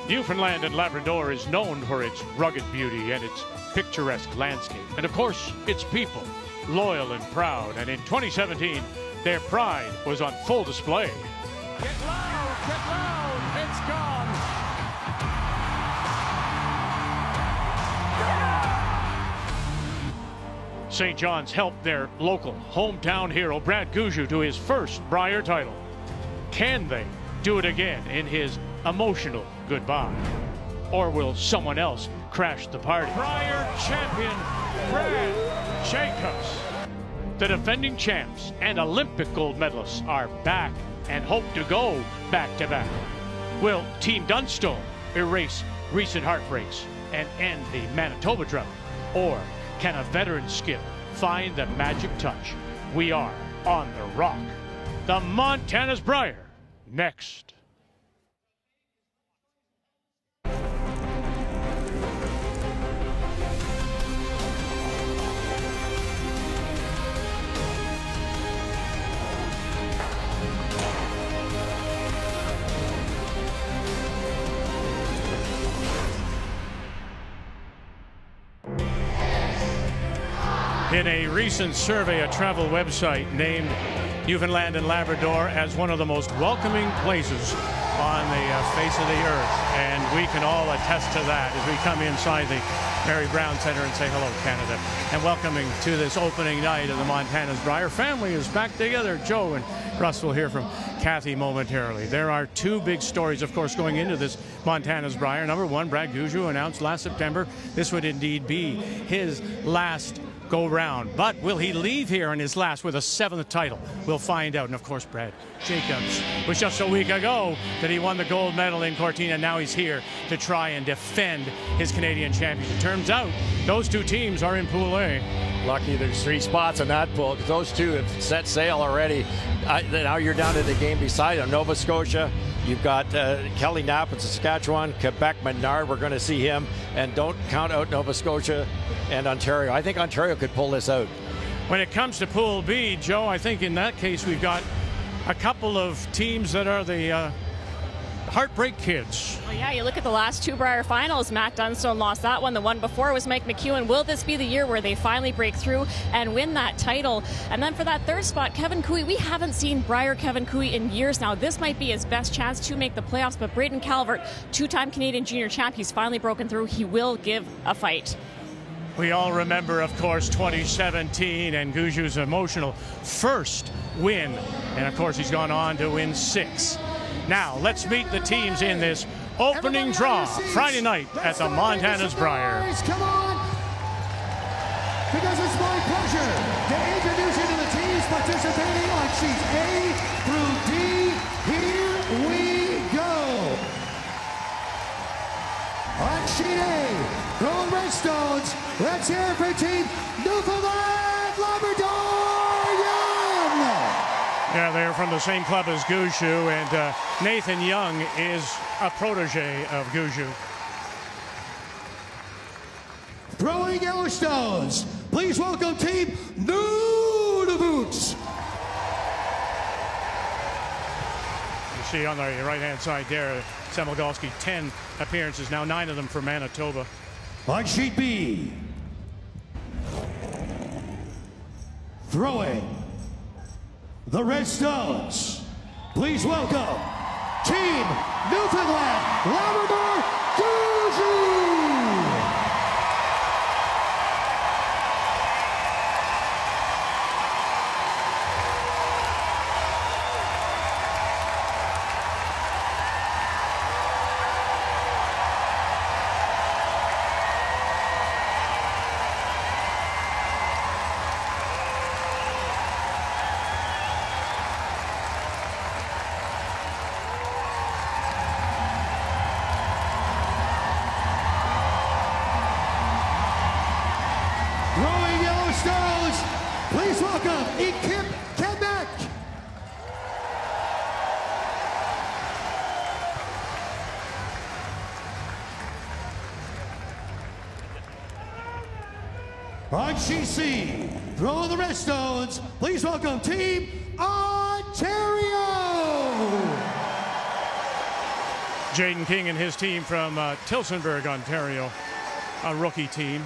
Newfoundland and Labrador is known for its rugged beauty and its picturesque landscape. And of course, its people, loyal and proud. And in 2017, their pride was on full display. Get loud, it's gone. St. John's helped their local hometown hero, Brad Gushue, to his first Brier title. Can they do it again in his emotional goodbye? Or will someone else crash the party? Brier champion, Brad Jacobs. The defending champs and Olympic gold medalists are back and hope to go back-to-back. Will Team Dunstone erase recent heartbreaks and end the Manitoba drought? Or can a veteran skip find the magic touch? We are on the rock. The Montana's Brier, next. In a recent survey, a travel website named Newfoundland and Labrador as one of the most welcoming places on the face of the earth. And we can all attest to that as we come inside the Mary Brown Center and say hello, Canada. And welcoming to this opening night of the Montana's Brier. Family is back together. Joe and Russ will hear from Kathy momentarily. There are two big stories, of course, going into this Montana's Brier. Number one, Brad Gushue announced last September this would indeed be his last go round. But will he leave here in his last with a seventh title? We'll find out. And of course, Brad Jacobs was just a week ago that he won the gold medal in Cortina. Now he's here to try and defend his Canadian championship. Turns out those two teams are in Pool A. Lucky there's 3 spots in that pool because those two have set sail already. Now you're down to the game beside them. Nova Scotia, you've got Kelly Knapp in Saskatchewan, Quebec, Menard. We're going to see him. And don't count out Nova Scotia and Ontario. I think Ontario could pull this out. When it comes to Pool B, Joe, I think in that case we've got a couple of teams that are the heartbreak kids. Well, yeah, you look at the last 2 Brier finals. Matt Dunstone lost that one. The one before was Mike McEwen. Will this be the year where they finally break through and win that title? And then for that third spot, Kevin Cooey. We haven't seen Brier Kevin Cooey in years now. This might be his best chance to make the playoffs. But Braden Calvert, 2-time Canadian junior champ, he's finally broken through. He will give a fight. We all remember, of course, 2017 and Gushue's emotional first win. And, of course, he's gone on to win 6. Now, let's meet the teams in this opening draw Friday night at the Montana's Brier. Come on, because it's my pleasure to introduce you to the teams participating on sheets A through D. Here we go. On sheet A, Gold Redstones. Let's hear it for Team Newfoundland Labrador Young. Yeah, they're from the same club as Gushue, and Nathan Young is a protege of Gushue. Throwing yellow stones, please welcome Team Nunavut. You see on the right-hand side there, Semilgalski, 10 appearances, now 9 of them for Manitoba. On sheet B, throwing the Red Stones, please welcome Team Newfoundland Labrador Gushue. Please welcome Equipe Quebec. On sheet C, throw the Red Stones. Please welcome Team Ontario. Jaden King and his team from Tillsonburg, Ontario, a rookie team.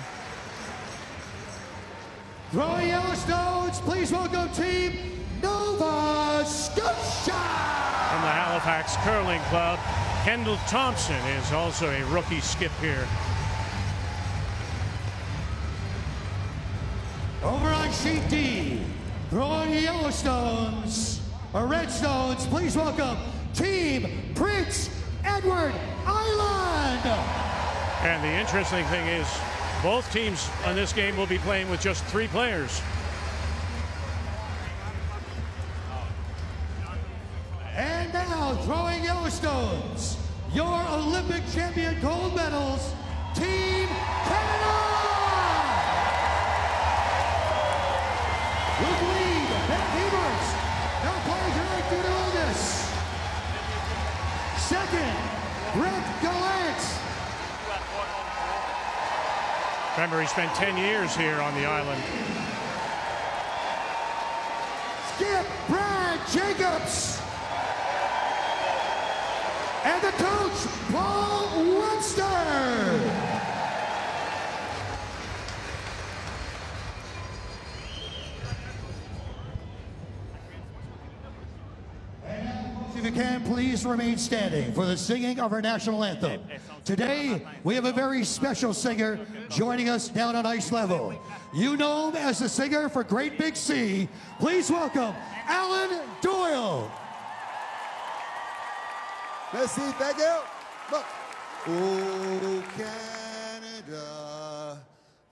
Throwing Yellowstones, please welcome Team Nova Scotia! From the Halifax Curling Club, Kendall Thompson is also a rookie skip here. Over on sheet D, throwing Yellowstones, or Redstones, please welcome Team Prince Edward Island! And the interesting thing is, both teams on this game will be playing with just 3 players. And now, throwing Yellowstones, your Olympic champion gold medals, Team Canada! With lead, Ben Hebert, now playing tonight due to illness. Second, Brett Gallant. Remember, he spent 10 years here on the island. Skip Brad Jacobs. And the coach, Paul Webster. If you can, please remain standing for the singing of our national anthem. Today, we have a very special singer joining us down on ice level. You know him as the singer for Great Big Sea. Please welcome Alan Doyle. Merci, thank you. Look. Oh, Canada,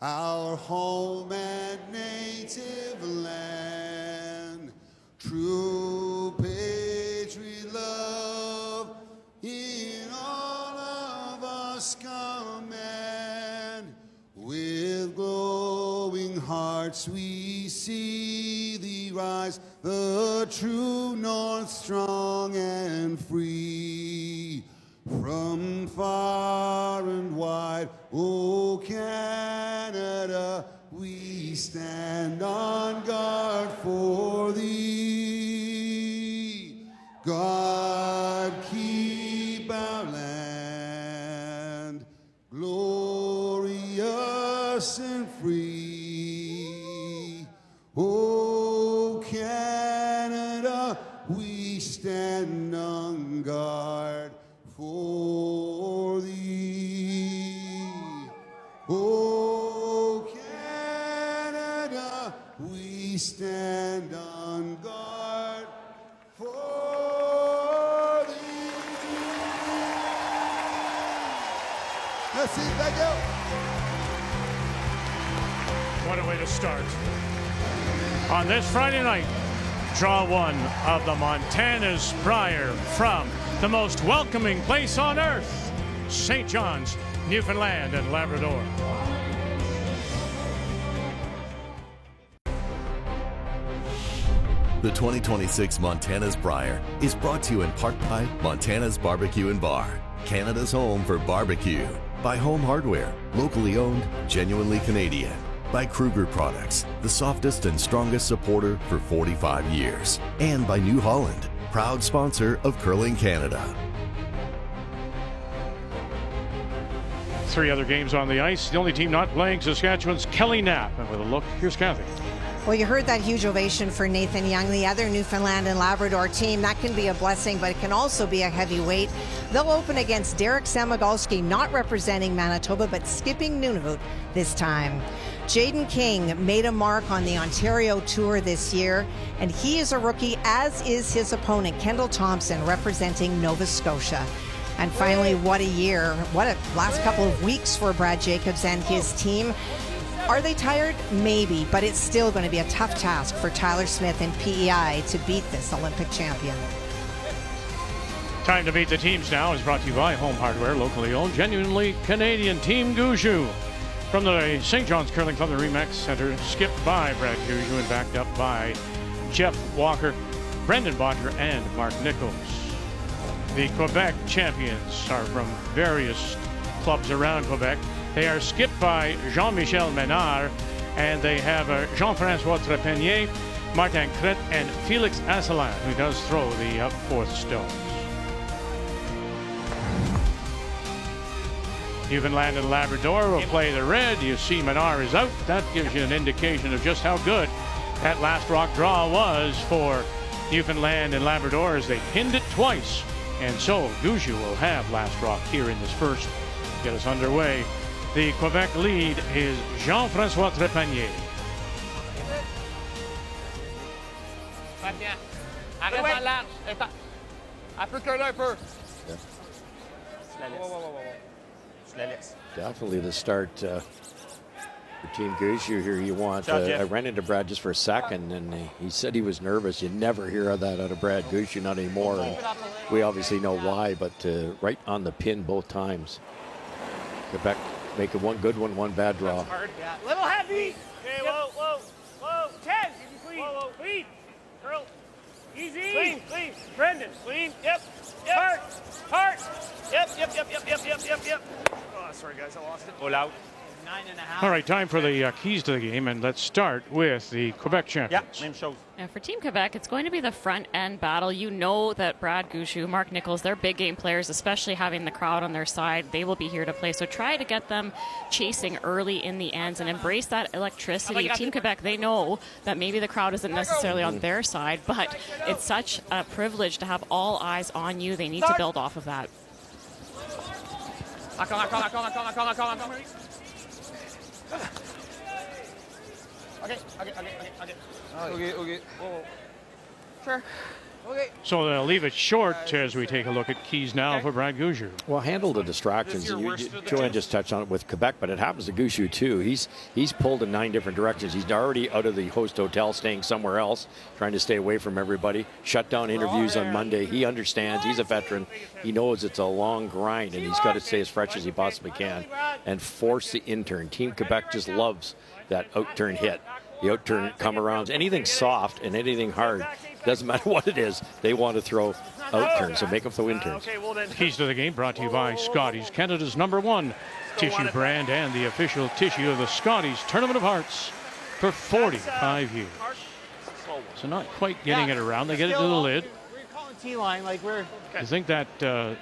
our home and native land, true patriot love in all of us command. With glowing hearts we see thee rise, the true north strong and free. From far and wide, oh Canada, we stand on guard for thee. God keep our land glorious and free. Oh Canada, we stand on guard for thee. Oh Canada, we stand on guard for thee. Merci, thank you. What a way to start. On this Friday night, draw 1 of the Montana's Brier from the most welcoming place on earth, St. John's, Newfoundland and Labrador. The 2026 Montana's Brier is brought to you in part by Montana's Barbecue and Bar, Canada's home for barbecue. By Home Hardware, locally owned, genuinely Canadian. By Kruger Products, the softest and strongest supporter for 45 years. And by New Holland, proud sponsor of Curling Canada. 3 other games on the ice. The only team not playing, Saskatchewan's Kelly Knapp. And with a look, here's Kathy. Well, you heard that huge ovation for Nathan Young, the other Newfoundland and Labrador team. That can be a blessing, but it can also be a heavy weight. They'll open against Derek Samagalski, not representing Manitoba, but skipping Nunavut this time. Jaden King made a mark on the Ontario Tour this year, and he is a rookie, as is his opponent, Kendall Thompson, representing Nova Scotia. And finally, what a year. What a last couple of weeks for Brad Jacobs and his team. Are they tired? Maybe, but it's still going to be a tough task for Tyler Smith and PEI to beat this Olympic champion. Time to meet the teams now is brought to you by Home Hardware, locally owned, genuinely Canadian. Team Gushue from the St. John's Curling Club, the Remax Center, skipped by Brad Gushue and backed up by Jeff Walker, Brendan Bodger, and Mark Nichols. The Quebec champions are from various clubs around Quebec. They are skipped by Jean-Michel Menard, and they have Jean-François Trepanier, Martin Crête, and Felix Asselin, who does throw the fourth stones. Newfoundland and Labrador will play the red. You see Menard is out. That gives you an indication of just how good that last rock draw was for Newfoundland and Labrador as they pinned it twice. And so Gushue will have last rock here in this first. Get us underway. The Quebec lead is Jean-François Trépanier. Definitely the start for Team Gushue here. You want, I ran into Brad just for a second, and he said he was nervous. You never hear that out of Brad Gushue, not anymore. And we obviously know why, but right on the pin both times. Quebec making one good one, one bad draw. Little heavy. Okay, whoa. 10. Whoa, clean. Curl. Easy. Clean. Brendan, clean. Yep. Hard. Yep. Oh, sorry, guys, I lost it. All out. 9.5. All right, time for the keys to the game, and let's start with the Quebec champions. Yeah, name shows. Now for Team Quebec, it's going to be the front end battle. You know that Brad Gushue, Mark Nichols, they're big game players, especially having the crowd on their side. They will be here to play. So try to get them chasing early in the ends and embrace that electricity. Team Quebec, they know that maybe the crowd isn't necessarily on their side, but it's such a privilege to have all eyes on you. They need to build off of that. Okay. Sure. Okay. So they'll leave it short as we take a look at keys now for Brad Gushue. Well, handle the distractions. Joanne just touched on it with Quebec, but it happens to Gushue too. He's pulled in 9 different directions. He's already out of the host hotel, staying somewhere else, trying to stay away from everybody. Shut down interviews on Monday. He understands. He's a veteran. He knows it's a long grind, and he's got to stay as fresh as he possibly can and force the in-turn. Team Quebec just loves that out-turn hit. The out-turn come-arounds. Anything soft and anything hard, doesn't matter what it is, they want to throw out-turns, so make them throw in-turns. Keys to the game brought to you by Scotties, Canada's #1 tissue brand and the official tissue of the Scotties Tournament of Hearts for 45 years. So not quite getting it around. They get it to the lid. We're calling T-line like we're... I think that,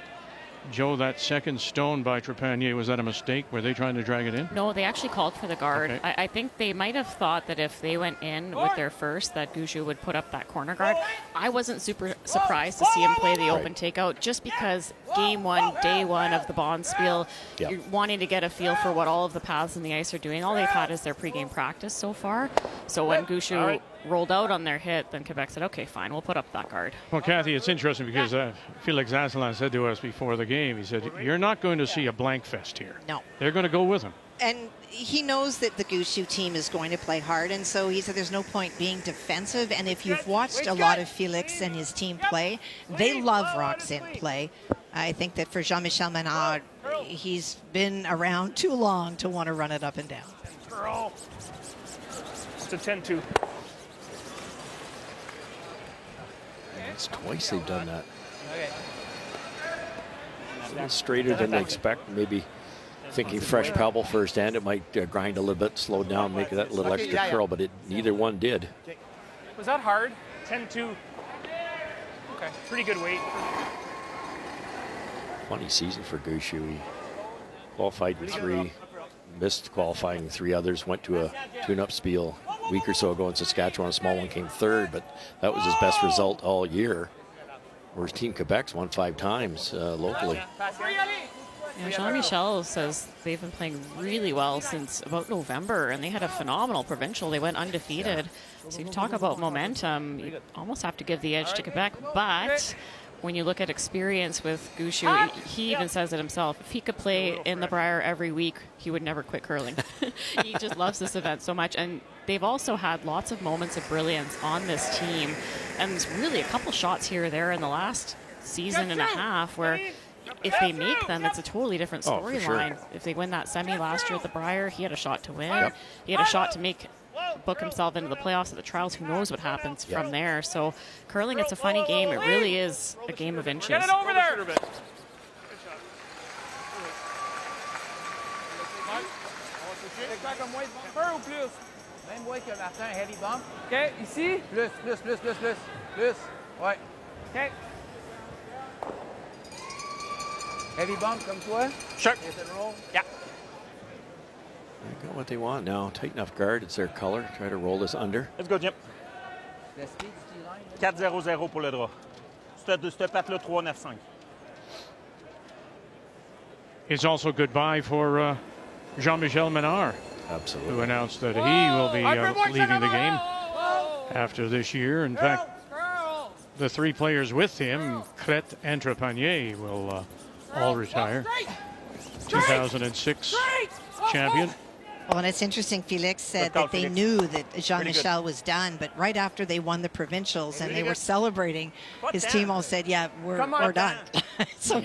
Joe, that second stone by Trépanier, was that a mistake? Were they trying to drag it in? No, they actually called for the guard. Okay. I think they might have thought that if they went in with their first, that Gushue would put up that corner guard. I wasn't super surprised to see him play the open takeout just because game one, day one of the Bonspiel, you're wanting to get a feel for what all of the paths in the ice are doing. All they've had is their pregame practice so far. So when Gushue rolled out on their hit, then Quebec said, okay, fine, we'll put up that guard. Well, Kathy, it's interesting because Felix Asselin said to us before the game, he said, you're not going to see a blank fest here. No. They're going to go with him. And he knows that the Gushue team is going to play hard, and so he said there's no point being defensive. And if you've watched a lot of Felix and his team play, they love rocks in play. I think that for Jean-Michel Menard, he's been around too long to want to run it up and down. Girl. It's a 10-2. It's twice they've done that. A little straighter than they expect. Maybe thinking fresh pebble first hand, it might grind a little bit, slow down, make that little extra curl, but neither one did. Was that hard? 10-2. Okay, pretty good weight. Funny season for Gushue. He qualified in 3, missed qualifying 3 others, went to a tune-up spiel a week or so ago in Saskatchewan. A small one came 3rd, but that was his best result all year. Whereas Team Quebec's won 5 times locally. Yeah, Jean-Michel says they've been playing really well since about November, and they had a phenomenal provincial. They went undefeated. So you talk about momentum, you almost have to give the edge to Quebec. But when you look at experience with Gushue, he even says it himself. If he could play in the Brier every week, he would never quit curling. He just loves this event so much. And they've also had lots of moments of brilliance on this team. And there's really a couple shots here or there in the last season and a half where if they make them, it's a totally different storyline. Sure. If they win that semi last year at the Brier, he had a shot to win. He had a shot to book himself into the playoffs at the trials. Who knows what happens from there? So curling, it's a funny game. It really is a game of inches. Get it over there. Okay, ici. Plus. Ouais. Okay. Heavy bump, come toi. Sure. Hit and roll. Yeah. They got what they want now. Tight enough guard. It's their color. Try to roll this under. Let's go, Jim. 4-0-0 pour le draw. Cette patte-là, 3-9-5. It's also goodbye for Jean-Michel Menard, Absolutely. who announced that he will be leaving the game after this year. In fact, the 3 players with him, Cret and Trepanier, will all retire. 2006 champion. Well, and it's interesting, Felix said that they knew that Jean-Michel was done, but right after they won the provincials and they were celebrating, his team all said, yeah, we're done. So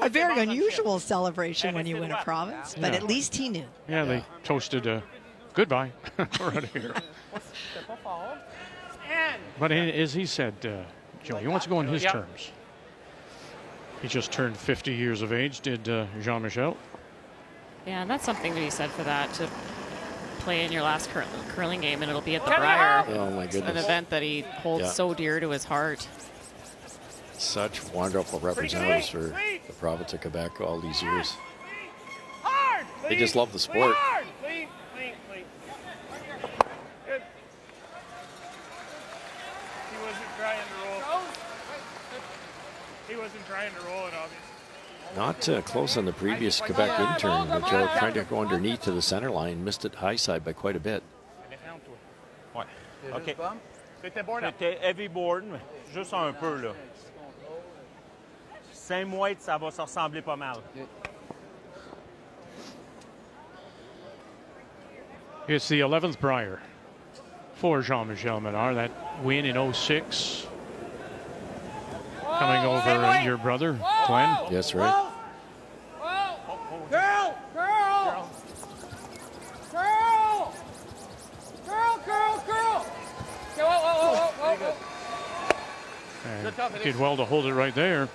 a very unusual celebration when you win a province, but at least he knew. Yeah, they toasted goodbye. We're out of here. But as he said, Joe, he wants to go on his terms. He just turned 50 years of age, did Jean-Michel. Yeah, and that's something to be said for that, to play in your last curling game, and it'll be at the Brier. Oh, my goodness. An event that he holds so dear to his heart. Such wonderful representatives for the province of Quebec all these years. They just love the sport. Clean. Good. He wasn't trying to roll. He wasn't trying to roll it, obviously. Not close on the previous Quebec intern, but Joe trying to go underneath to the center line, missed it high side by quite a bit. Ouais. OK. C'était heavy board, mais juste un peu, là. Saint-Moite, ça va se ressembler pas mal. It's the 11th Brier for Jean-Michel Menard. That win in 06. Coming over your brother, Glenn. Yes, right. Girl! And did well to hold it right there.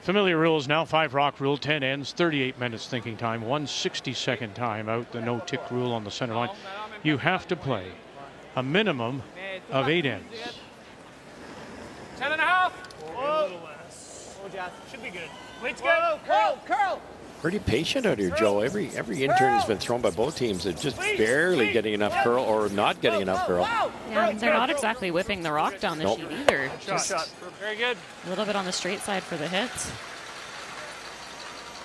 Familiar rules now. 5 rock rule, 10 ends, 38 minutes thinking time, 1/62nd time out. The no tick rule on the center line. You have to play a minimum of 8 ends. 10.5. Whoa. Should be good. Weight's good. Curl. Pretty patient out here, Joe. Every intern has been thrown by both teams. They're just barely getting enough curl or not getting enough curl. Yeah, they're not exactly whipping the rock down the sheet either. Just Very good. a little bit on the straight side for the hits.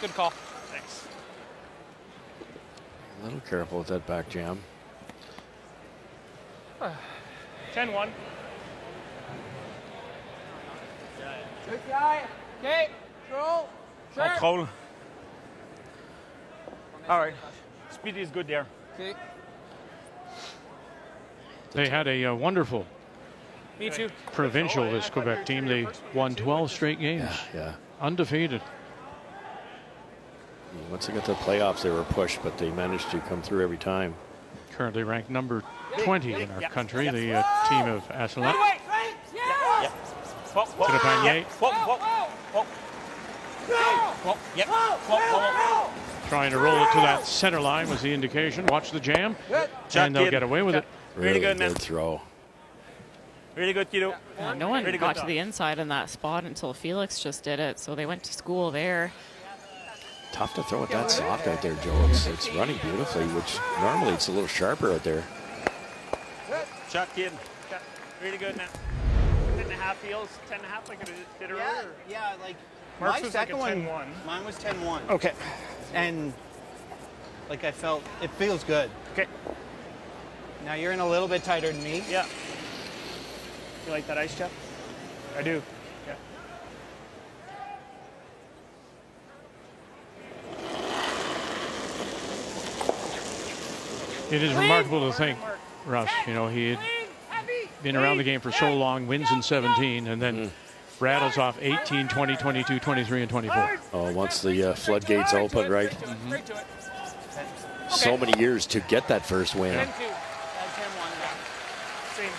Good call. Thanks. A little careful with that back jam. 10-1. Okay. Roll. Control. All right. Speed is good there. Okay. They had a wonderful Me too. provincial, this Quebec team. They won 12 straight games. Yeah. Undefeated. Once they got to the playoffs, they were pushed, but they managed to come through every time. Currently ranked number 20 in our country, the team of Asselin. Trepanier. Trying to roll it to that center line was the indication. Watch the jam, and they'll get away with it. Really good throw. Really good, kiddo. Yeah, no one got to the inside in that spot until Felix just did it, so they went to school there. Tough to throw it that soft out there, Joe. It's running beautifully, which normally it's a little sharper out there. Shot, kid. Really good now. 10.5 feels 10.5 like it did earlier. Yeah, like Mark's my was like second a one. 10-1. Mine was 10-1. Okay. And like I felt it feels good. Okay. Now you're in a little bit tighter than me. Yeah. You like that ice chip? I do. Yeah. It is remarkable to think, Russ, you know, he had been around the game for so long, wins in 17, and then rattles off 18, 20, 22, 23, and 24. Oh, once the floodgates open, right? So many years to get that first win. 10-2. 10-1. Same.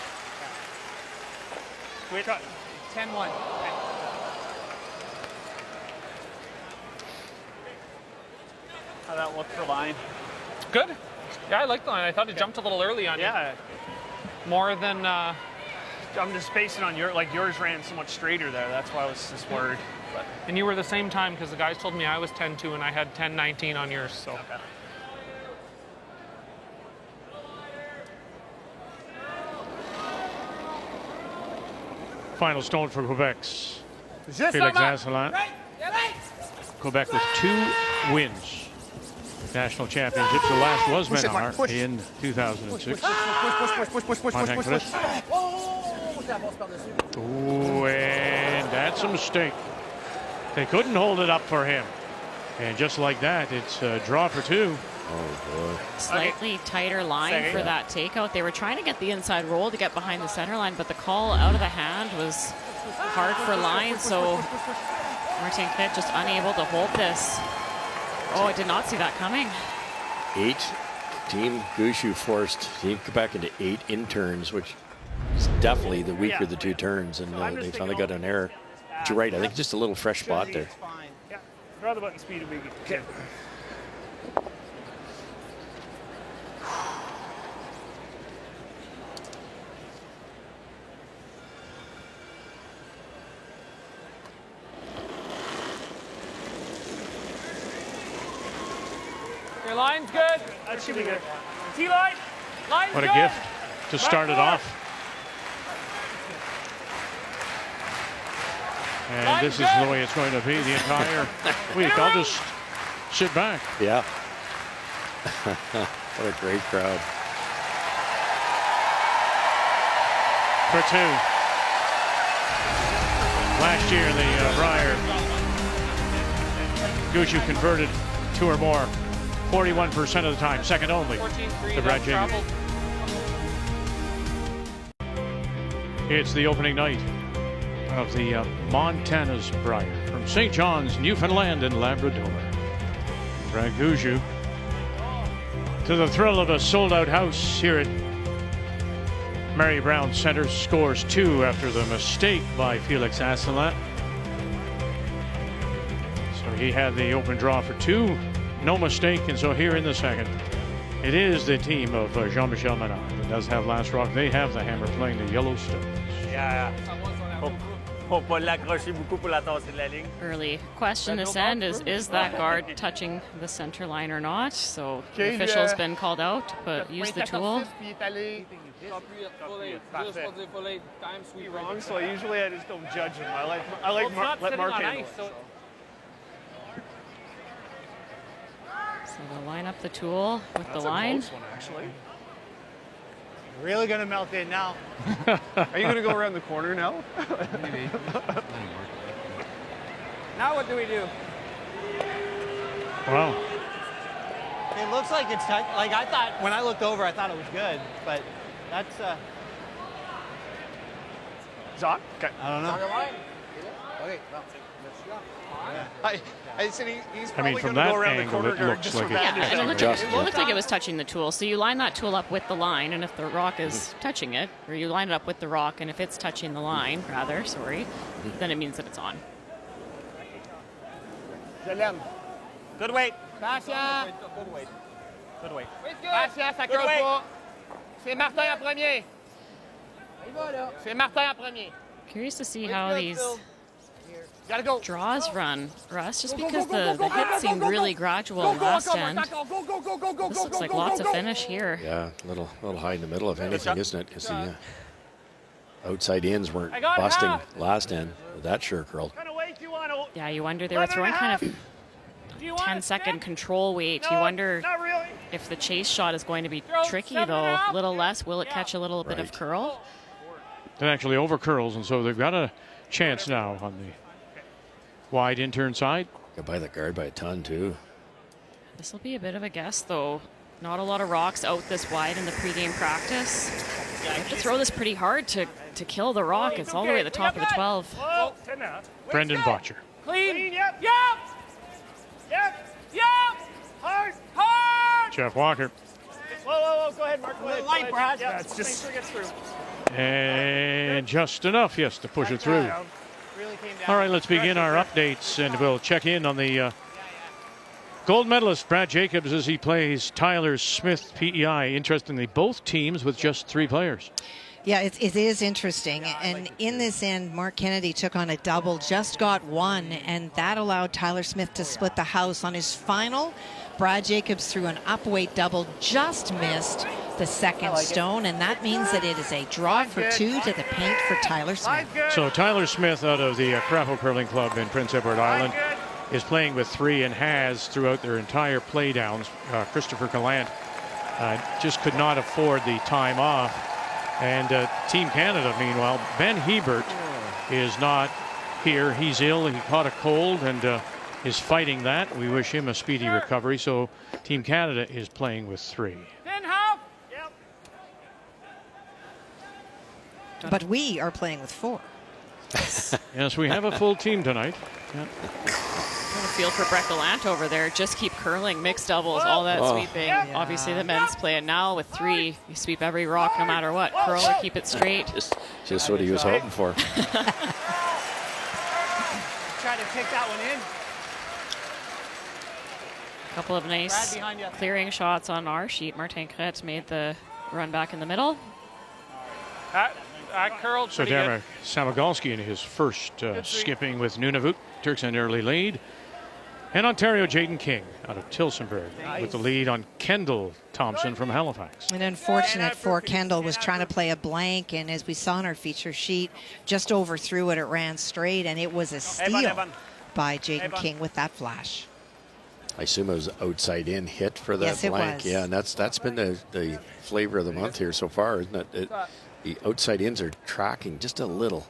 Wait. 10-1. How that look for line? Good. Yeah, I like the line. I thought it jumped a little early on you. Yeah. More than just basing on yours ran so much straighter there. That's why I was just worried. But. And you were the same time because the guys told me I was 10-2 and I had 10-19 on yours. So. Okay. Final stone for Quebec's Felix Asselin. Quebec with 2 wins. National championships. The last was Menard in 2006. Ooh, and that's a mistake. They couldn't hold it up for him. And just like that, it's a draw for 2. Oh, boy. Slightly tighter line for that takeout. They were trying to get the inside roll to get behind the center line, but the call out of the hand was hard for line, so Martin Pitt just unable to hold this. Oh, I did not see that coming. Team Gushue forced Team Quebec into 8 interns, which is definitely the weaker of the 2 turns, and they finally got an error. But you're right, I think just a little fresh spot there. Yeah, draw the button speed. Okay. Your line's good. That should be good. T-line. Line's What a good. gift to start it off. And this is the way it's going to be the entire week. I'll just sit back. Yeah. What a great crowd. For 2. Last year, the Brier Gushue converted 2 or more 41% of the time, second only to Brad Jacobs. It's the opening night of the Montana's Brier from St. John's, Newfoundland and Labrador. Brad Gushue, to the thrill of a sold-out house here at Mary Brown Center, scores 2 after the mistake by Felix Asselin. So he had the open draw for 2, no mistake, and so here in the second, it is the team of Jean-Michel Menard that does have last rock. They have the hammer playing the Yellowstones. Yeah. Faut pas l'accrocher beaucoup pour la tasser de la ligne. Early question this end is that guard touching the center line or not? So the official's been called out, but use the tool. Wrong, so usually I just don't judge him. I like let Mark handle it. So they'll line up the tool with the line. One, actually. Really gonna melt in now. Are you gonna go around the corner now? Maybe. Now what do we do? Wow. It looks like it's tight. Like I thought when I looked over, I thought it was good, but that's It's on? Okay. I don't know. I said he's I probably mean, from going to that go around the angle, corner it guard looks just like for it- bad Yeah, and it decision. looked like it was touching the tool. So you line that tool up with the line, and if the rock is touching it, or you line it up with the rock, and if it's touching the line, rather, sorry, then it means that it's on. Je l'aime. Good weight. Patient. Good weight. Good weight. Patient, ça Good creuse weight. pas. C'est Martin en premier. C'est Martin en premier. Curious to see how these Gotta go. draws run, Russ, just because the hits seemed really gradual last end. This looks like lots of finish here. Yeah, a little high in the middle, if anything, isn't it? Because the outside ins weren't busting last end. But that sure curled. Kind of weight you want to? Yeah, you wonder, they were throwing kind of Do you want 10-second it? control weight. No, You wonder not really. if the chase shot is going to be Throw tricky, 7 though. and A little less. Will it catch a little bit of Right. curl? It actually over curls, and so they've got a chance now on the wide intern side. Got by the guard by a ton, too. This will be a bit of a guess, though. Not a lot of rocks out this wide in the pregame practice. You have to throw this pretty hard to kill the rock. It's all the way at the top of the 12. Whoa, 10 now. Brendan Botcher. Clean. Yep. Hard. Jeff Walker. Whoa. Go ahead, Mark. Go ahead. light, Brad. Yep. That's Make just- sure it gets through. And just enough, yes, to push it through. Really came down. All right, let's begin our updates, and we'll check in on the gold medalist, Brad Jacobs, as he plays Tyler Smith PEI. Interestingly, both teams with just 3 players. Yeah, it is interesting. And in this end, Mark Kennedy took on a double, just got one, and that allowed Tyler Smith to split the house. On his final, Brad Jacobs threw an upweight double, just missed the second stone, and that means that it is a draw for 2 to the paint for Tyler Smith. So Tyler Smith out of the Crapo Curling Club in Prince Edward Island is playing with 3 and has throughout their entire playdowns. Christopher Gallant just could not afford the time off. And Team Canada, meanwhile, Ben Hebert is not here. He's ill. He caught a cold and is fighting that. We wish him a speedy recovery. So Team Canada is playing with 3. But we are playing with 4. Yes, we have a full team tonight. Yeah. Feel for Brett Gallant over there. Just keep curling, mixed doubles, all that sweeping. Yeah. Obviously the men's play, and now with 3, you sweep every rock no matter what. Curl or keep it straight. Just what he was hoping for. Try to pick that one in. A couple of nice clearing shots on our sheet. Martin Kretz made the run back in the middle. I curled So pretty good. Derek Samagalski in his first skipping with Nunavut. Turks an early lead. And Ontario Jaden King out of Tillsonburg with the lead on Kendall Thompson from Halifax. And unfortunate for Kendall was trying to play a blank, and as we saw on our feature sheet, just overthrew it. It ran straight, and it was a steal by Jaden King with that flash. I assume it was outside in hit for that Yes, it blank. was. Yeah, and that's been the flavor of the month here so far, isn't it? The outside ins are tracking just a little.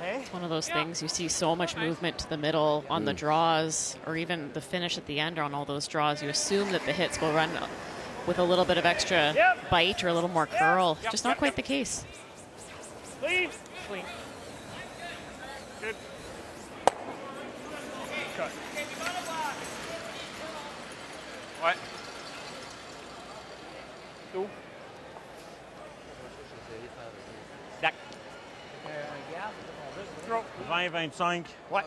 It's one of those things, you see so much movement to the middle on the draws, or even the finish at the end on all those draws. You assume that the hits will run with a little bit of extra bite or a little more curl. Just not quite the case. Clean. Clean. Good. Cut. Ouais. 2. 20-25. Ouais.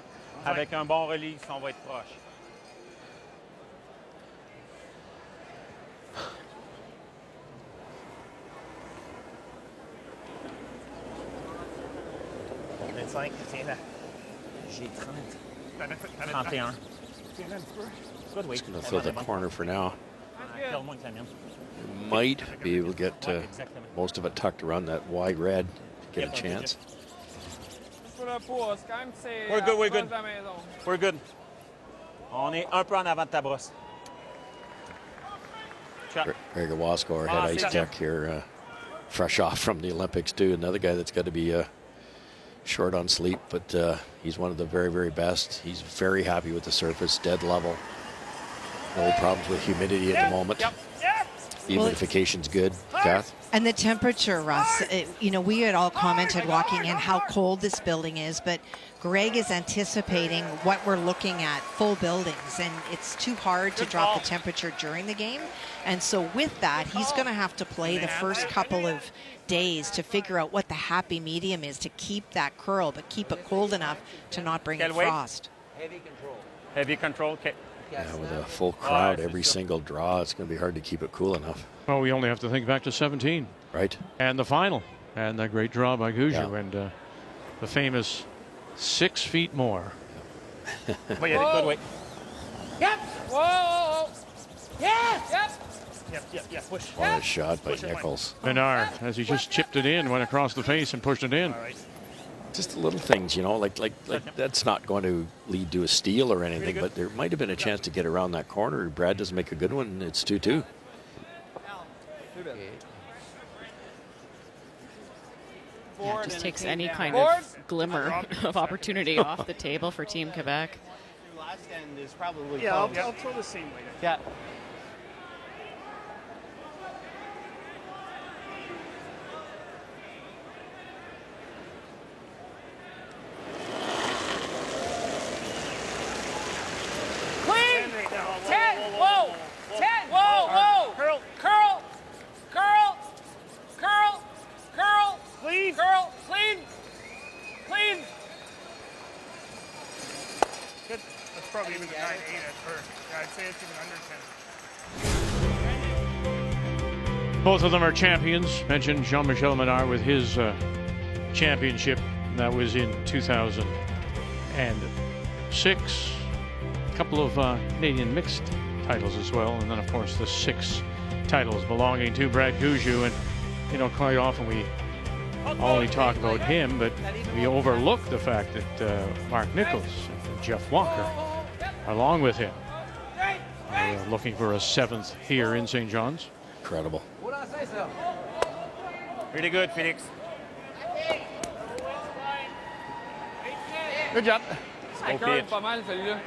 Avec un bon release, on va être proche. J'ai 31. Good week. Just going to throw the corner for now. Quelle-moi que ça mène. Might be able to get most of it tucked around that wide red to get a chance. We're good, we're good. We're good. On est un peu en avant de ta brosse. Greg Owasco, our head ice tech here, fresh off from the Olympics too. Another guy that's got to be short on sleep, but he's one of the very, very best. He's very happy with the surface, dead level. No problems with humidity at the moment. Humidification's good. Kath? And the temperature, Russ, we had all commented walking in how cold this building is, but Greg is anticipating what we're looking at, full buildings, and it's too hard to drop the temperature during the game. And so with that, he's going to have to play the first couple of days to figure out what the happy medium is to keep that curl, but keep it cold enough to not bring in frost. Heavy control. Heavy control, okay. Yeah, with a full crowd, every single draw, it's going to be hard to keep it cool enough. Well, we only have to think back to 17. Right. And the final. And that great draw by Gushue. Yeah. And the famous 6 feet more. But yeah, good weight. Yep. Whoa. Yes. Yep. Push. What a shot by Nichols. Menard, as he just chipped it in, went across the face and pushed it in. All right. Just the little things, like that's not going to lead to a steal or anything, but there might have been a chance to get around that corner. Brad doesn't make a good one. It's 2-2. Yeah, it just takes any kind of glimmer of opportunity off the table for Team Quebec. Last end is probably Yeah, I'll close. throw the same way. Yeah. Clean. 10. Whoa. 10. Whoa. Curl. Clean. Curl. Clean. Good. That's probably even the 9-8 at first. Yeah, I'd say it's even under 10. Both of them are champions. Mentioned Jean-Michel Menard with his championship. That was in 2006. A couple of Canadian mixed titles as well. And then, of course, the 6 titles belonging to Brad Gushue. And, you know, quite often we only talk about him, but we overlook the fact that Mark Nichols and Jeff Walker, along with him, are looking for a 7th here in St. John's. Incredible. Pretty good, Felix. Good job. Ça cœur pas mal, celui-là.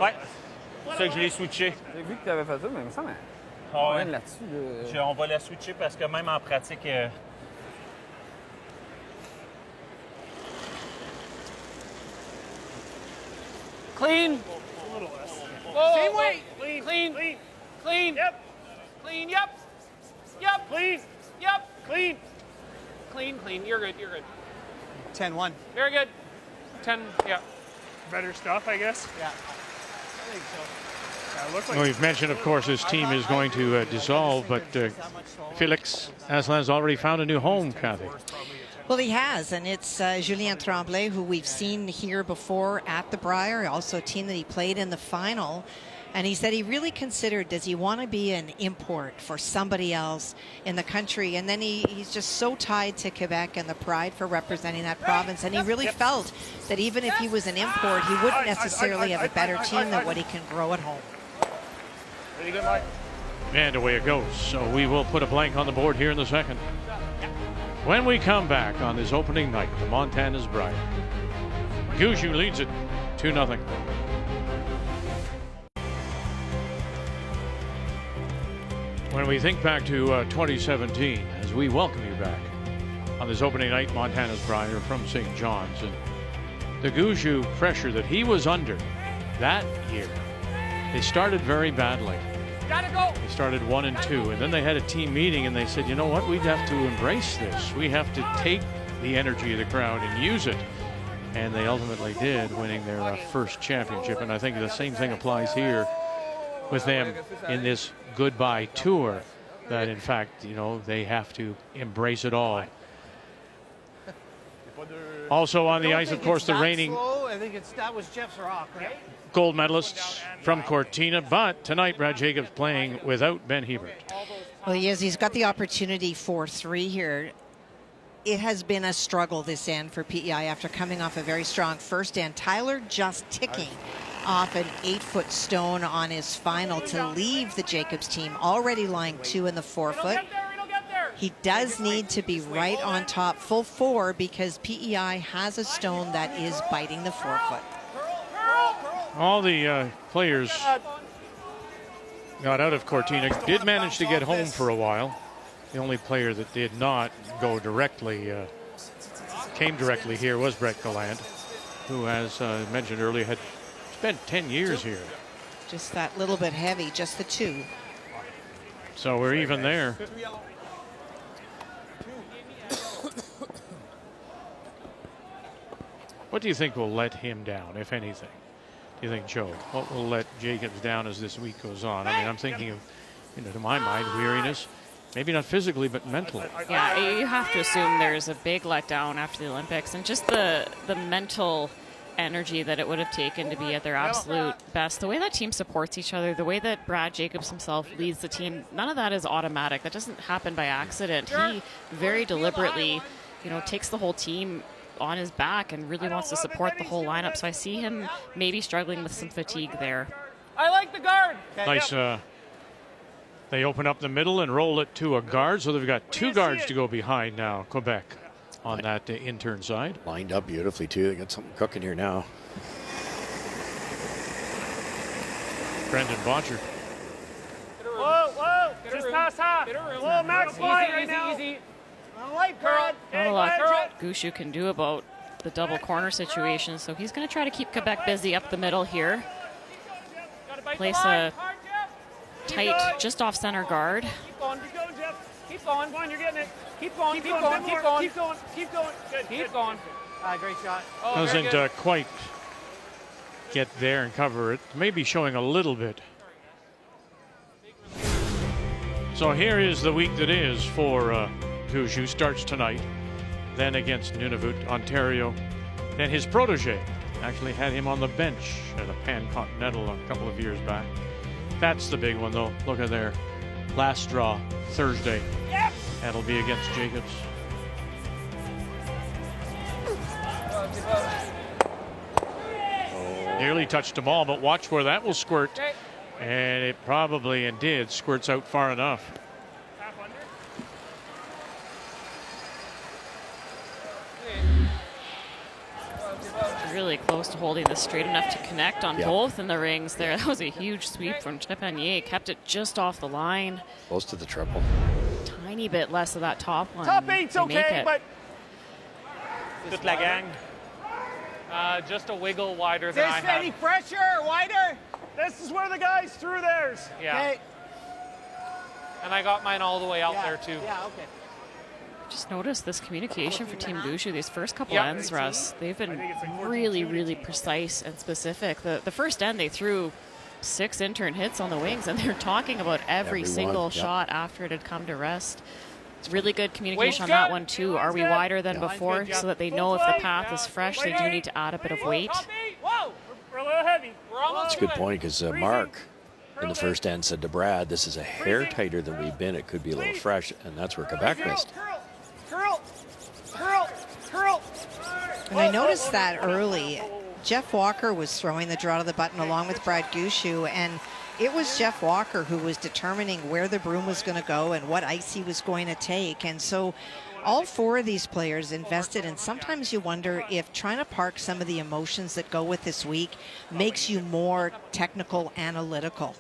Ouais. C'est ça que je l'ai switché. J'ai vu que tu avais fait ça, mais il me semble Ah ouais. là-dessus. On va la switcher parce que même en pratique... Clean. Same way. Clean. Clean. Clean. Clean. Yep. Clean. Yep. Yep. Clean. Yep. Clean. Clean. Clean. You're good. You're good. 10-1. Very good. 10. Yeah. Better stuff, I guess. Yeah. I think so. Yeah, it looks like Well, we've mentioned, of course, his team is going to dissolve, but Felix Asselin's already found a new home, Kathy. Well, he has, and it's Julien Tremblay, who we've seen here before at the Brier, also a team that he played in the final. And he said he really considered, does he want to be an import for somebody else in the country? And then he's just so tied to Quebec and the pride for representing that province. And he really felt that even if he was an import, he wouldn't necessarily have a better team than what he can grow at home. pretty good, Mike. And away it goes. So we will put a blank on the board here in the second. When we come back on this opening night, the Montana's Brier, Gushue leads it 2-0. When we think back to 2017, as we welcome you back on this opening night, Montana's Brier from St. John's, and the Gushue pressure that he was under that year, they started very badly. Gotta go. They started 1-2, and then they had a team meeting, and they said, you know what, we have to embrace this. We have to take the energy of the crowd and use it. And they ultimately did, winning their first championship. And I think the same thing applies here with them in this goodbye tour, that in fact, you know, they have to embrace it all. Also on the ice, of course, the reigning I think that was Jeff's rock, right? gold medalists from Cortina, but tonight Brad Jacobs playing without Ben Hebert. Well, he is. He's got the opportunity for 3 here. It has been a struggle this end for PEI after coming off a very strong first end. Tyler just ticking off an 8-foot stone on his final to leave the Jacobs team, already lying 2 in the 4-foot. He does need to be right on top, full 4, because PEI has a stone that is biting the 4-foot. All the players got out of Cortina, did manage to get home for a while. The only player that did not go directly, came directly here was Brett Gallant, who, as mentioned earlier, had spent 10 years here. Just that little bit heavy, just the 2. So we're even there. What do you think will let him down, if anything? Do you think, Joe? What will let Jacobs down as this week goes on? I mean, I'm thinking of, you know, to my mind, weariness. Maybe not physically, but mentally. Yeah, you have to assume there's a big letdown after the Olympics, and just the mental energy that it would have taken to be at their absolute best. The way that team supports each other, the way that Brad Jacobs himself leads the team, none of that is automatic. That doesn't happen by accident. He very deliberately, you know, takes the whole team on his back and really wants to support the whole lineup. So I see him maybe struggling with some fatigue there. I like the guard. Nice. They open up the middle and roll it to a guard. So they've got 2 guards to go behind now, Quebec, on that intern side. Lined up beautifully, too. They got something cooking here now. Brendan Botcher. Whoa, whoa. Just pass half. Whoa, Max wide right now. Easy. On the light, Curl. Not a lot Gushue can do about the double corner situation, so he's going to try to keep Quebec busy up the middle here. Place a tight, just off center guard. Keep going, Jeff. Keep going, you're getting it. Keep going, keep going, keep going, keep going, keep going. Good, Keep going. Great shot. Oh, Doesn't quite get there and cover it. Maybe showing a little bit. So here is the week that is for Gushue. Starts tonight, then against Nunavut, Ontario. Then his protege actually had him on the bench at a Pan-Continental a couple of years back. That's the big one, though. Look at there. Last draw, Thursday. Yep. That'll be against Jacobs. Nearly touched the ball, but watch where that will squirt. And it probably and did squirts out far enough. Really close to holding this straight enough to connect on both in the rings there. That was a huge sweep from Trepanier. Kept it just off the line. Close to the triple. Tiny bit less of that top one. Top eight's okay, but Just la gang. Just a wiggle wider than I this have. any fresher or wider? This is where the guys threw theirs. Yeah. Okay. And I got mine all the way out there too. Yeah, okay. Just notice this communication for Team Gushue. These first couple Yep. ends, Russ, they've been really, really precise and specific. The first end, they threw 6 intern hits on the wings, and they're talking about every single shot after it had come to rest. It's really good communication on that one, too. Are we wider than before so that they know if the path is fresh, they do need to add a bit of weight? Whoa, we're a little heavy. That's a good point, because Mark in the first end said to Brad, this is a hair tighter than we've been. It could be a little fresh, and that's where Quebec missed. Curl. And I noticed that early. Jeff Walker was throwing the draw to the button along with Brad Gushue, and it was Jeff Walker who was determining where the broom was going to go and what ice he was going to take. And so all 4 of these players invested, and sometimes you wonder if trying to park some of the emotions that go with this week makes you more technical, analytical.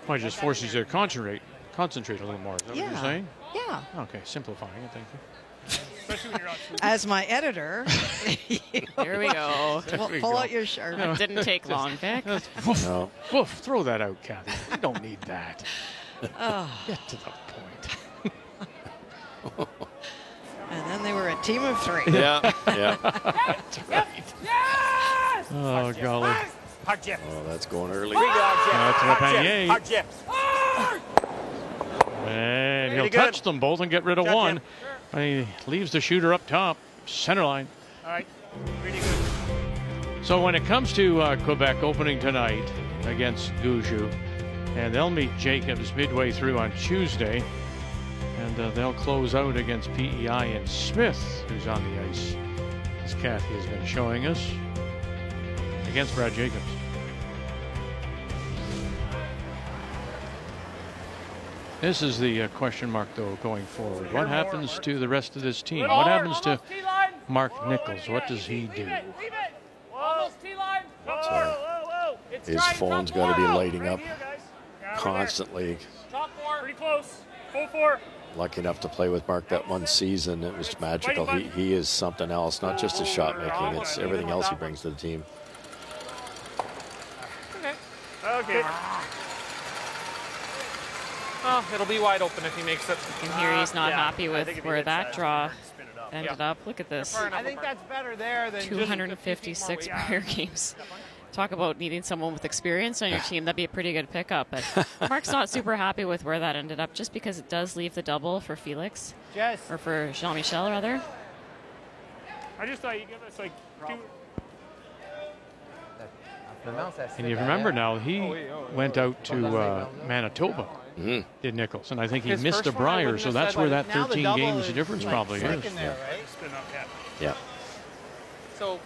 Well, it just forces you to concentrate a little more. Is that what you're saying? Yeah. Okay, simplifying it, thank you. As my editor, Here we go. pull out your shirt. It didn't take long, Vic. No. Woof, throw that out, Kathy. You don't need that. Get to the point. And then they were a team of 3. Yeah. That's right. Yes! Oh, golly. Hard Jeff. Oh, that's going early. That's Trepanier. Hard Jeff. And he'll Pretty touch good. them both and get rid of Gotcha. one. And he leaves the shooter up top, center line. All right. Pretty good. So when it comes to Quebec opening tonight against Gushue, and they'll meet Jacobs midway through on Tuesday, and they'll close out against PEI and Smith, who's on the ice, as Kathy has been showing us, against Brad Jacobs. This is the question mark, though, going forward. What happens to the rest of this team? What happens to Mark Nichols? What does he do? Leave it. Almost T-line. Whoa. It's His trying, phone's top got to be 4. lighting Right up here, guys. Yeah, right constantly. there. Top 4. Pretty close. Full 4. Lucky enough to play with Mark that one season. It was magical. He is something else, not just his shot making. It's everything else he brings to the team. Okay. Oh, it'll be wide open if he makes it. And here he's not happy I with think if he where hits that that, draw spin it up. ended up. Look at this. I think that's better there than 256 Brier games. Talk about needing someone with experience on your team. That'd be a pretty good pickup. But Mark's not super happy with where that ended up, just because it does leave the double for Felix, or for Jean-Michel, rather. I just thought you'd give us like 2. And you remember now, he went out to Manitoba, did Nichols. And I think he His missed a first one, I Brier, wouldn't so have that's said, where like, that Now the 13 double games is difference like probably is. sticking there, right? Spin up, yeah. Yeah. So,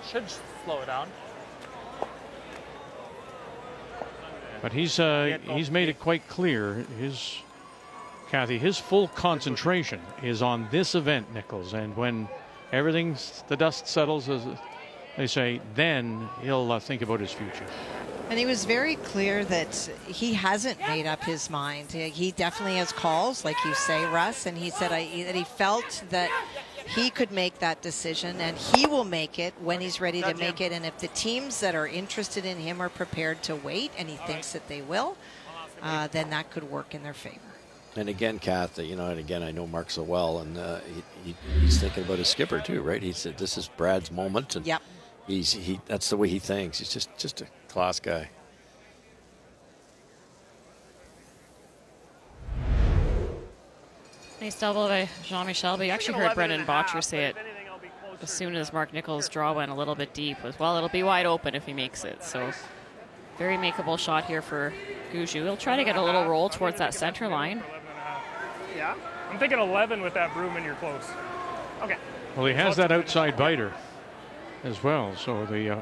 should slow it down. But he's made it quite clear, Kathy, his full concentration is on this event, Nichols. And when the dust settles, as they say, then he'll think about his future. And he was very clear that he hasn't made up his mind. He definitely has calls, like you say, Russ, and he said that he felt that he could make that decision, and he will make it when he's ready to make it. And if the teams that are interested in him are prepared to wait, and he thinks that they will, then that could work in their favor. And again, Kath, and again, I know Mark so well, and he's thinking about his skipper too, right? He said this is Brad's moment, and that's the way he thinks. He's just a class guy. Nice double by Jean-Michel, but you actually heard Brendan Botcher say it as soon as Mark Nichols' draw went a little bit deep. Was, well, it'll be wide open if he makes it. So very makeable shot here for Gushue. He'll try to get a little roll towards that center line. Yeah? I'm thinking 11 with that broom and you're close. Okay. Well, he has that outside biter as well. So if you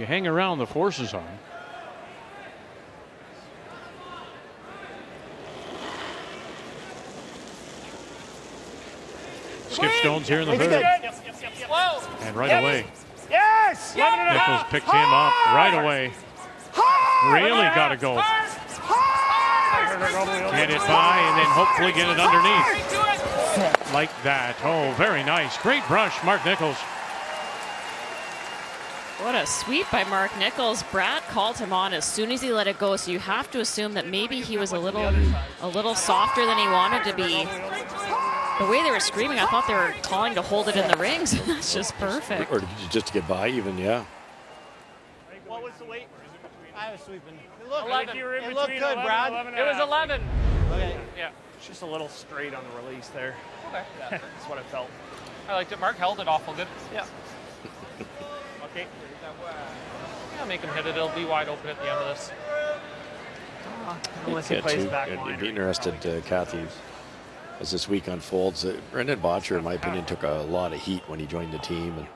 hang around, the force is on. Skip Stones here in the third. And right away. Yes! Nichols picked him up right away. Really got to go. Get it by and then hopefully get it underneath. Like that. Oh, very nice. Great brush, Mark Nichols. What a sweep by Mark Nichols. Brad called him on as soon as he let it go, so you have to assume that maybe he was a little softer than he wanted to be. The way they were screaming, I thought they were calling to hold it in the rings. That's just perfect. Or just to get by even, yeah. What was the weight? I was sweeping. It looked good, Brad. It was 11. Okay. Yeah. It's just a little straight on the release there. Okay. Yeah. That's what it felt. I liked it. Mark held it awful good. Yeah. Okay. Yeah, make him hit it. It'll be wide open at the end of this. Unless he plays back line. It'd be interested, Kathy, as this week unfolds. Brendan Botcher, in my opinion, took a lot of heat when he joined the team, and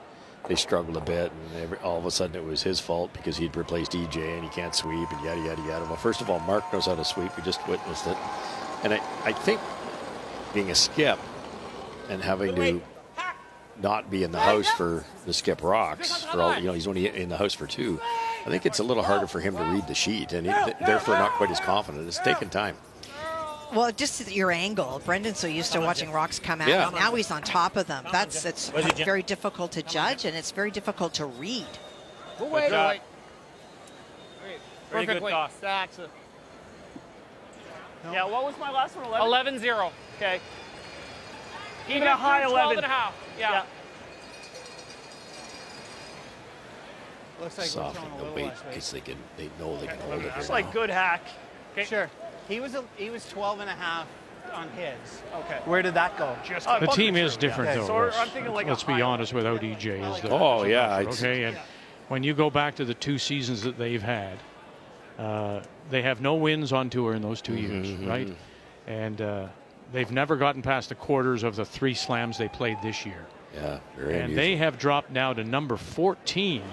they struggled a bit, and all of a sudden it was his fault because he'd replaced EJ and he can't sweep and yada, yada, yada. Well, first of all, Mark knows how to sweep. We just witnessed it. And I think being a skip and having to not be in the house for the skip rocks, for all, he's only in the house for 2. I think it's a little harder for him to read the sheet, and therefore not quite as confident. It's taken time. Well, just your angle. Brendan's so used to watching rocks come at him. Now he's on top of them. It's very difficult to judge, and it's very difficult to read. Very good toss. Yeah, what was my last one? 11-0. Okay. Even a high 11. 12.5. Yeah. Looks like Soften the weight because they know they can hold it. It's like good hack. Okay. Sure. He was 12.5 on his. Okay. Where did that go? The team is different, though. So I'm thinking like let's be honest, without EJ. Is the oh, yeah. Okay, and when you go back to the 2 seasons that they've had, they have no wins on tour in those 2 years, right? And they've never gotten past the quarters of the 3 slams they played this year. Yeah, very and unusual. they have dropped now to number 14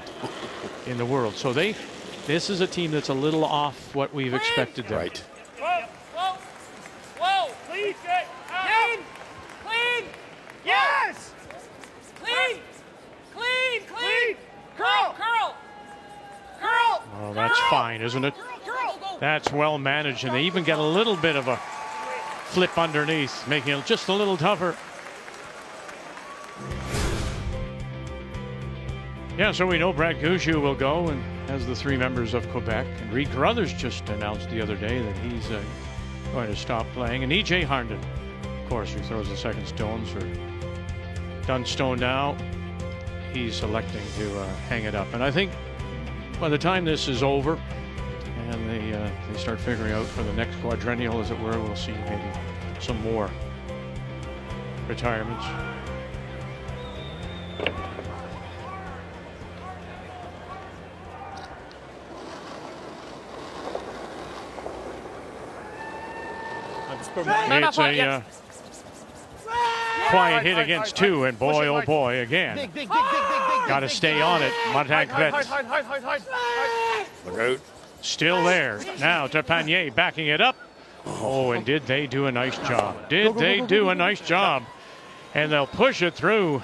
in the world. So this is a team that's a little off what we've expected them. Right. Whoa! Clean! Clean! Clean! Yes! Clean! Clean! Clean! Curl! Curl! Curl! Oh, that's fine, isn't it? That's well managed, and they even get a little bit of a flip underneath, making it just a little tougher. Yeah, so we know Brad Gushue will go, and as the 3 members of Quebec. And Reed Carruthers just announced the other day that he's going to stop playing. And EJ Harnden, of course, who throws the second stones for Dunstone now, he's electing to hang it up. And I think by the time this is over and they start figuring out for the next quadrennial, as it were, we'll see maybe some more retirements. It's a quiet hit against 2, and boy, oh boy, again. Got to stay on it. Martin Kretz. Look out. Still there. Now to Panier, backing it up. Oh, and did they do a nice job? Did they do a nice job? And they'll push it through.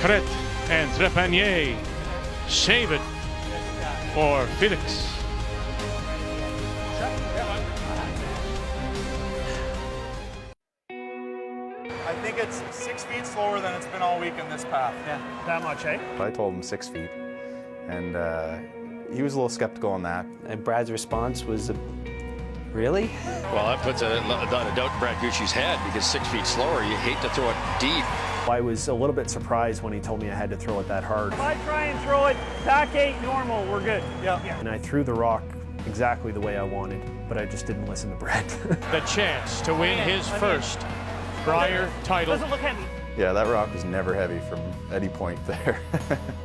Kret and Trepanier save it for Felix. I think it's 6 feet slower than it's been all week in this path. Yeah, that much, eh? I told him 6 feet, and he was a little skeptical on that. And Brad's response was, really? Well, that puts a doubt in Brad Gushue's head, because 6 feet slower, you hate to throw it deep I was a little bit surprised when he told me I had to throw it that hard. If I try and throw it back 8 normal, we're good. Yeah. And I threw the rock exactly the way I wanted, but I just didn't listen to Brett. The chance to win his first Brier title. Doesn't look heavy. Yeah, that rock was never heavy from any point there.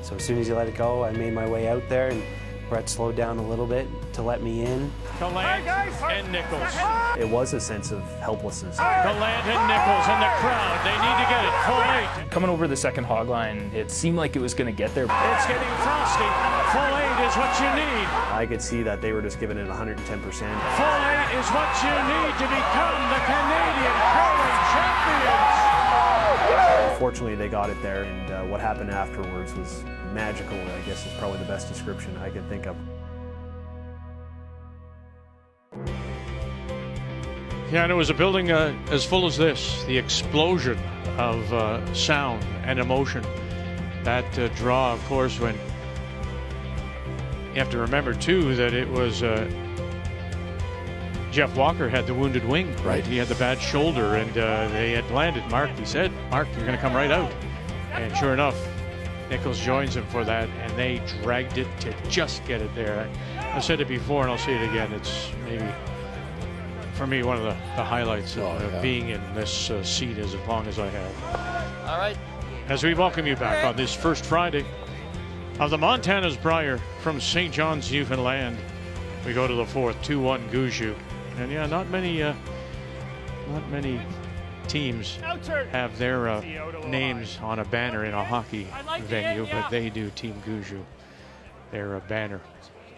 So as soon as he let it go, I made my way out there, and Brett slowed down a little bit to let me in. Gallant and Nichols. It was a sense of helplessness. Gallant and Nichols in the crowd. They need to get it full 8. Coming over the second hog line, it seemed like it was going to get there. It's getting frosty. Full 8 is what you need. I could see that they were just giving it 110%. Full 8 is what you need to become the Canadian curling champions. Fortunately, they got it there, and what happened afterwards was magical, I guess is probably the best description I could think of. Yeah, and it was a building as full as this. The explosion of sound and emotion. That draw, of course, when you have to remember, too, that it was Jeff Walker had the wounded wing, right? He had the bad shoulder, and they had landed. He said, Mark, you're going to come right out. And sure enough, Nichols joins him for that, and they dragged it to just get it there. I've said it before, and I'll say it again. It's maybe, for me, one of the highlights of being in this seat as long as I have. All right. As we welcome you back on this first Friday of the Montana's Brier from St. John's, Newfoundland, we go to the 4th, 2-1 Gushue. And yeah, not many teams have their names on a banner in a hockey venue, but they do. Team Gushue, their banner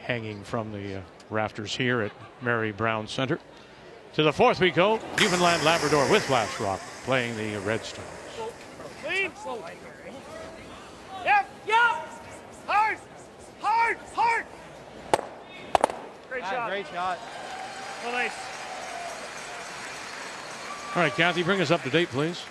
hanging from the rafters here at Mary Brown Center. To the 4th we go, Newfoundland Labrador with Last Rock playing the Red Stars. Clean. Yep. Hard. Great shot. Great shot. Oh, nice. All right, Kathy, bring us up to date, please.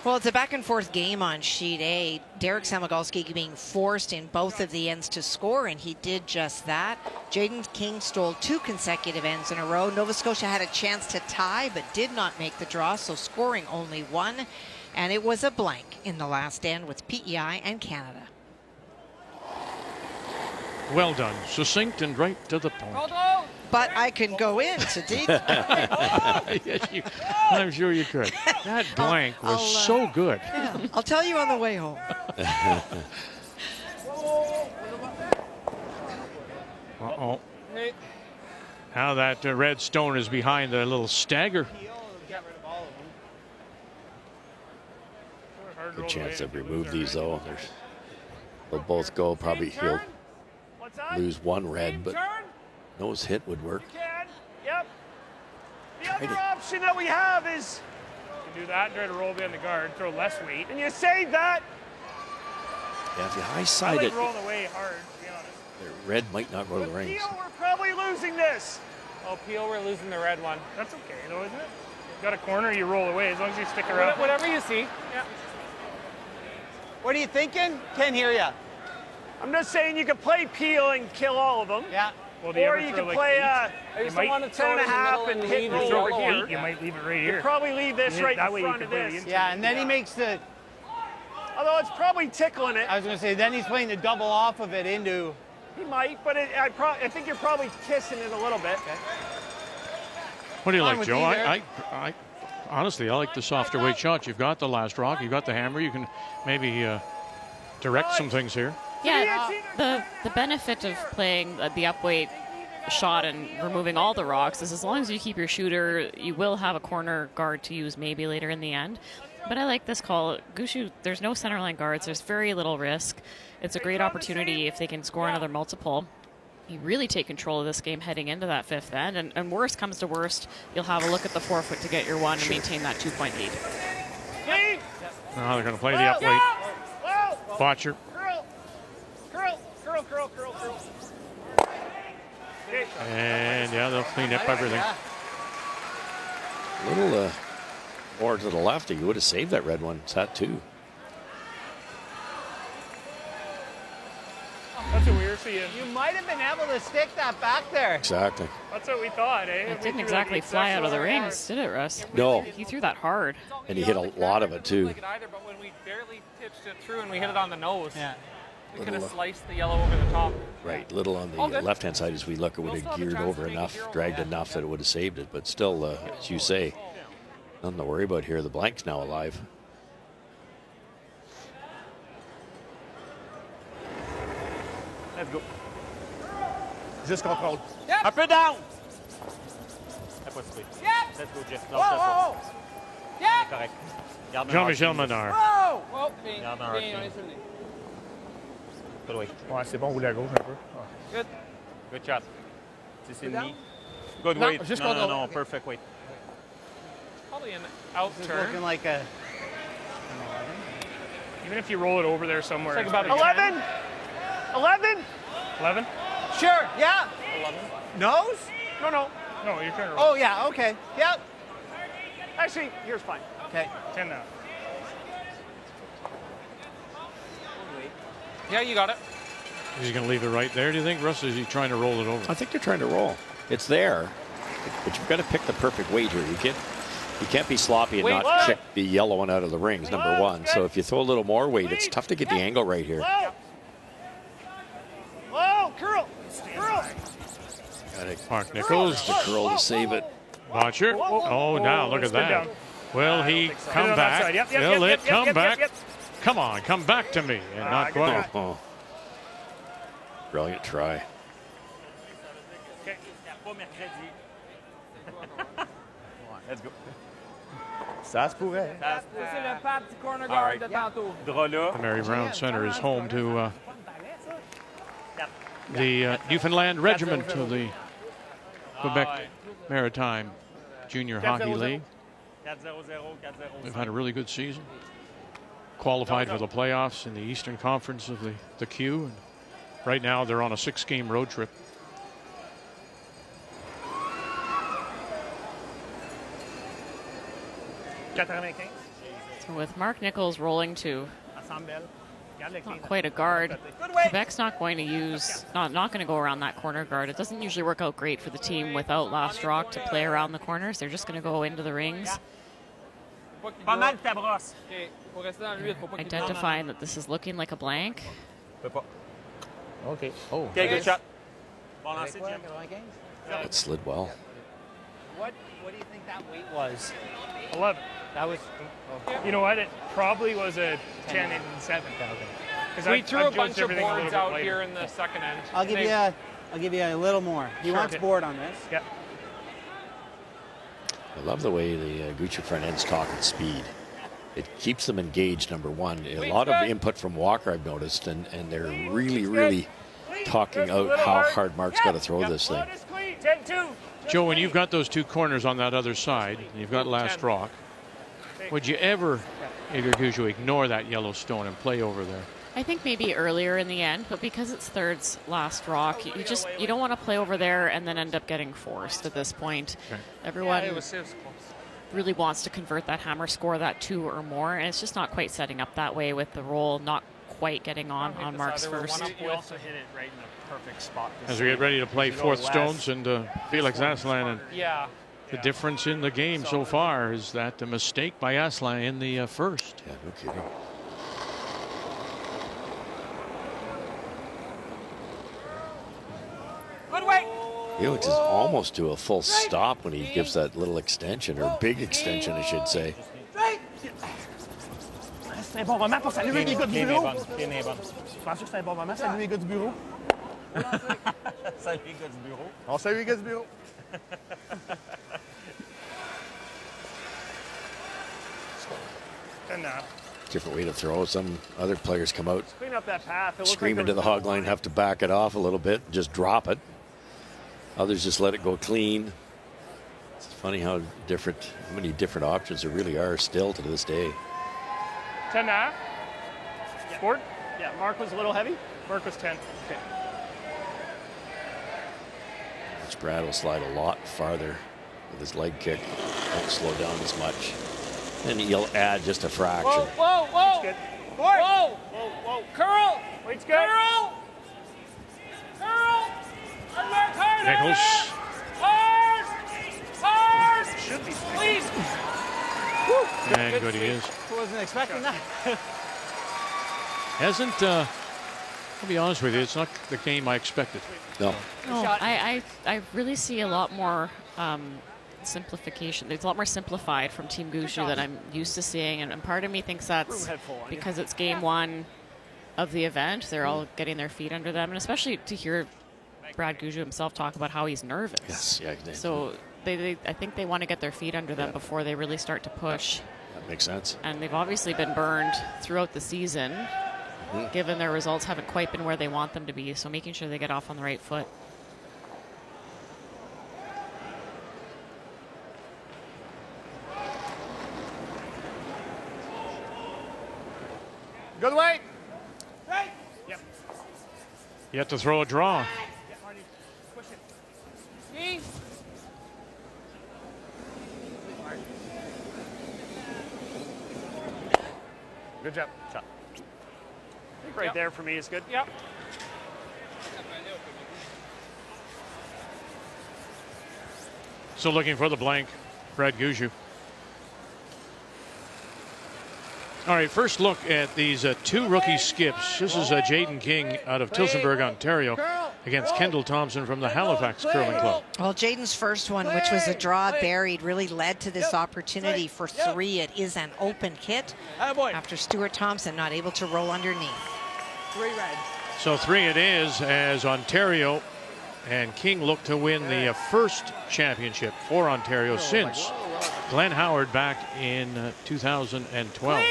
Well, it's a back-and-forth game on sheet A. Derek Samagalski being forced in both of the ends to score, and he did just that. Jaden King stole 2 consecutive ends in a row. Nova Scotia had a chance to tie, but did not make the draw, so scoring only 1. And it was a blank in the last end with PEI and Canada. Well done. Succinct and right to the point. But I can go into detail. Yes, I'm sure you could. That blank was so good. Yeah, I'll tell you on the way home. Uh-oh. Now that red stone is behind the little stagger. Good chance to remove these, though. They'll both go. Probably he'll lose 1 red, but nose hit would work. Yep. The other option that we have is You do that and try to roll behind the guard, throw less weight. and you save that. Yeah, if you high I side like it, rolling away hard, to be honest. the red might not go to the rings. Peel, we're probably losing this. Oh, Peel, we're losing the red one. That's okay, though, isn't it? Got a corner, you roll away, as long as you stick around. Whatever you see. Yeah. What are you thinking? Can't hear you. I'm just saying you could play Peel and kill all of them. Yeah. Well, do you Or ever you throw, could like, play eight? I just don't want to throw it in the 10.5 middle and and hit leave roll it over all here. over. You might leave it right You'd here. probably leave this right that in way front you of could put it this. in. Yeah, and then he makes the, Although it's probably tickling it. I was going to say, then he's playing the double off of it into. He might, but I think you're probably kissing it a little bit. Okay. What do you Fine like, with Joe? either. I honestly, I like the softer weight shots. You've got the Last Rock, you've got the hammer. You can maybe direct some things here. Yeah, the benefit of playing the upweight shot and removing all the rocks is as long as you keep your shooter, you will have a corner guard to use maybe later in the end. But I like this call. Gushue, there's no centerline guards. There's very little risk. It's a great opportunity if they can score another multiple. You really take control of this game heading into that 5th end. And worst comes to worst, you'll have a look at the forefoot to get your 1 and maintain that 2-point lead. Now they're going to play the upweight. Botcher. Curl. And yeah, they'll clean up everything. A little more to the left, you would have saved that red one. It's that 2. That's a weird. See ya. You might have been able to stick that back there. Exactly. That's what we thought, eh? It didn't exactly fly out of the rings, did it, Russ? No. He threw that hard. And he hit a lot of it, too. Either, but when we barely pitched it through and we hit it on the nose, we could have Little- sliced the yellow over the top. Right, little on All the good. left-hand side as we look, it would have geared over enough, dragged enough that it would have saved it. But still, as you say, nothing to worry about here. The blank's now alive. Let's go. Juste contrôle. Un peu down. Pas de speed. Let's go, Jeff. Whoa, whoa, whoa. Yep. Correct. Garde un Jean-Michel heart. Menard. Whoa. Whoa. Garde un heart. Good way. Ouais, c'est bon, roule à gauche un peu. Good. Good shot. 6,5. down? Good No, weight. just No, control. no, perfect weight. Probably an out This is turn. looking like a. Even if you roll it over there somewhere. It's like about pretty a good. 11. 11? Sure. Yeah. Nose? No, no. No, you're trying to roll. Oh yeah. Okay. Yep. Actually, here's fine. Okay. 10 now. Yeah, you got it. Is he going to leave it right there, do you think, Russ? Or is he trying to roll it over? I think they're trying to roll. It's there, but you've got to pick the perfect weight here. You can't be sloppy and Wait, not whoa. check the yellow one out of the rings, number one. So if you throw a little more weight, it's tough to get the angle right here. Whoa. Whoa, curl. Curl. Mark Nichols. The curl to save it. Watcher. Oh, now look at Spin that. down. Will he come on that back? side. Yep, yep, Will yep, it yep, come yep, back? yep. Come on, come back to me. And not good quite. Oh. Brilliant try. Okay. Pas mercredi. Let's go. Ça se pourrait. Ça se C'est le pad du corner All right. guard de tantôt. Drap là. The Mary Brown Center is home to the Newfoundland Regiment of the Quebec Maritime Junior Hockey League. 4-0-0, 4-0-0. They've had a really good season. Qualified for the playoffs in the Eastern Conference of the Q. And right now they're on a 6-game road trip. So with Mark Nichols rolling to Ensemble belle. Garde le clean. not quite a guard, Good way. Quebec's not going to use, not going to go around that corner guard. It doesn't usually work out great for the team without last rock to play around the corners. They're just going to go into the rings, Pas mal ta brosse. Okay, faut rester dans le 8, faut pas qu'il identifying that this is looking like a blank. Peut pas. OK. Oh. Okay, good shot. Bon lancer, Jim. That slid well. What do you think that weight was? 11. That was. You know what? It probably was a 10 and 7. Because We threw a bunch of boards out here in the second end. I'll give you a little more. He Sure. wants board on this. Yeah. I love the way the Gushue front ends talk at speed. It keeps them engaged, number one. A lot of input from Walker, I've noticed, and they're really talking out how hard Mark's got to throw this thing. 10-2. Joe, when you've got those two corners on that other side, and you've got last rock, would you ever, if you're Gushue, ignore that yellow stone and play over there? I think maybe earlier in the end, but because it's third's last rock, you don't want to play over there and then end up getting forced at this point. Okay. Everyone It was close. really wants to convert that hammer score, that 2 or more, and it's just not quite setting up that way with the roll not quite getting on Mark's first. You also hit it right in the perfect spot. As we get ready to play fourth stones, and Felix Aslan, and Yeah. the difference in the game so far is that the mistake by Aslan in the first. Yeah, no kidding. Good way. You know, it's just almost to a full stop when he gives that little extension, or big extension, I should say. C'est un bon moment pour saluer les gars du Clean est bureau. bonne. Clean est bonne. Je pense que c'est un bon moment, saluer les gars du bureau. Salut, les gars du bureau. On salue les gars du bureau. Different way to throw. Some other players come out, Clean up that path. It looks scream like into the hog line, have to back it off a little bit, just drop it. Others just let it go clean. It's funny how many different options there really are still to this day. 10 now. Board? Yeah, Mark was a little heavy. Mark was 10. Okay. Which Brad will slide a lot farther with his leg kick. Won't slow down as much. And he'll add just a fraction. Whoa, whoa, whoa. Good. Whoa, whoa, whoa. Curl. Weight's good. Curl. Nichols. Hard! Should be. Please. And good he is. Wasn't expecting that. Hasn't, I'll be honest with you, it's not the game I expected. No. No, I really see a lot more simplification. It's a lot more simplified from Team Gushue than I'm used to seeing, and part of me thinks that's because it's game one of the event. They're all getting their feet under them, and especially to hear Brad Gushue himself talk about how he's nervous. Yes, yeah. So I think they want to get their feet under them before they really start to push. That makes sense. And they've obviously been burned throughout the season, given their results haven't quite been where they want them to be. So making sure they get off on the right foot. Good way. Right. Yep. You have to throw a draw. Push it. Ski. Good job. Shot. I think right there for me is good. Yep. So looking for the blank, Brad Gushue. All right, first look at these two rookie skips. This is Jaden King out of Tillsonburg, Ontario, against Kendall Thompson from the Halifax Curling Club. Well, Jaden's first one, which was a draw buried, really led to this opportunity for three. It is an open hit after Stuart Thompson not able to roll underneath. 3 red. So 3 it is as Ontario and King look to win the first championship for Ontario since Glenn Howard back in 2012.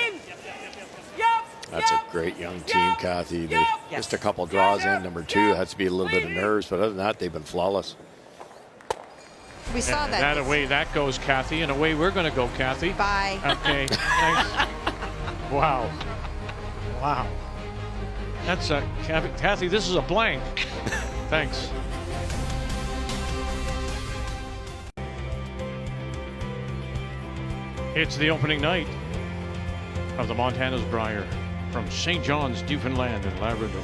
That's a great young team, Kathy. They just a couple draws in. Number 2 has to be a little bit of nerves, but other than that, they've been flawless. We saw that. That away that goes, Kathy, and away we're going to go, Kathy. Bye. Okay. Thanks. Wow. Wow. That's a Kathy. This is a blank. Thanks. It's the opening night of the Montana's Brier from St. John's, Newfoundland and Labrador.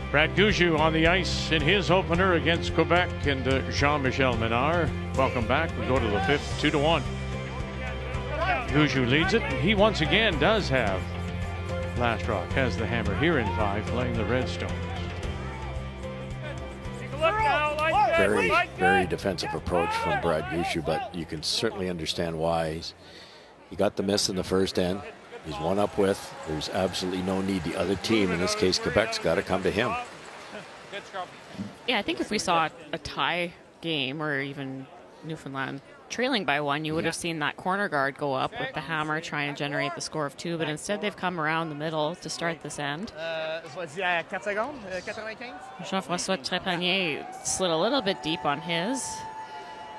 Brad Gushue on the ice in his opener against Quebec and Jean-Michel Menard. Welcome back. We go to the 5th, 2-1. Gushue leads it. He once again does have Last Rock, has the hammer here in 5, playing the Redstones. Very defensive approach from Brad Gushue, but you can certainly understand why. He got the miss in the first end. He's one up with. There's absolutely no need. The other team, in this case Quebec's, got to come to him. Yeah, I think if we saw a tie game or even Newfoundland trailing by 1, you would have seen that corner guard go up with the hammer trying to generate the score of 2, but instead they've come around the middle to start this end. Jean-François Trépanier slid a little bit deep on his.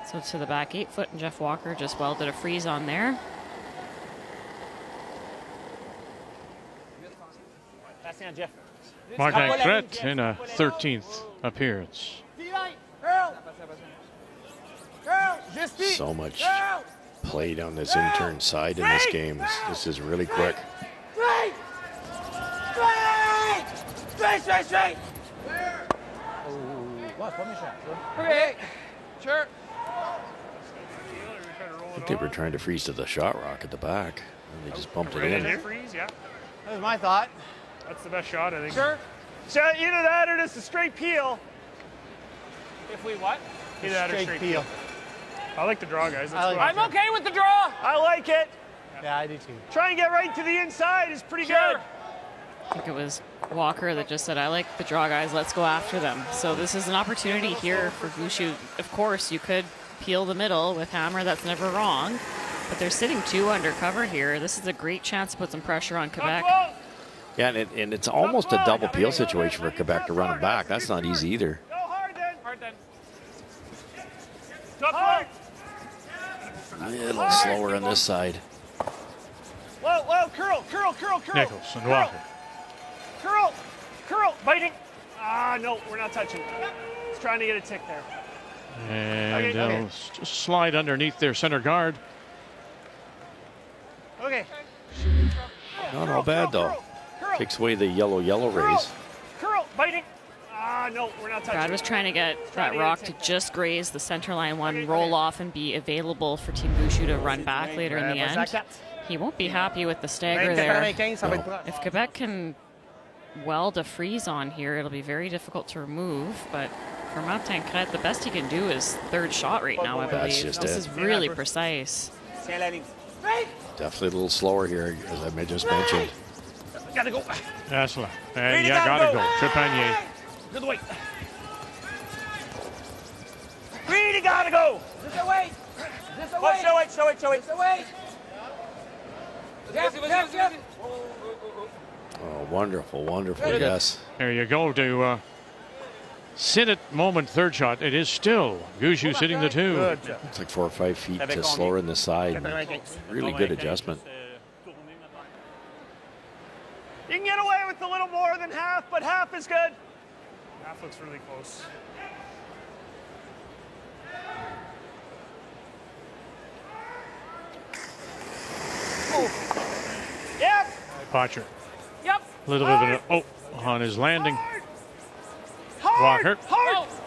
So to the back 8 foot, and Jeff Walker just welded a freeze on there. Martin Crête in a 13th appearance. So much played on this intern side in this game. This is really quick. Straight! Okay. Sure. I think they were trying to freeze to the shot rock at the back, and they just bumped it in. Freeze, yeah. That was my thought. That's the best shot, I think. Sure. So either that or just a straight peel. If we what? Either that or straight peel. I like the draw, guys. I'm okay with the draw. I like it. Yeah, I do too. Try and get right to the inside is pretty good. I think it was Walker that just said, I like the draw, guys. Let's go after them. So this is an opportunity here for Gushue. Of course, you could peel the middle with hammer. That's never wrong. But they're sitting 2 under cover here. This is a great chance to put some pressure on Quebec. Yeah, and it's almost a double peel situation for Quebec to run them back. That's not easy either. Go hard then. Hard then. Hard. A little slower on this side. Whoa, curl. Nichols and Walker. Curl, biting. No, we're not touching. It's trying to get a tick there. And they'll just slide underneath their center guard. Okay. Not all bad, though. Takes away the yellow rays. Curl, biting. No, we're not touching. Brad was trying to get that rock to just graze the center line one, roll off, and be available for Team Gushue to run back later in the end. He won't be happy with the stagger there. If Quebec can weld a freeze on here, it'll be very difficult to remove, but for Martin Crête, the best he can do is third shot right now, I believe. This is really precise. Definitely a little slower here, as I just mentioned. Gotta go. That's right. And yeah, gotta go. Trepanier. Good weight. Really gotta go. Just a weight. Just a weight. Show it, show it, show it. Just a weight. Yep. Oh, wonderful, wonderful, yes. There you go to sit at moment third shot. It is still Gushue sitting the 2. It's like 4 or 5 feet slower in the side. Really good adjustment. You can get away with a little more than half, but half is good. Half looks really close. Yep. Potcher. Yep. A little bit of an on his landing. Walker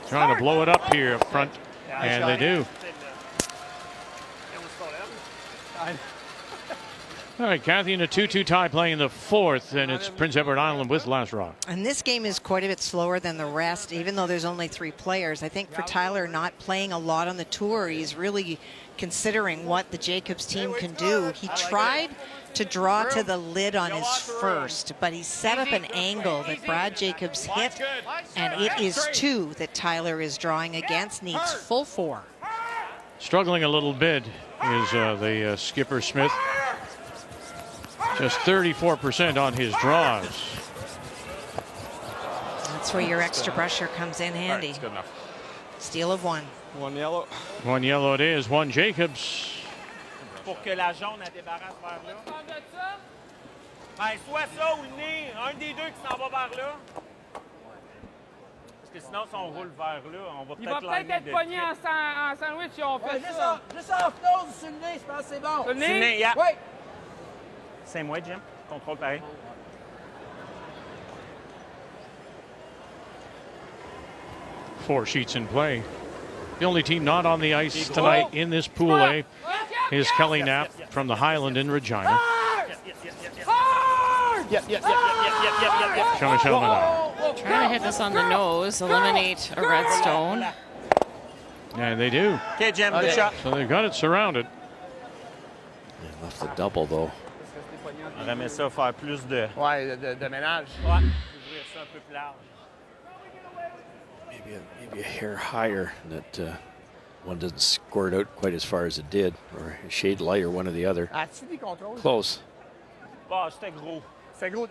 trying to blow it up here up front, and they do. All right, Kathy, in a 2-2 tie playing the 4th, and it's Prince Edward Island with last rock. And this game is quite a bit slower than the rest, even though there's only 3 players. I think for Tyler not playing a lot on the tour, he's really considering what the Jacobs team can do. He tried to draw to the lid on his first, but he set up an angle that Brad Jacobs hit, and it is 2 that Tyler is drawing against, needs full 4. Struggling a little bit is the skipper Smith. Just 34% on his draws. That's where your extra pressure comes in handy. That's good enough. Steal of 1. 1 yellow. 1 yellow it is, 1 Jacobs. Pour que la jaune elle débarrasse vers là. Ben, soit ça ou le nez, un des deux qui s'en va vers là. Parce que sinon, si on roule vers là, on va peut-être. Il va peut-être être pogné en sandwich si on fait ça. Juste off-nose sur le nez, je pense que c'est bon. Sur le nez? Yeah. Oui. Same way, Jim. Contrôle pareil. Four sheets in play. The only team not on the ice tonight in this Pool A is Kelly Knapp from the Highland in Regina. Jean-Michel Menard. Trying to hit this on the nose, eliminate a redstone. And they do. Okay, Jim, good shot. So they've got it surrounded. They left the double, though. On aimerait ça faire plus de... Ouais, de ménage. Ouais. Ouvrir ça un peu plus large. Maybe a hair higher, that one doesn't squirt out quite as far as it did, or a shade lighter, one or the other. As-tu des contrôles? Close. Bah, c'était gros. C'est gros.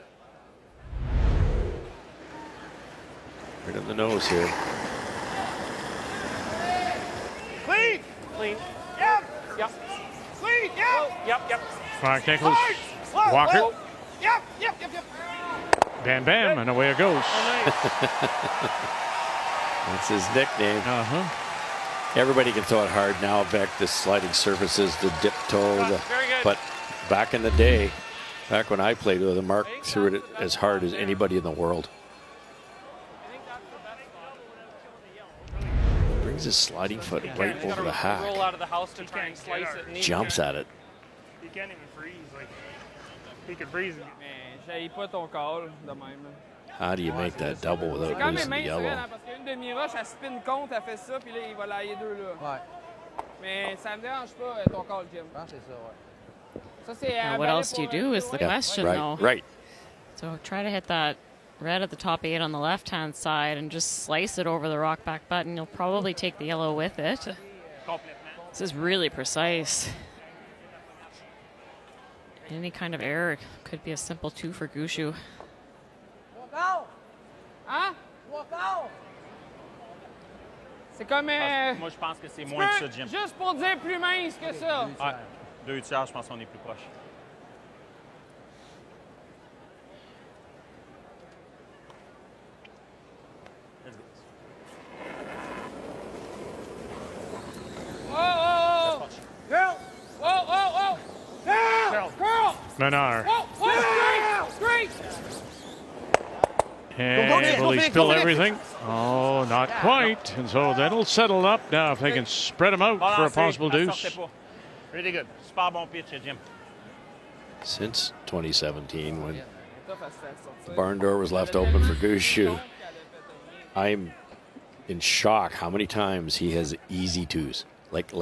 Right on the nose here. Clean! Clean. Yep. Yep. Clean. Yep. Yep. Yep. Mark Nichols. Walker. Yep. Yep. Yep. Yep. Bam, bam, and away it goes. That's his nickname. Everybody can throw it hard now. Back the sliding surfaces, the dip toe. But back in the day, back when I played with him, Mark threw it as hard as anybody in the world. Brings his sliding foot right over the hack. Roll out of the house to try and slice it. Jumps at it. He can't even freeze. Like, he could freeze. Mais j'haïs pas ton call de même. How do you make that double without losing the yellow? Parce qu'une demi-rush, elle spin contre, elle fait ça, puis là, il va l'ailler 2 là. Ouais. Mais ça me dérange pas ton call, Jim. Je pense que c'est ça, ouais. Ça, c'est Now, what else do you do is the question, though. Right. So try to hit that red at the top 8 on the left-hand side and just slice it over the rock back button. You'll probably take the yellow with it. This is really precise. Any kind of error could be a simple 2 for Gushue. Hein? C'est comme... Moi, je pense que c'est moins que ça, Jim. Juste pour dire plus mince que ça. Ouais. 2 tiers, je pense qu'on est plus proche. Oh! Girl! Oh! Girl! Menard. Whoa! Straight! And will he spill everything? Oh, not quite. And so that'll settle up now if they can spread him out for a possible deuce. Really good. Super bon pitch, Jim. Since 2017, when the barn door was left open for Gushue, I'm in shock how many times he has easy twos, like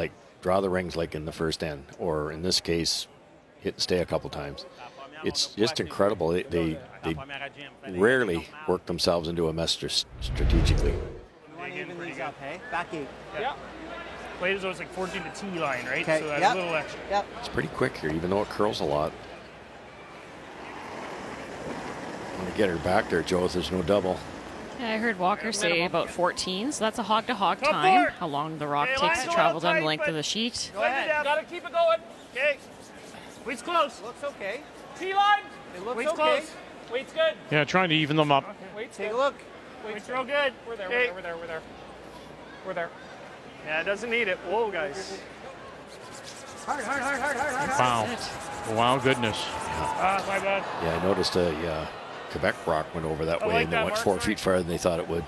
draw the rings like in the first end, or in this case, hit and stay a couple times. It's just incredible. They rarely work themselves into a mess strategically. You want to even these up, hey? Back 8. Yeah. Played as though it's like 14 to tee line, right? Okay. So that's a little extra. Yep. It's pretty quick here, even though it curls a lot. Want to get her back there, Joe, if there's no double. Yeah, I heard Walker say about 14, so that's a hog-to-hog time. How long the rock takes to travel down the length of the sheet. Go ahead. Gotta keep it going. Okay. Weight's close. Looks okay. T-line. It looks Weight's okay. close. Weight's good. Yeah, trying to even them up. Wait, take a look. Weight's real good. We're there, Okay. we're there, we're there. We're there. Yeah, it doesn't need it. Whoa, guys. Hard. Wow. Wow, goodness. Ah, my bad. Yeah, I noticed a Quebec rock went over that I way like and that, it went Mark. 4 feet farther than they thought it would.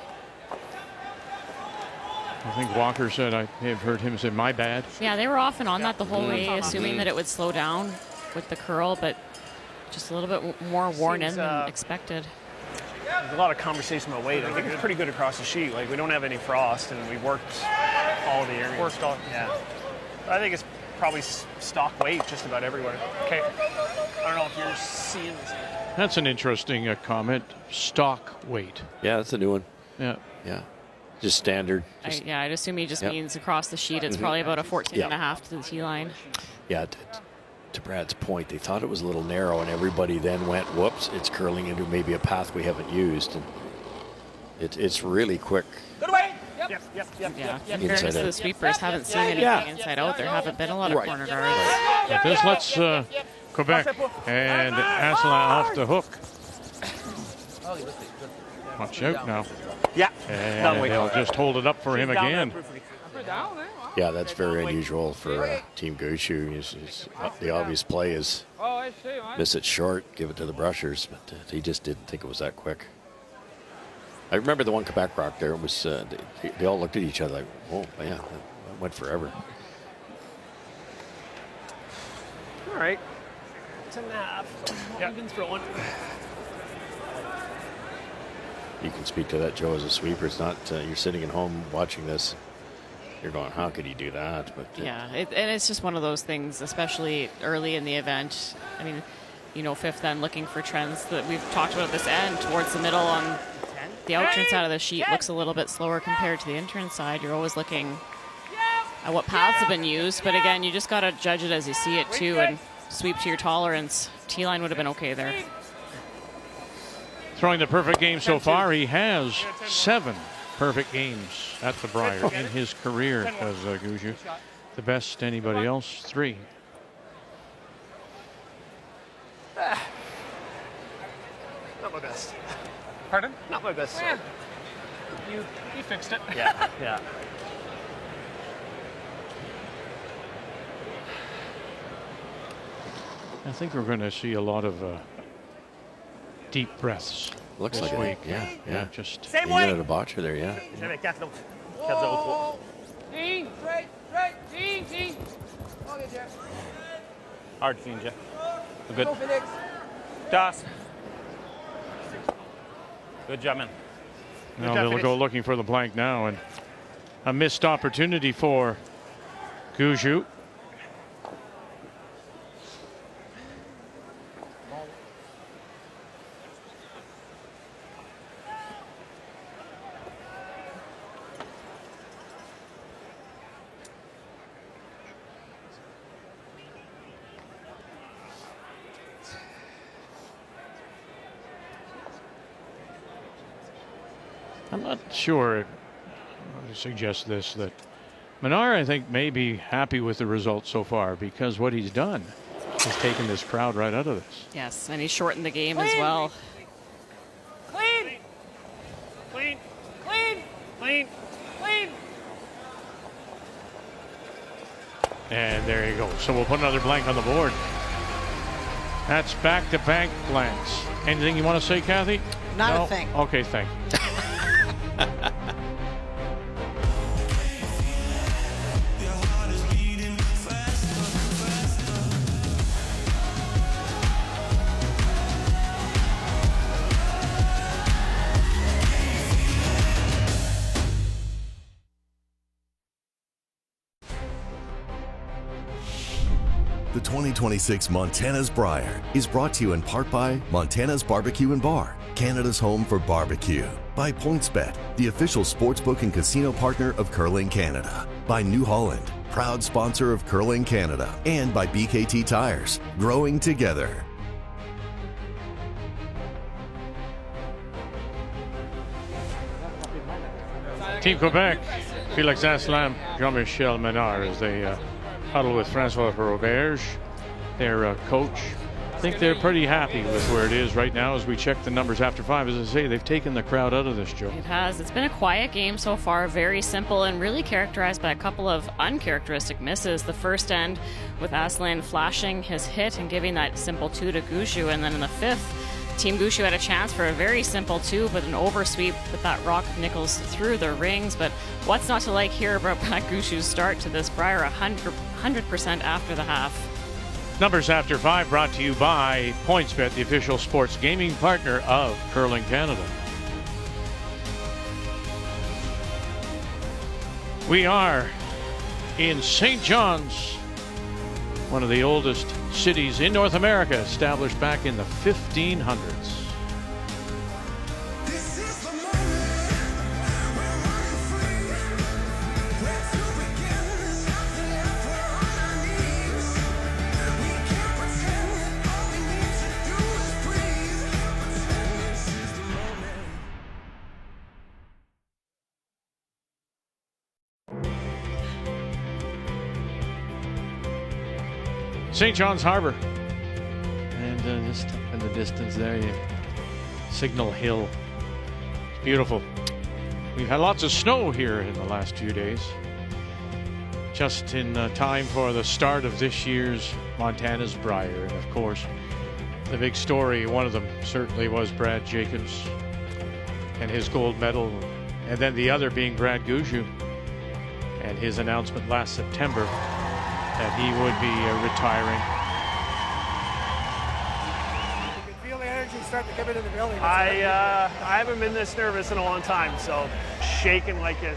I think Walker said, I have heard him say, my bad. Yeah, they were off and on that the whole way, assuming that it would slow down with the curl, but just a little bit more worn in than expected. There's a lot of conversation about weight. I think it's pretty good across the sheet. Like, we don't have any frost, and we worked all the areas. Worked all. Yeah. I think it's probably stock weight just about everywhere. Okay. I don't know if you're seeing this. That's an interesting comment. Stock weight. Yeah, that's a new one. Yeah. Yeah. Just standard. I'd assume he just Yep. means across the sheet. It's probably about a 14 and a half to the tee line. Yeah, to Brad's point, they thought it was a little narrow, and everybody then went, whoops, it's curling into maybe a path we haven't used. And it's really quick. Good weight. Yep. Yeah, in Inside fairness to out. the sweepers, haven't seen anything inside out. There haven't been a lot of Right. corner guards. But this lets Quebec and Asselin off the hook. Watch out now. Yeah. And they'll just hold it up for him again. Yeah, that's very unusual for Team Gushue. The obvious play is miss it short, give it to the brushers, but he just didn't think it was that quick. I remember the one Quebec rock there. It was they all looked at each other like, oh man, that went forever. All right. It's a nap. Yeah. We've been throwing. You can speak to that, Joe, as a sweeper. It's not you're sitting at home watching this. You're going, how could he do that? But Yeah, and it's just one of those things, especially early in the event. I mean, fifth end looking for trends that we've talked about at this end towards the middle on the outrun side of the sheet looks a little bit slower compared to the entrance side. You're always looking at what paths have been used, but again, you just got to judge it as you see it too and sweep to your tolerance. T-line would have been okay there. Throwing the perfect game so far. He has 7 perfect games at the Brier in his career as Gushue. The best anybody else, 3. Not my best. Pardon? Not my best. Yeah. You fixed it. Yeah. I think we're going to see a lot of deep breaths. Looks this like week. it. Yeah. Just Same way. A botcher there, yeah. J'avais 4 l'autre. 4-0-3. Dean, straight. Dean. Okay, Jeff. Hard, Jeff. Good. Go, Felix. Toss. Good job, man. Now they'll go looking for the blank now, and a missed opportunity for Gushue. I'm not sure. I suggest this, that Menard, I think, may be happy with the result so far, because what he's done is taken this crowd right out of this. Yes, and he shortened the game as well. Clean. And there you go. So we'll put another blank on the board. That's back-to-back blanks. Anything you want to say, Kathy? Not a thing. Okay, thank you. The 2026 Montana's Brier is brought to you in part by Montana's Barbecue and Bar, Canada's home for barbecue. By PointsBet, the official sportsbook and casino partner of Curling Canada. By New Holland, proud sponsor of Curling Canada. And by BKT Tires, growing together. Team Quebec, Félix Asselin, Jean-Michel Menard as they huddle with Francois Roberge, their coach. I think they're pretty happy with where it is right now as we check the numbers after 5. As I say, they've taken the crowd out of this, Joe. It has. It's been a quiet game so far, very simple and really characterized by a couple of uncharacteristic misses. The first end with Asselin flashing his hit and giving that simple 2 to Gushue, and then in the 5th, Team Gushue had a chance for a very simple 2, but an oversweep with that rock of Nichols through the rings. But what's not to like here about Gushue's start to this Brier 100% after the half? Numbers after 5 brought to you by PointsBet, the official sports gaming partner of Curling Canada. We are in St. John's, one of the oldest cities in North America, established back in the 1500s. St. John's Harbor, and just up in the distance there, Signal Hill. It's beautiful. We've had lots of snow here in the last few days. Just in time for the start of this year's Montana's Brier. And of course, the big story, one of them certainly was Brad Jacobs and his gold medal, and then the other being Brad Gushue and his announcement last September that he would be retiring. You can feel the energy start to come into the building. I haven't been this nervous in a long time, so shaking like a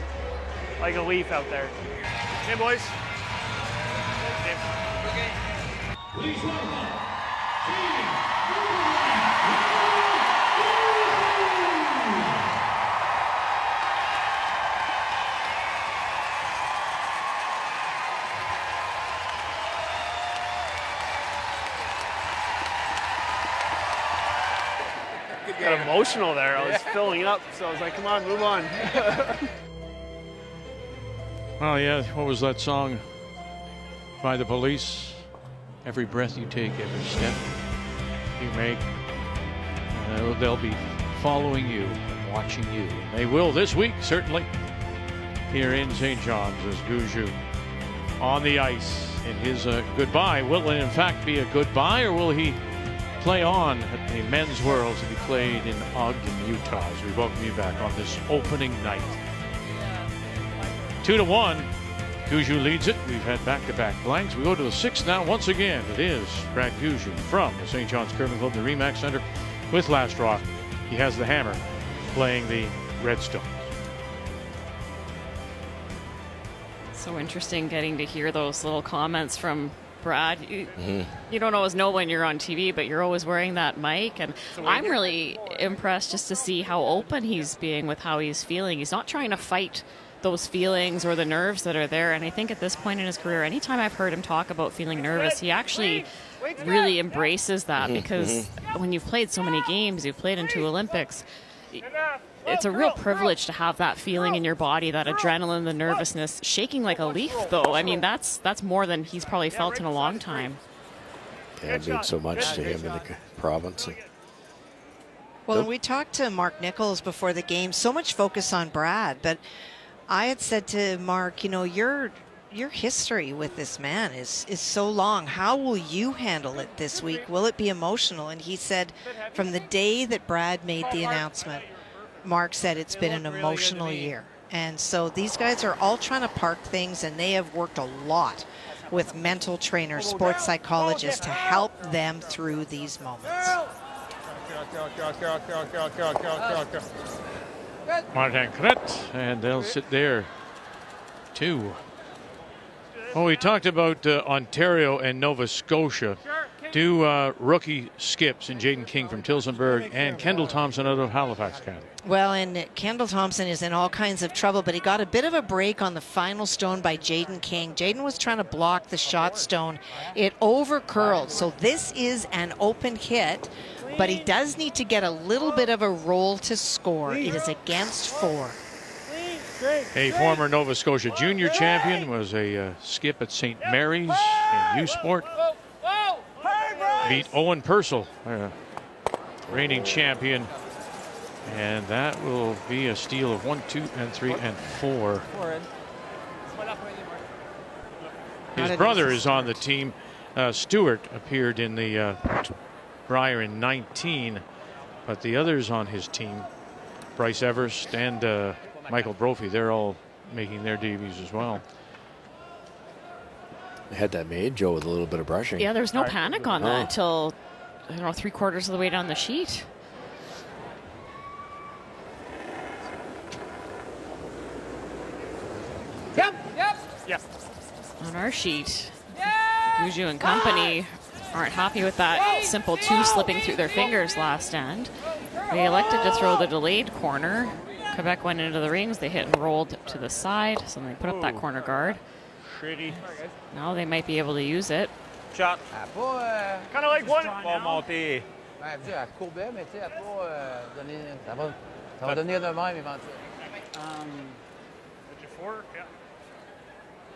leaf out there. Hey, boys. Please welcome got emotional there. I was filling up, so I was like, come on, move on. Well, yeah, what was that song by the Police? Every breath you take, every step you make, they'll be following you and watching you. They will this week, certainly, here in St. John's as Gushue on the ice in his goodbye. Will it in fact be a goodbye, or will he play on at the Men's Worlds to be played in Ogden, Utah, as we welcome you back on this opening night? 2-1. Gushue leads it. We've had back-to-back blanks. We go to the 6th now. Once again, it is Brad Gushue from the St. John's Curling Club, the Remax Center, with Last Rock. He has the hammer, playing the Redstones. So interesting getting to hear those little comments from Brad. You don't always know when you're on TV, but you're always wearing that mic. And I'm really impressed just to see how open he's being with how he's feeling. He's not trying to fight those feelings or the nerves that are there. And I think at this point in his career, anytime I've heard him talk about feeling nervous, he actually really embraces that, because when you've played so many games, you've played in 2 Olympics, it's a real privilege to have that feeling in your body, that adrenaline, the nervousness. Shaking like a leaf, though, I mean, that's more than he's probably felt in a long time. Yeah, it means so much to him in the province. Well, we talked to Mark Nichols before the game, so much focus on Brad, but I had said to Mark, you know, you're your history with this man is so long. How will you handle it this week? Will it be emotional? And he said from the day that Brad made the announcement, Mark said it's been an emotional year. And so these guys are all trying to park things, and they have worked a lot with mental trainers, sports psychologists to help them through these moments. Martin Kret, and they'll sit there too. Well, we talked about Ontario and Nova Scotia. Two rookie skips in Jaden King from Tillsonburg and Kendall Thompson out of Halifax County. Well, and Kendall Thompson is in all kinds of trouble, but he got a bit of a break on the final stone by Jaden King. Jaden was trying to block the shot stone. It over-curled, so this is an open hit, but he does need to get a little bit of a roll to score. It is against 4. A former Nova Scotia junior champion was a skip at St. Mary's in U-Sport. Beat Owen Purcell, reigning champion. And that will be a steal of 1, 2, and 3, and 4. His brother is on the team. Stewart appeared in the Brier in 19, but the others on his team, Bryce Everest and Michael Brophy, they're all making their debuts as well. They had that made, Joe, with a little bit of brushing. Yeah, there's no panic on that until, I don't know, 3/4 of the way down the sheet. Yep. On our sheet, Gushue and company aren't happy with that simple 2 slipping through their fingers last end. They elected to throw the delayed corner. Quebec went into the rings. They hit and rolled to the side, so they put up that corner guard. Pretty. Now they might be able to use it. Shot. Kind of like one. Pas monter. Elle courbait, mais tu sais, elle pas donner. Ça va devenir de même éventuellement.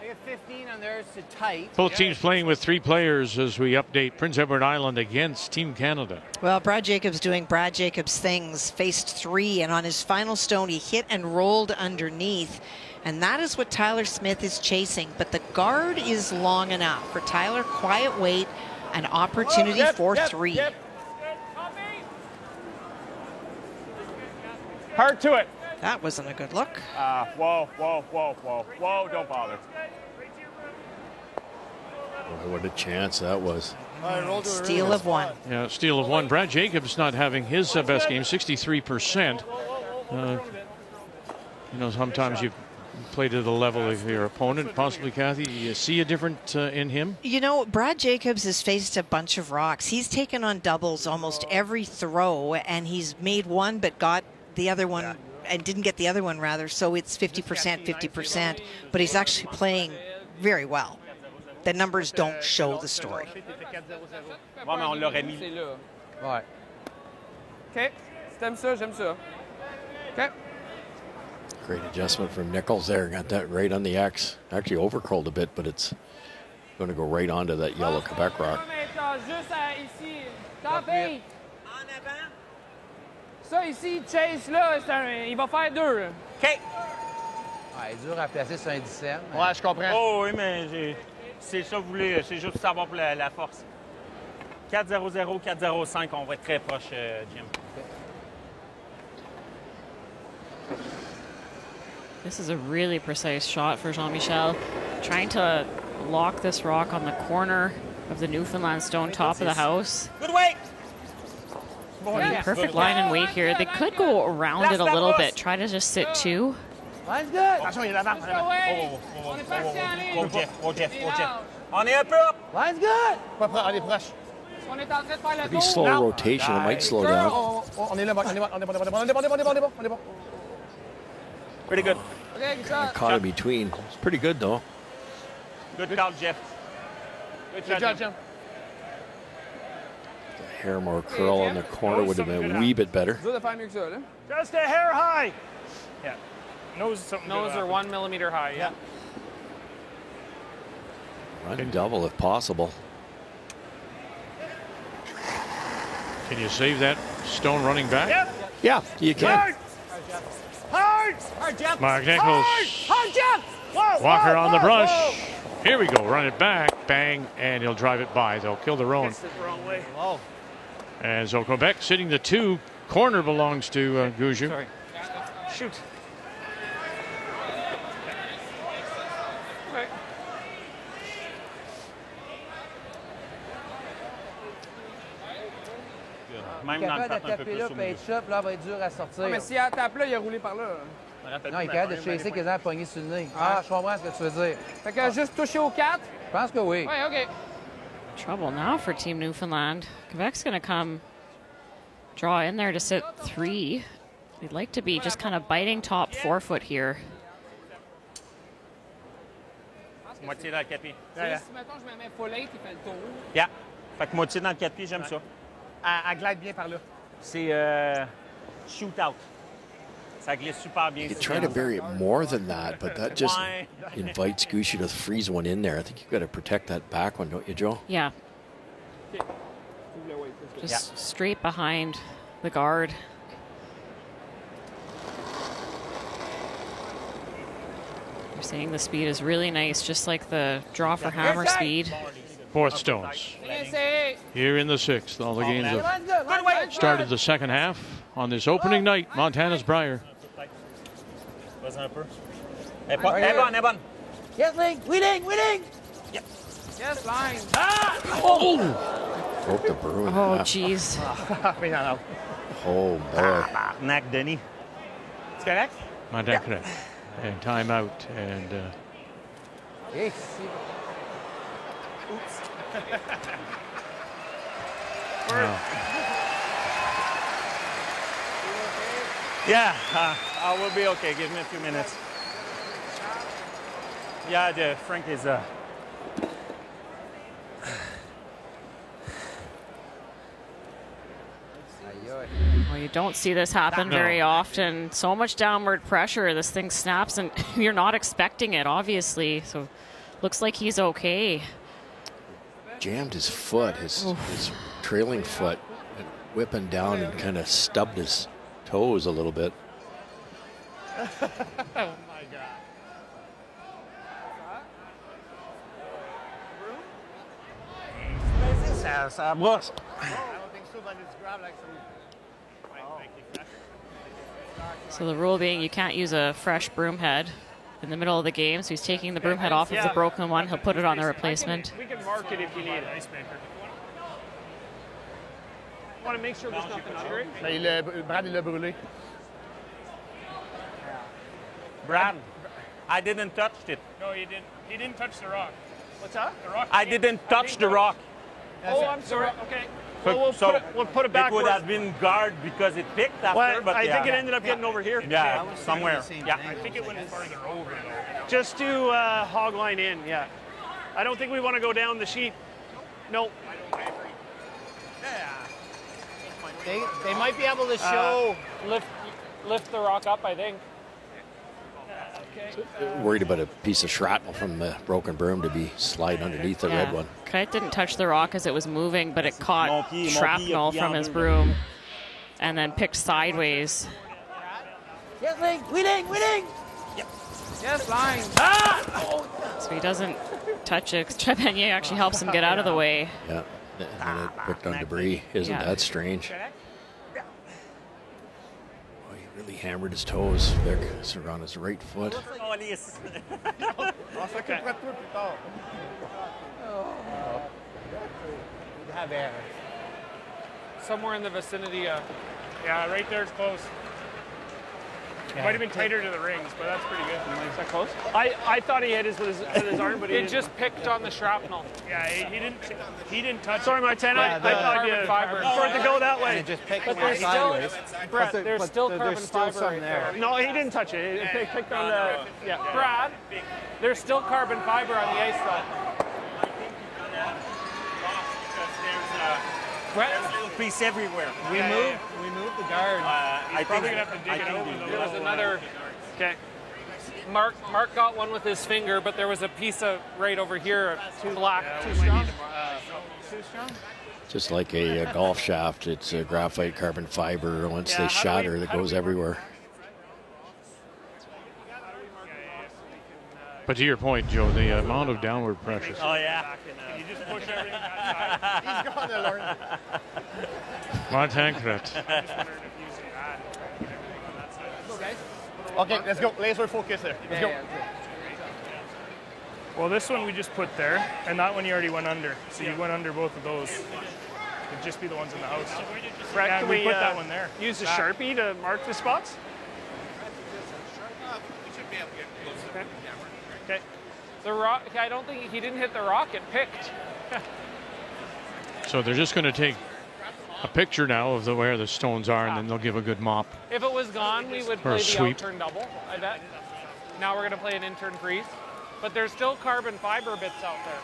I got 15 on theirs to tight. Both teams playing with 3 players as we update Prince Edward Island against Team Canada. Well, Brad Jacobs doing Brad Jacobs things, faced 3, and on his final stone he hit and rolled underneath, and that is what Tyler Smith is chasing. But the guard is long enough for Tyler. Quiet weight, an opportunity for 3. Hard to it. That wasn't a good look. Whoa, don't bother. Boy, what a chance that was. Steal of 1. Yeah, steal of 1. Brad Jacobs not having his best game, 63%. You know, sometimes you play to the level of your opponent. Possibly, Kathy, you see a different in him? You know, Brad Jacobs has faced a bunch of rocks. He's taken on doubles almost every throw, and he's made one but got the other one and didn't get the other one, rather. So it's 50%, 50%. But he's actually playing very well. The numbers don't show the story. Ouais, mais on l'aurait mis. Ouais. OK. Si t'aimes ça, j'aime ça. OK. Great adjustment from Nichols there. Got that right on the X. Actually overcurled a bit, but it's going to go right onto that yellow Quebec rock. Juste ici. Tapez. Ça ici, Chase là, il va faire 2. OK. Ouais, dur à placer sur un 17. Ouais, je comprends. Oh oui, mais c'est ça que vous voulez. C'est juste pour savoir pour la force. 4-0-0, 4-0-5, on va être très proche, Jim. This is a really precise shot for Jean-Michel. Trying to lock this rock on the corner of the Newfoundland stone top of the house. Good weight. Perfect line and weight here. They could go around it a little bit. Try to just sit 2. Line's good. Attention, il est là-bas. Oh, Jeff. On est un peu up. Line's good. On est proche. On est en train de faire le Pretty slow rotation. It might slow down. On est là, on est bon. Pretty good. Okay, good shot. Caught in between. It's pretty good, though. Good call, Jeff. Good shot, Jim. A hair more curl on the corner would have been a wee bit better. Just a hair high. Yeah. Nose are 1 millimeter high. Yeah. Run double if possible. Can you save that stone running back? Yep. Yeah, you can. Hard, Jeff. Mark Nichols. Hard, Jeff. Whoa, Walker on the brush. Here we go. Run it back. Bang. And he'll drive it by. They'll kill their own. Gets it the wrong way. Oh. And so Quebec sitting the 2. Corner belongs to Gushue. Sorry. Shoot. Ouais. Même dans le tape un peu plus au milieu. là, va être dur à sortir. Ah, mais si elle tape là, il a roulé par là. Non, il est capable de chasser quasiment pogné sur le nez. Ah, je comprends ce que tu veux dire. Fait que juste toucher au 4. Je pense que oui. Ouais, OK. Trouble now for Team Newfoundland. Quebec's going to come draw in there to sit 3. They'd like to be just kind of biting top forefoot here. Moitié dans le 4 pieds. Si, mettons, je me mets full 8, il fait le tour. Yeah. Fait que moitié dans le 4 pieds, j'aime ça. Elle glide bien par là. C'est shoot-out. Ça glisse super bien. You try to bury it more than that, but that just invites Gushue to freeze one in there. I think you've got to protect that back one, don't you, Joe? Yeah. Just straight behind the guard. You're seeing the speed is really nice, just like the draw for hammer speed. 4th stones. Here in the 6th. All the games have started the second half on this opening night. Montana's Brier. Vas-y un peu. Elle est bonne, elle est bonne. Yes, Link. Winning. Yep. Yes, line. Oh! Broke the broom. Oh, jeez. Oh, boy. Tabarnak, Denis. C'est correct? Montana correct. And timeout. And Yes. Yeah, I will be okay. Give me a few minutes. Yeah, Frank is... Well, you don't see this happen very often. So much downward pressure. This thing snaps, and you're not expecting it, obviously. So looks like he's okay. Jammed his foot, his trailing foot, and whipping down and kind of stubbed his toes a little bit. Oh, my God. Ça brosse. So the rule being you can't use a fresh broom head in the middle of the game. So he's taking the broom head off of the broken one. He'll put it on the replacement. We can mark it if you need it. I want to make sure there's nothing under it. Brad, il l'a brûlé. Brad, I didn't touch it. No, he didn't. He didn't touch the rock. What's that? The rock. I didn't touch the rock. Oh, I'm sorry. Okay. Well, we'll put it back. It would have been guard because it picked after, well, but I think it ended up getting over here. Yeah, somewhere. Yeah. I think it went farther over, though. Just to hog line in, yeah. I don't think we want to go down the sheet. No. They might be able to show... Lift the rock up, I think. Worried about a piece of shrapnel from the broken broom to be sliding underneath the red one. Kite didn't touch the rock as it was moving, but it caught shrapnel from his broom and then picked sideways. Yes, Link. Winning. Yep. Yes, line. So he doesn't touch it. Trepanier actually helps him get out of the way. Yeah, and then it picked on debris. Isn't that strange? Really hammered his toes there on his right foot. Somewhere in the vicinity. Yeah, right there's close. It might have been tighter to the rings, but that's pretty good. Is that close? I thought he hit his with his arm, but he It just picked on the shrapnel. Yeah, he didn't touch. Sorry, Montana. I thought you fiber. for it to go that way. And it just picked But one there's still, sideways. Brett, there's still carbon fiber right there. No, he didn't touch it. It picked on the. Yeah, Brad, there's still carbon fiber on the ice though. There's a little piece everywhere. We moved the guard. I probably think gonna have to dig it out. There was another. Okay. Mark got one with his finger, but there was a piece of right over here, black. Too strong. Just like a golf shaft, it's a graphite carbon fiber. Once they shatter, that goes everywhere. But to your point, Joe, the amount of downward pressure. Oh, yeah. Can you just push everything that side? He's going to learn. Martin Kret. I'm just wondering if using that on that side. Okay, let's go. Laser focus there. Let's go. Well, this one we just put there, and that one you already went under. So you went under both of those. It'd just be the ones in the house. Brett, Yeah, can we we put that one there. use a Sharpie to mark the spots? Okay. The rock. I don't think he didn't hit the rock. It picked. So they're just going to take a picture now of where the stones are, and then they'll give a good mop. If it was gone, we would Or play a the sweep. out-turn double, I bet. Now we're going to play an in-turn freeze. But there's still carbon fiber bits out there.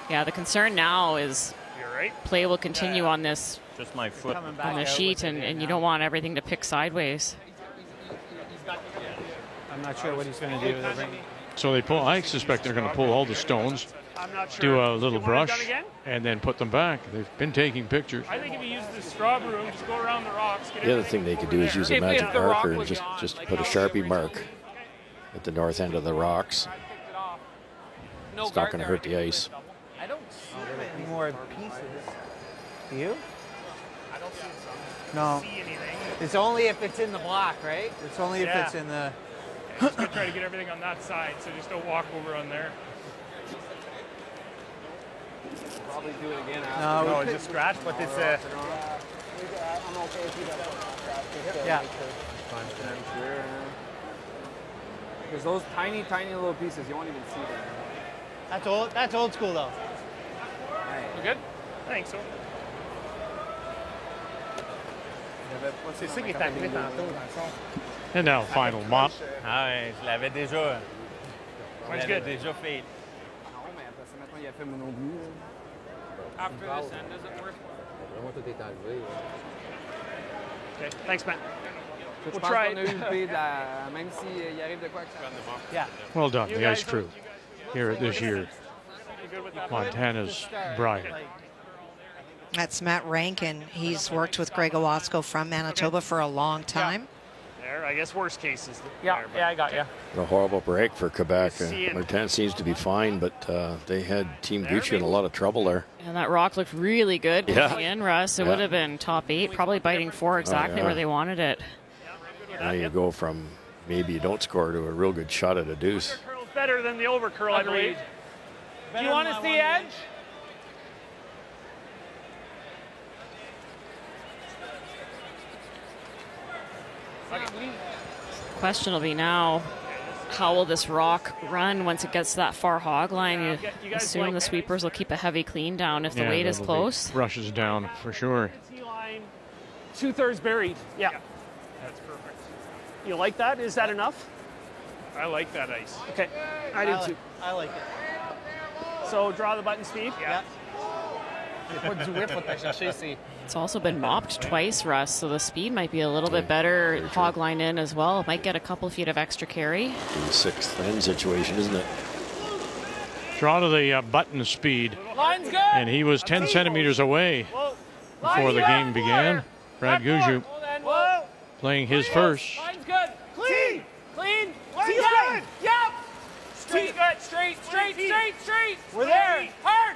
Yeah, the concern now is You're right. play will continue on this Just my foot. on the sheet, and you don't want everything to pick sideways. I'm not sure what he's going to do with the ring. So they pull. I suspect they're going to pull all the stones, I'm not sure. do a little You want it brush, done again? and then put them back. They've been taking pictures. I think if you use the straw broom, just go around the rocks. Get The other everything thing they could over do is there. use a If magic the rock marker and was just gone, like put a how Sharpie we mark at the north end of the rocks. No It's not guard going to there, hurt the ice. I don't see any more pieces. Do you? I don't see No. anything. It's only if it's in the block, right? It's only if Yeah. it's in the... Just gonna try to get everything on that side, so just don't walk over on there. Probably do it again after. No, No, we it's could- just scratch, but it's I'm okay if he doesn't. Yeah. Because those tiny, tiny little pieces, you won't even see them. That's old school, though. We good? I think so. C'est ça qui est arrivé tantôt, dans le fond. And now final mop. Ah ouais, je l'avais déjà. Je Mine's l'avais good. déjà fait. Non, mais après ça, maintenant, il a fait mon oubli. After this end, is it worth Okay, thanks, Matt. Je We'll pense try qu'on a it. eu le P de la... Même s'il arrive de quoi que ça... Yeah. Well done, You the guys ice crew here at this year You good with that? Montana's Brier. That's Matt Rankin. He's worked with Greg Owatsko from Manitoba for a long time. There, I guess worst case is Yeah, there, but- yeah, I got you. A horrible break for Quebec. Seeing- Martin seems to be fine, but they had Team Gushue in a lot of trouble there. And that rock looked really good Yeah. coming in, Russ. It would have been top 8, probably biting 4 exactly yeah. where they wanted it. Now you go from maybe you don't score to a real good shot at a deuce. Curl's better than the over curl, I believe. Do you want to see edge? Question will be now, how will this rock run once it gets to that far hog line? You You guys assume like the sweepers will keep a heavy clean down if the Yeah, weight is that'll be close. Brushes down for sure. T-line, 2/3 buried. Yeah. That's perfect. You like that? Is that enough? I like that ice. Okay, I do too. I like it. So draw the button, Steve. Yeah. It's also been mopped twice, Russ, so the speed might be a little bit better. Hog line in as well. Might get a couple feet of extra carry. The sixth end situation, isn't it? Draw to the button speed, Line's good. and he was 10 centimeters away before the game began. Brad Gushue Whoa. playing his first. Line's good. Clean. Clean. Line's Yeah. good. Yep. Straight, good. Straight. We're there. Hard.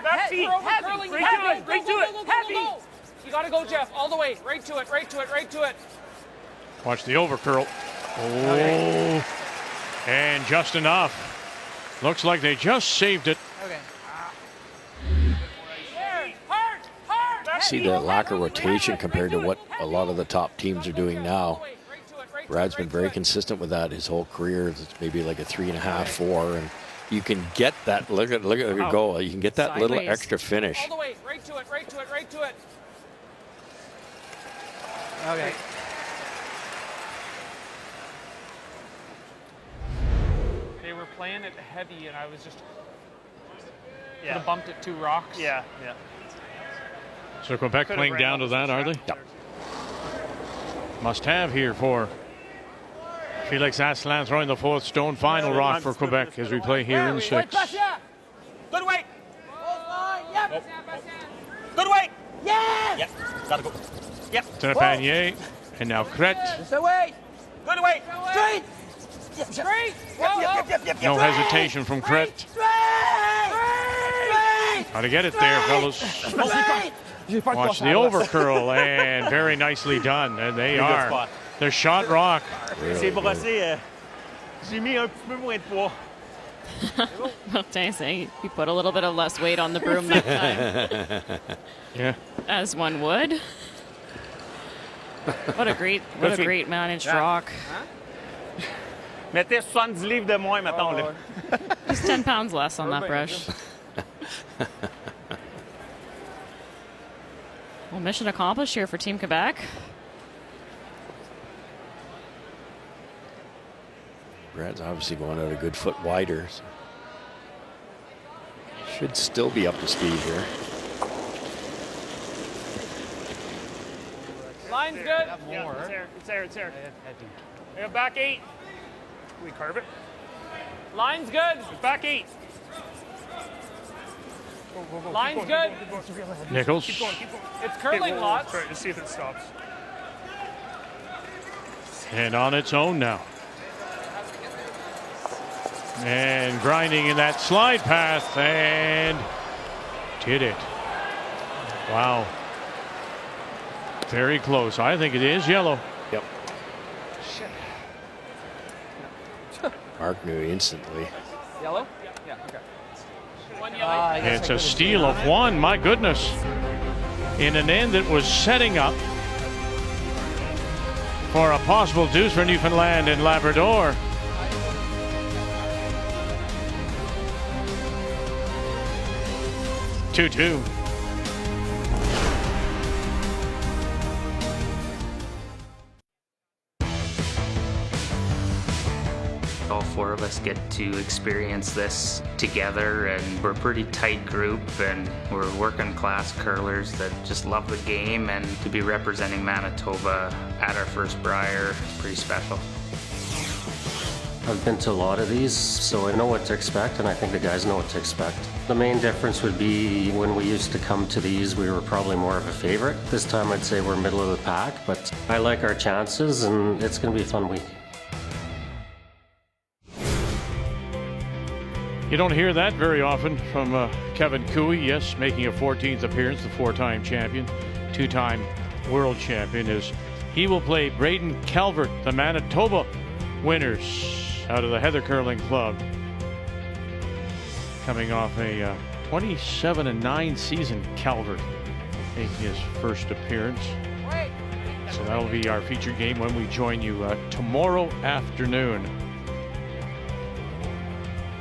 Back feet. We're over Heavy. curling. Right Heavy. to it. Right to it. Heavy. You got to go, Jeff. All the way. Right to it. Watch the over curl. Oh, and just enough. Looks like they just saved it. Okay. Hard. See that lack of rotation compared to what a lot of the top teams are doing now. Brad's been very consistent with that his whole career. It's maybe like a 3.5, 4, and you can get that. Look at your goal. You can get that little Sideways. extra finish. All the way. Right to it. Okay. They were playing it heavy, and I was just could have bumped it 2 rocks. Yeah. So Quebec Could've playing ran down to off that, some are they? trap. Must have here for Felix Asselin throwing the 4th stone. Final rock for Quebec as we play here in 6. Good weight. Good weight. Yeah! Yep. Gotta go. Yep. Tenepanier, and now Kret. Just away! Good weight. Straight! No hesitation from Kret. How to get it there, fellas. Watch the over curl, and very nicely done. And they are. They're shot rock. C'est brossé. J'ai mis un petit peu moins de poids. What did I say? You put a little bit of less weight on the broom that time. Yeah. As one would. What a great managed rock. Mettez 70 livres de moins, mettons. Là. Just 10 pounds less on that brush. Well, mission accomplished here for Team Quebec. Brad's obviously going out a good foot wider. So should still be up to speed here. Line's good. Yeah, it's there. It's there. We have back 8. We carve it. Line's good. Back 8. Line's good. Nichols. Keep going. It's curling lots. Try to see if it stops. And on its own now. And grinding in that slide path, and did it. Wow. Very close. I think it is yellow. Yep. Mark knew instantly. Yellow? Yeah, okay. It's a steal of 1. My goodness. In an end that was setting up for a possible deuce for Newfoundland and Labrador. Two. All 4 of us get to experience this together, and we're a pretty tight group, and we're working class curlers that just love the game, and to be representing Manitoba at our first Brier is pretty special. I've been to a lot of these, so I know what to expect, and I think the guys know what to expect. The main difference would be when we used to come to these, we were probably more of a favorite. This time I'd say we're middle of the pack, but I like our chances, and it's going to be a fun week. You don't hear that very often from Kevin Koe. Yes, making a 14th appearance, the 4-time champion, 2-time world champion. Is he will play Braden Calvert, the Manitoba winners out of the Heather Curling Club, coming off a 27-9 season. Calvert making his first appearance. So that'll be our featured game when we join you tomorrow afternoon.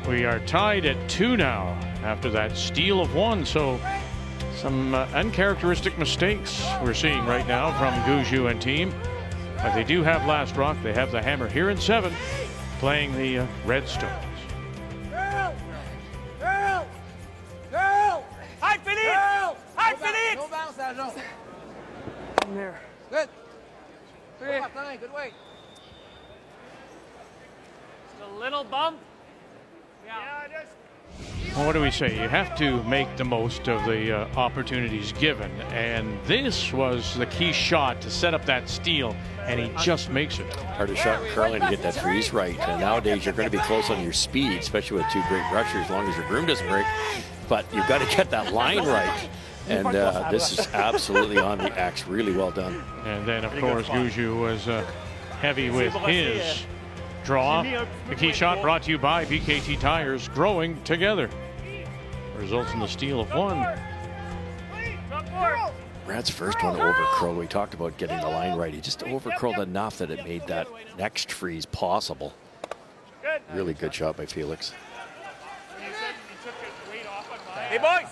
We are tied at 2 now after that steal of 1. So some uncharacteristic mistakes we're seeing right now from Gushue and team. But they do have last rock. They have the hammer here in 7, playing the Redstones. Girl! Hi, Philippe! Hi, Philippe! No bounce, Sergeant. In there. Good. Good weight. Just a little bump. Yeah, just. Well, what do we say? You have to make the most of the opportunities given. And this was the key shot to set up that steal. And he just makes it. Hardest shot in curling to get that freeze right. And nowadays you're going to be close on your speed, especially with 2 great rushers, as long as your broom doesn't break. But you've got to get that line right. And this is absolutely on the X. Really well done. And then, of course, Gushue was heavy with his draw. The key shot brought to you by BKT Tires, growing together. Results in the steal of 1. Brad's first one over curl. We talked about getting the line right. He just over curled enough that it made that next freeze possible. Really good shot by Felix. Hey, boys!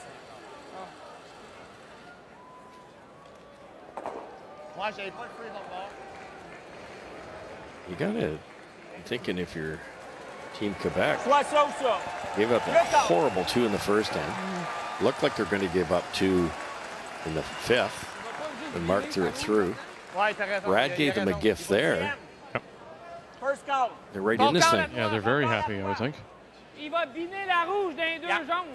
You gotta, I'm thinking if you're Team Quebec, Sosa. gave up a horrible 2 in the first end. Looked like they're going to give up 2 in the 5th, and Mark threw it through. Brad gave them a gift there. First count. They're right in this thing. Yeah, they're very happy, I would think. Il va biner la rouge dans les 2 jaunes.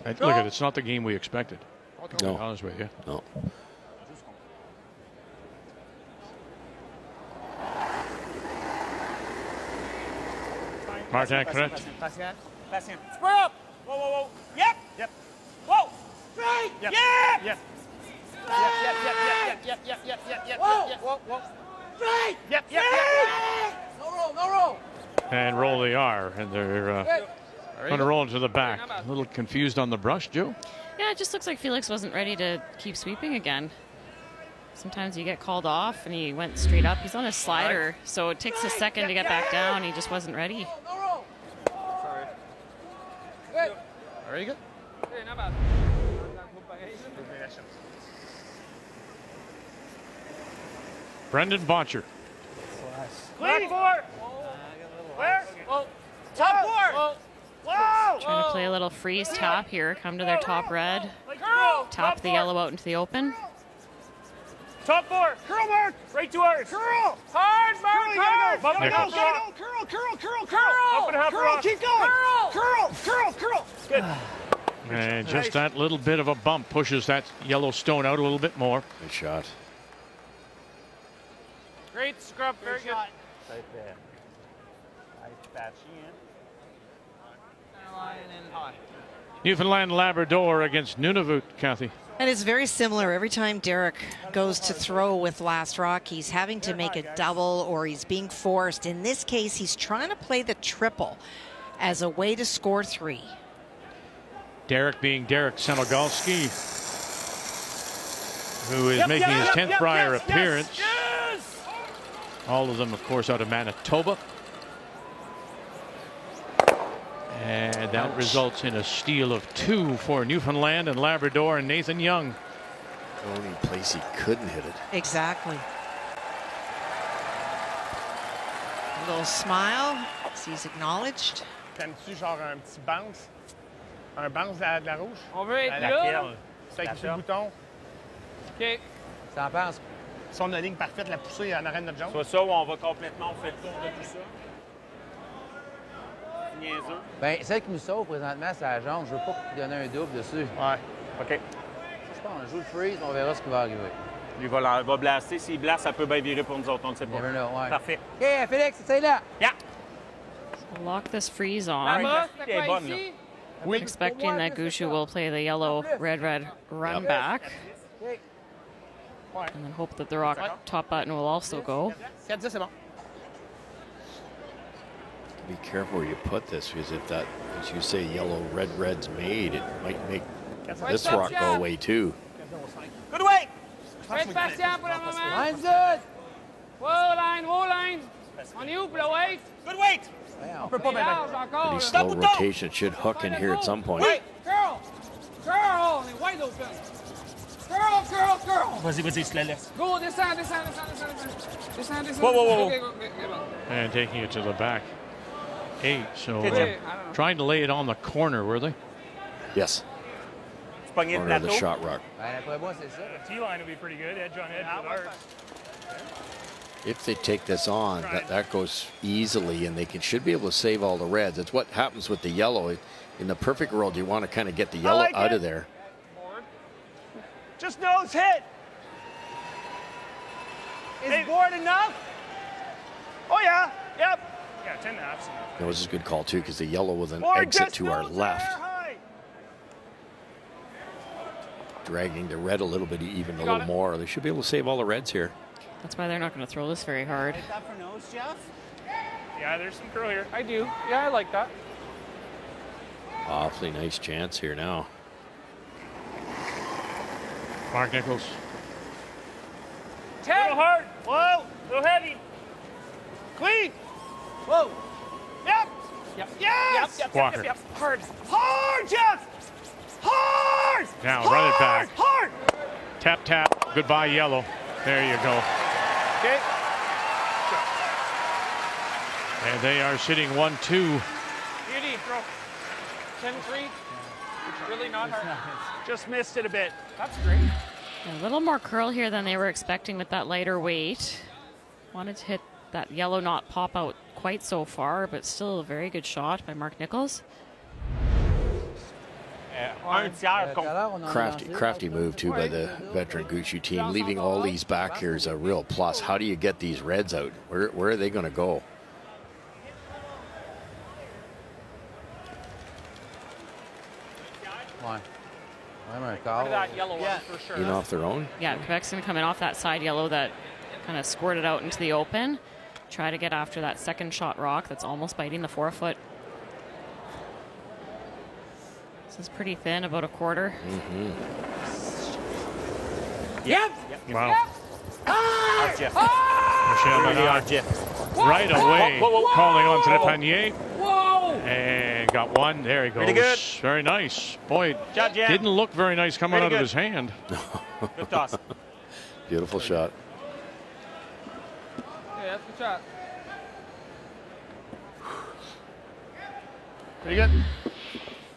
Look at it, it's not the game we expected. To No. be honest with you. No. Martin, correct? Patient. Square up. Whoa, whoa, whoa. Yep. Yep. Whoa. Straight. Yep. Yeah. Yep. Yep. Whoa. Whoa. Straight. Yep. No roll. No roll. And roll they are, and they're going to roll into the back. A little confused on the brush, Joe. Yeah, it just looks like Felix wasn't ready to keep sweeping again. Sometimes you get called off, and he went straight up. He's on a slider, so it takes a second to get back down. He just wasn't ready. No roll. Sorry. Good. Very good. Hey, not bad. Brendan Botcher. Clean four. Where? Whoa. Top four. Whoa. Trying to play a little freeze tap here. Come to their top red. Curl. Tap the yellow out into the open. Top four. Curl, Mark. Right to ours. Curl. Hard, Mark. Hard. Go. Up and half rock. Keep going. Curl. Good. And just that little bit of a bump pushes that yellow stone out a little bit more. Good shot. Great scrub. Very good. Right there. Nice patchy in. Newfoundland Labrador against Nunavut, Kathy. And it's very similar. Every time Derek goes to throw with last rock, he's having to make a double or he's being forced. In this case, he's trying to play the triple as a way to score 3. Derek being Derek Senegalski, who is making his 10th Brier appearance. Yes. All of them, of course, out of Manitoba. And that results in a steal of 2 for Newfoundland and Labrador and Nathan Young. The only place he couldn't hit it. Exactly. A little smile as he's acknowledged. T'aimes-tu genre un petit bounce? Un bounce de la rouge? On veut être là. Laquelle? C'est avec sur le bouton. OK. Ça en pense. Si on a la ligne parfaite, la pousser en arrêt de notre jambe. Soit ça ou on va complètement, on fait le tour de tout ça. Niaiseux. Ben, celle qui nous sauve présentement, c'est la jambe. Je veux pas lui donner un double dessus. Ouais. OK. Je pense qu'on joue le freeze, on verra ce qui va arriver. Lui va blaster. S'il blast, ça peut bien virer pour nous autres. On ne sait pas. Never know, ouais. Parfait. OK, Félix, c'est là. Yeah. Lock this freeze on. Là-bas, c'est quoi ici? Oui. Expecting that Gushue will play the yellow, red run back. And then hope that the rock top button will also go. 4-10, c'est bon. Be careful where you put this, because if that, as you say, yellow red's made, it might make this rock go away too. Good weight. Faites patient pour le moment. Line's good. Whoa line. On est où pour le weight? Good weight. On peut pas mettre. Large encore. Pretty slow rotation, should hook in here at some point. Wait, curl. On est wide open. Curl. Vas-y, je te la laisse. Go, descends. Whoa. Okay, And taking it to the back 8. So Okay. trying to lay it on the corner, were they? Yes. Pogné Corner of the plateau. shot rock. Ben, après moi, c'est ça. The T-line will be pretty good. Edge on edge with ours. If they take this on, that goes easily, and they should be able to save all the reds. It's what happens with the yellow. In the perfect world, you want to kind of get the yellow out of there. Just nose hit. Is board enough? Oh yeah. Yep. Yeah, 10 and a half's enough. That was a good call too, because the yellow will then Board exit just to our nose left, air high. dragging the red a little bit, even a little more. They should be able to save all the reds here. That's why they're not going to throw this very hard. That for nose, Jeff? Yeah, there's some curl here. I do. Yeah, I like that. Awfully nice chance here now. Mark Nichols. 10. Little hard. Whoa. Little heavy. Clean. Whoa. Yep. Yes. Walker. Hard, Jeff. Hard. Now hard. run it back. Hard. Tap. Goodbye, yellow. There you go. Okay. And they are sitting 1-2. Beauty, throw. 10-3. Really not hard. Just missed it a bit. That's great. A little more curl here than they were expecting with that lighter weight. Wanted to hit that yellow, not pop out quite so far, but still a very good shot by Mark Nichols. Crafty move too by the veteran Gushue team, leaving all these back here is a real plus. How do you get these reds out? Where are they going to go? Ouais. Même un Rid quart. of that yellow one for sure. In off their own? Yeah, Quebec's going to come in off that side yellow that kind of squirted out into the open. Try to get after that second shot rock that's almost biting the forefoot. This is pretty thin, about a quarter. Yep. Wow. Jeff. Michel Menard Jeff. right away calling on to the panier. Whoa! And got one. There he goes. Pretty good. Very nice. Boy, Shot, Jeff. didn't look very nice coming Pretty out of good. his hand. Good toss. Beautiful shot. Yeah, that's a good shot. Pretty good.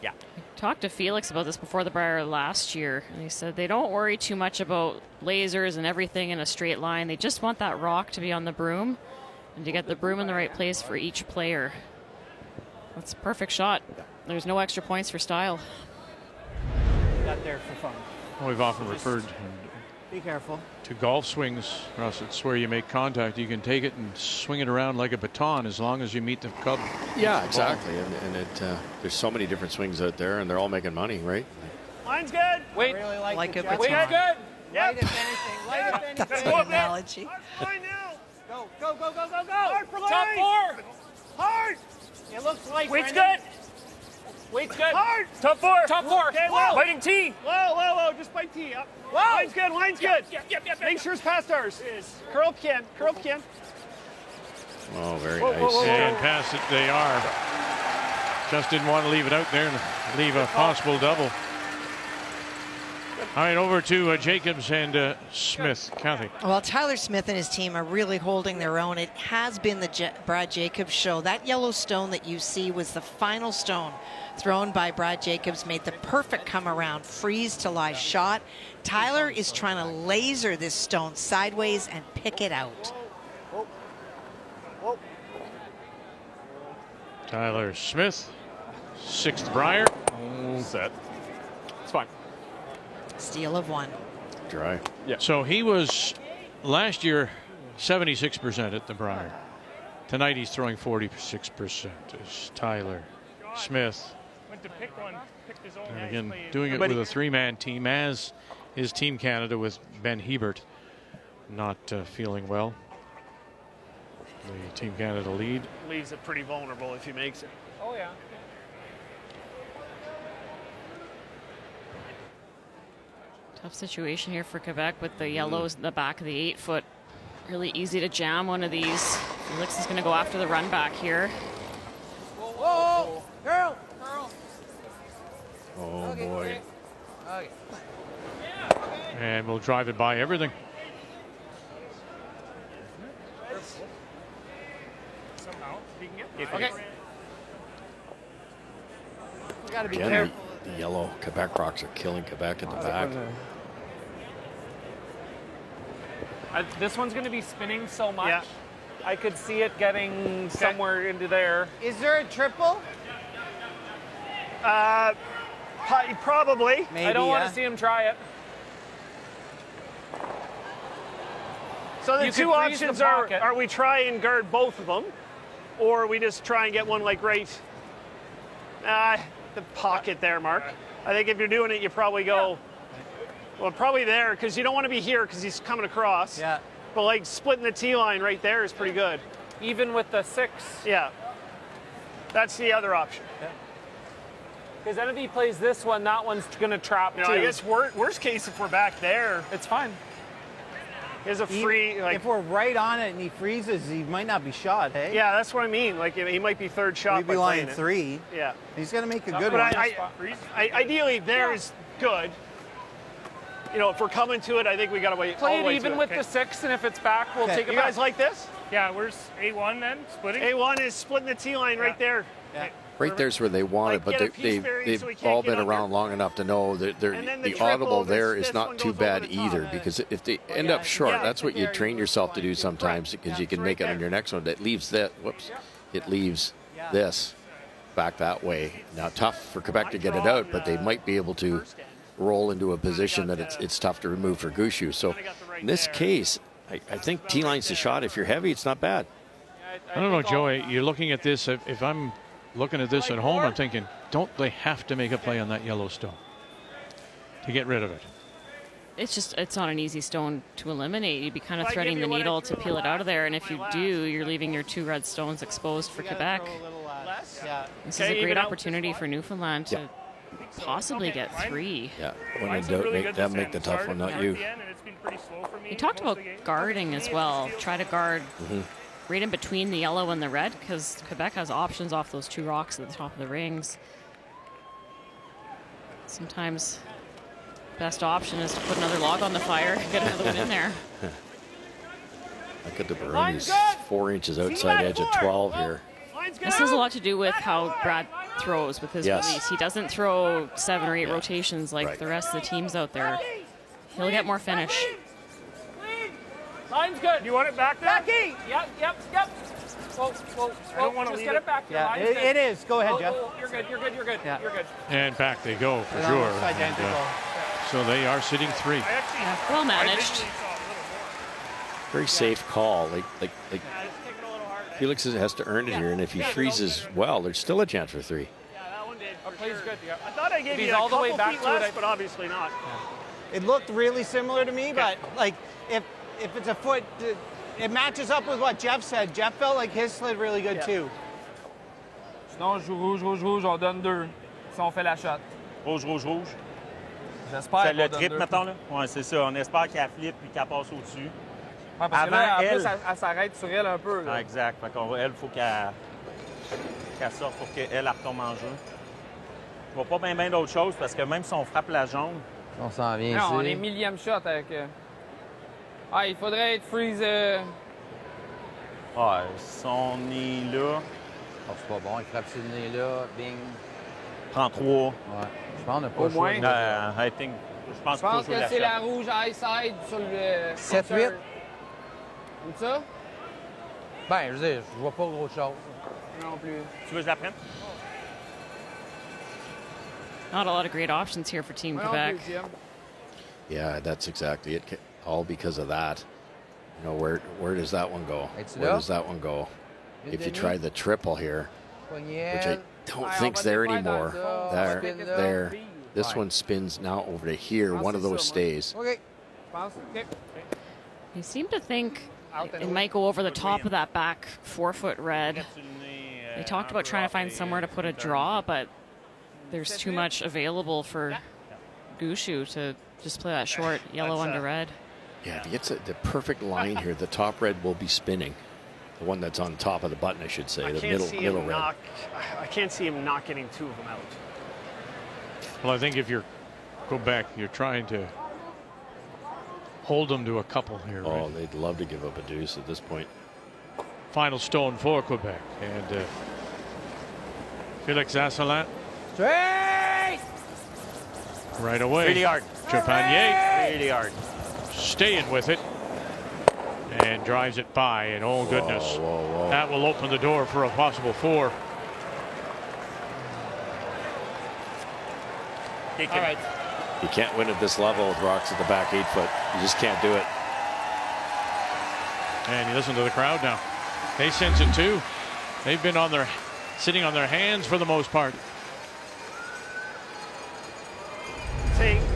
Yeah. Talked to Felix about this before the Brier last year, and he said they don't worry too much about lasers and everything in a straight line. They just want that rock to be on the broom and to get the broom in the right place for each player. That's a perfect shot. There's no extra points for style. Got there for fun. We've often referred Be careful. to golf swings, Russ. It's where you make contact. You can take it and swing it around like a baton as long as you meet the club. Yeah, exactly. And there's so many different swings out there, and they're all making money, right? Line's good. Wait. I really like a the Jets. Wait, baton. good. Yep. Light if anything. Light if anything. That's an analogy. Line now. Go, go, go, go, go, go. Hard for line. Top four. Hard. It looks like Weight's Brendan. good. Weight's good. Hard. Top four. Top four. Okay, Whoa. biting tee. Whoa. Just bite tee. Up. Whoa. Line's good. Line's good. Yep. Make sure it's past ours. Curl can. Oh, very Whoa, nice. whoa, whoa, whoa. And past it they are. Just didn't want to leave it out there and leave a possible double. All right, over to Jacobs and Smith. Kathy. Well, Tyler Smith and his team are really holding their own. It has been the Brad Jacobs show. That yellow stone that you see was the final stone thrown by Brad Jacobs, made the perfect come around, freeze to lie shot. Tyler is trying to laser this stone sideways and pick it out. Tyler Smith, 6th Brier. Set. It's fine. Steal of one. Dry. Yeah. So he was last year 76% at the Brier. Tonight he's throwing 46%. Is Tyler Smith. Went to pick one. Picked his own. And again, doing it with a 3-man team, as is Team Canada with Ben Hebert not feeling well. The Team Canada lead. Leaves it pretty vulnerable if he makes it. Oh, yeah. Tough situation here for Quebec with the yellows in the back of the 8-foot. Really easy to jam one of these. Felix is going to go after the run back here. Whoa. Girl. Oh, boy. Okay. And we'll drive it by everything. Somehow. He can get Okay. We got to be Again, careful. the yellow Quebec rocks are killing Quebec at the back. This one's going to be spinning so much. Yeah. I could see it getting somewhere into there. Is there a triple? Probably. Maybe, I don't want yeah. to see him try it. So the You two could freeze the options pocket. are we try and guard both of them, or we just try and get one like right the pocket there, Mark. I think if you're doing it, you probably go, well, probably there, because you don't want to be here because he's coming across. Yeah. But like splitting the tee line right there is pretty good. Even with the 6. Yeah. That's the other option. Because then if he plays this one, that one's going to trap You know, too. I guess worst case, if we're back there, it's fine. There's a free, like, if we're right on it and he freezes, he might not be shot, hey? yeah, that's what I mean. Like, he might be third shot We'd by be lying playing it. 3. Yeah. He's going to make a good But one. ideally, there is good. You know, if we're coming to it, I think we got to wait. Play all the way it even to with the 6, and if it's back, we'll take it You back. guys like this? Yeah, where's A1 then? Splitting? A1 is splitting the T line right there. Yeah. Right there's where they want it, but get a piece buried they've so we can't all get been under. around long enough to know that And then the the triple, audible there this is one not goes too over bad the top. either, because if they end up short, Yeah, that's what you train yourself to do sometimes, because you can make it on your next one. That leaves that, it leaves this back that way. Now, tough for Quebec to get it out, but they might be able to roll into a position that it's tough to remove for Gushue. So in this case, I think T-line's the shot. If you're heavy, it's not bad. I don't know, Joey. You're looking at this. If I'm looking at this at home, I'm thinking, don't they have to make a play on that yellow stone? to get rid of it. It's not an easy stone to eliminate. You'd be kind of threading the needle to peel it out of there, and if you do, you're leaving your 2 red stones exposed for Quebec. This is a great opportunity for Newfoundland to possibly get 3. Yeah, when in doubt, make the tough one, not you. You talked about guarding as well. Try to guard right in between the yellow and the red, because Quebec has options off those 2 rocks at the top of the rings. Sometimes best option is to put another log on the fire and get another one in there. Look at the Barone. He's 4 inches outside edge of 12 here. This has a lot to do with how Brad throws with his release. He doesn't throw 7 or 8 rotations like the rest of the teams out there. He'll get more finish. Line's good. You want it back there? Backy! Yep. Whoa. I don't want to just leave get it back there. Yeah, it is. Go ahead, Jeff. You're good. Yeah. You're good. And back they go for sure. And, so they are sitting 3. Well managed. Very safe call. Like Felix has to earn it here, and if he freezes well, there's still a chance for 3. Yeah, that one did. Play's good. Yeah. I thought I gave you a all the way couple back feet to less, it, but obviously not. It looked really similar to me, but like if it's a foot, it matches up with what Jeff said. Jeff felt like his slid really good too. Sinon, je joue rouge, on donne 2. Si on fait la shot. Rouge. J'espère. C'est le trip, mettons, là? Oui, c'est ça. On espère qu'elle flippe puis qu'elle passe au-dessus. Ouais, parce que là, en plus, elle s'arrête sur elle un peu. Là. Ah, exact. Fait qu'on, elle, il faut qu'elle sorte pour qu'elle retombe en jeu. Je vois pas bien d'autres choses parce que même si on frappe la jaune... On s'en vient non, ici. on est millième shot avec... Ah, il faudrait être freeze... Ouais, si on est là... Oh, c'est pas bon, il frappe sur le nez là, bing. 33. Ouais. Je pense qu'on n'a pas au moins. I think... Je pense que c'est la rouge high side sur le... 7-8. Comme ça? Ben, je veux dire, je vois pas gros chose. Non plus. Tu veux que je la prenne? Not a lot of great options here for Team Quebec. Yeah, that's exactly it. All because of that. You know, where does that one go? Where does that one go? If you try the triple here, which I don't think's there anymore. There. This one spins now over to here. One of those stays. Okay. You seem to think it might go over the top of that back 4-foot red. They talked about trying to find somewhere to put a draw, but there's too much available for Gushue to just play that short yellow under red. Yeah, if he gets the perfect line here, the top red will be spinning. The one that's on top of the button, I should say, the middle red. I can't see him not getting 2 of them out. Well, I think if you're Quebec, you're trying to hold them to a couple here. Oh, right? They'd love to give up a deuce at this point. Final stone for Quebec. And Felix Asselin. Straight! Right away. Really hard. Trepanier. Really hard. Staying with it. And drives it by. And oh, goodness. Whoa. That will open the door for a possible 4. All right. You can't win at this level with rocks at the back 8 foot. You just can't do it. And you listen to the crowd now. They sense it too. They've been sitting on their hands for the most part.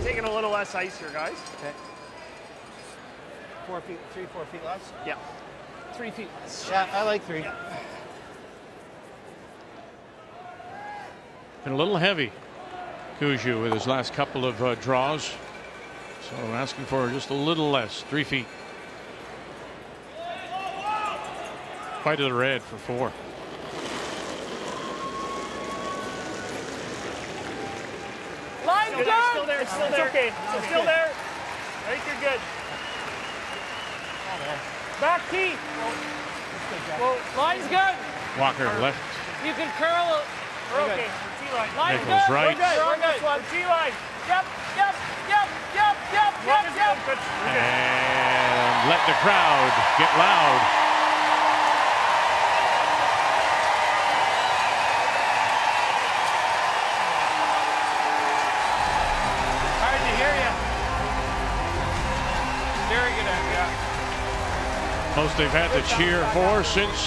Taking a little less ice here, guys. Okay. 4 feet, 4 feet less? Yeah. 3 feet less. Yeah, I like 3. Yeah. And a little heavy, Gushue, with his last couple of draws. So I'm asking for just a little less, 3 feet. Quite to the red for 4. Line's good. Still there. It's okay. It's still there. I think you're good. Back key. Well, line's good. Walker left. You can curl it. We're okay. T-line. Line's Nichols good. right. We're good. We're good. T-line. Yep. And let the crowd get loud. Hard to hear you. Very good idea. Most they've had to cheer for since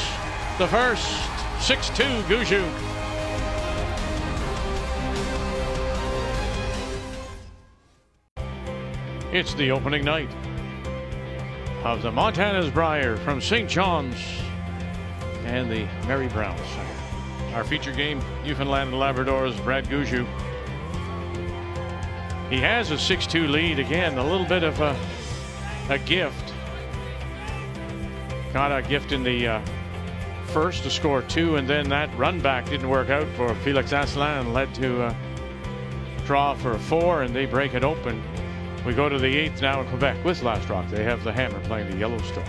the first. 6-2 Gushue. It's the opening night of the Montana's Brier from St. John's and the Mary Brown Center. Our feature game, Newfoundland and Labrador's Brad Gushue. He has a 6-2 lead. Again, a little bit of a gift. Got a gift in the first to score 2, and then that run back didn't work out for Felix Asselin. Led to a draw for 4, and they break it open. We go to the 8th now in Quebec with Last Rock. They have the Hammer playing the Yellowstone.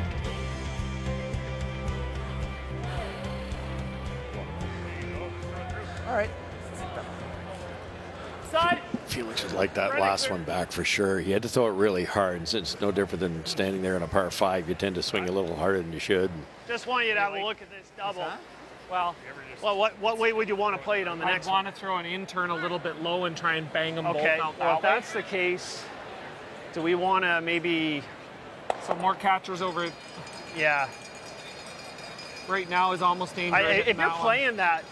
All right. Side. Felix would like that last one back for sure. He had to throw it really hard, and it's no different than standing there in a par 5. You tend to swing a little harder than you should. Just want you to have a look at this double. Well, what way would you want to play it on the next one? I'd want to throw an in-turn a little bit low and try and bang them both Okay, out well, that if that's the case, do we want to maybe... Some more catchers over... Yeah. Right now is almost dangerous. If you're playing that,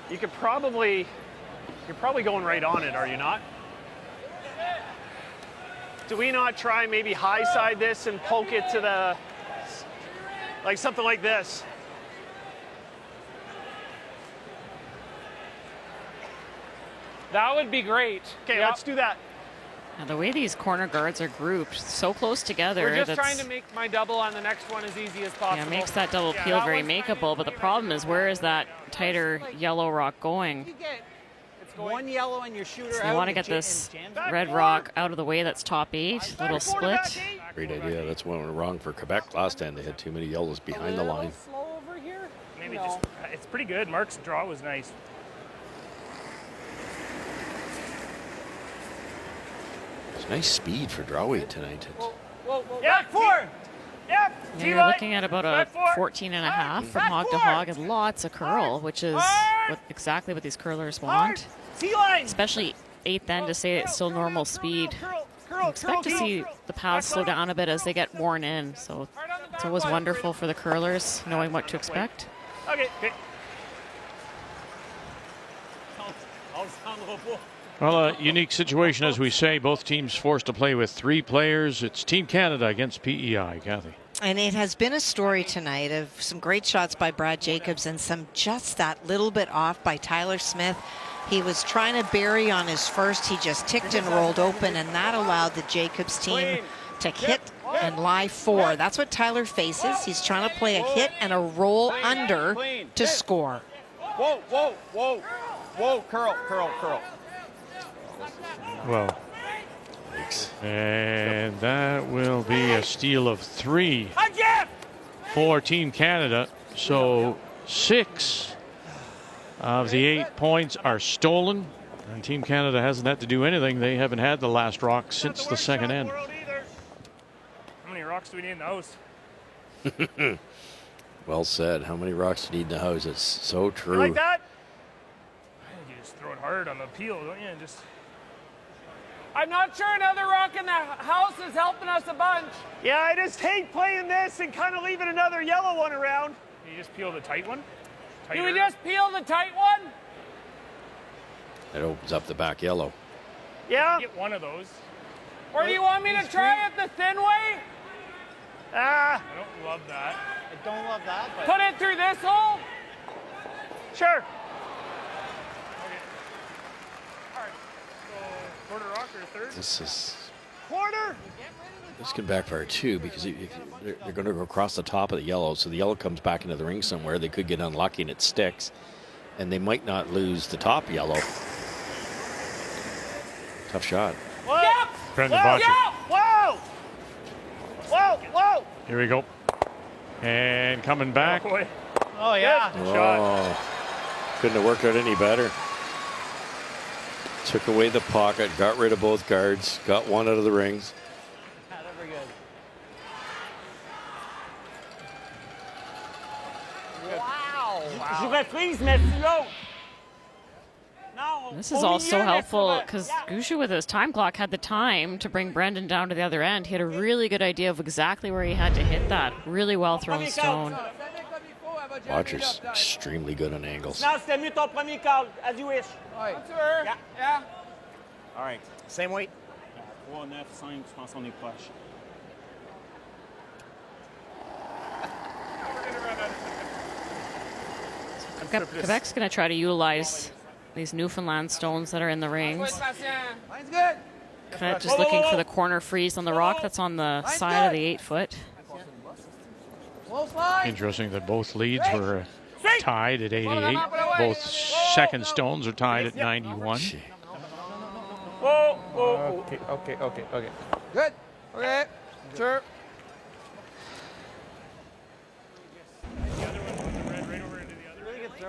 you could probably... You're probably going right on it, are you not? Do we not try maybe high side this and poke it to the... Like something like this? That would be great. Okay, let's do that. Now, the way these corner guards are grouped so close together, We're just trying to make my double on the next one as easy as possible. Yeah, makes that double peel very makeable. But the problem is, where is that tighter yellow rock going? One yellow and your shooter So you want to get this red rock out of the way. That's top 8. Little split. Great idea. That's what went wrong for Quebec last time. They had too many yellows behind the line. Maybe just, it's pretty good. Mark's draw was nice. It's nice speed for draw weight tonight. Yeah, 4. Yep. Yeah, you're looking at about a 14.5 from hog to hog, and lots of curl, which is exactly what these curlers want. Especially 8th end to say it's still normal speed. You expect to see the paths slow down a bit as they get worn in, so it's always wonderful for the curlers knowing what to expect. Okay. Well, a unique situation, as we say. Both teams forced to play with 3 players. It's Team Canada against PEI. Kathy. And it has been a story tonight of some great shots by Brad Jacobs and some just that little bit off by Tyler Smith. He was trying to bury on his first. He just ticked and rolled open, and that allowed the Jacobs team to hit and lie 4. That's what Tyler faces. He's trying to play a hit and a roll under to score. Whoa, whoa, whoa, whoa, curl, curl, curl. Well, and that will be a steal of 3 for Team Canada. So 6 of the 8 points are stolen, and Team Canada hasn't had to do anything. They haven't had the last rock since the second end. How many rocks do we need in the house? Well said. How many rocks do you need in the house? It's so true. You like that? I think you just throw it hard on the peel, don't you? Just... I'm not sure another rock in the house is helping us a bunch. Yeah, I just hate playing this and kind of leaving another yellow one around. You just peel the tight one? Do we just peel the tight one? It opens up the back yellow. Yeah. Get one of those. Or do you want me to try it the thin way? I don't love that. I don't love that. But... Put it through this hole? Sure. Quarter rock or third? This is... Quarter? This can backfire too, because if they're going to go across the top of the yellow, so the yellow comes back into the ring somewhere. They could get unlucky and it sticks, and they might not lose the top yellow. Tough shot. Whoa! Yep! Brendan Whoa! Botcher. Whoa! Whoa! Whoa! Here we go. And coming back. Oh, yeah. Good shot. Oh, couldn't have worked out any better. Took away the pocket, got rid of both guards, got one out of the rings. This is also helpful because Gushue, with his time clock, had the time to bring Brendan down to the other end. He had a really good idea of exactly where he had to hit that. Really well thrown stone. Watcher's extremely good on angles. Now, c'est mieux ton premier call, as you wish. Yeah. All right. Same weight. 3, 9, 5, je pense qu'on est proche. Quebec's going to try to utilize these Newfoundland stones that are in the rings. Kind of just looking for the corner freeze on the rock that's on the side of the 8-foot. Interesting that both leads were tied at 88. Both second stones are tied at 91. Okay. Good. Okay. Sure.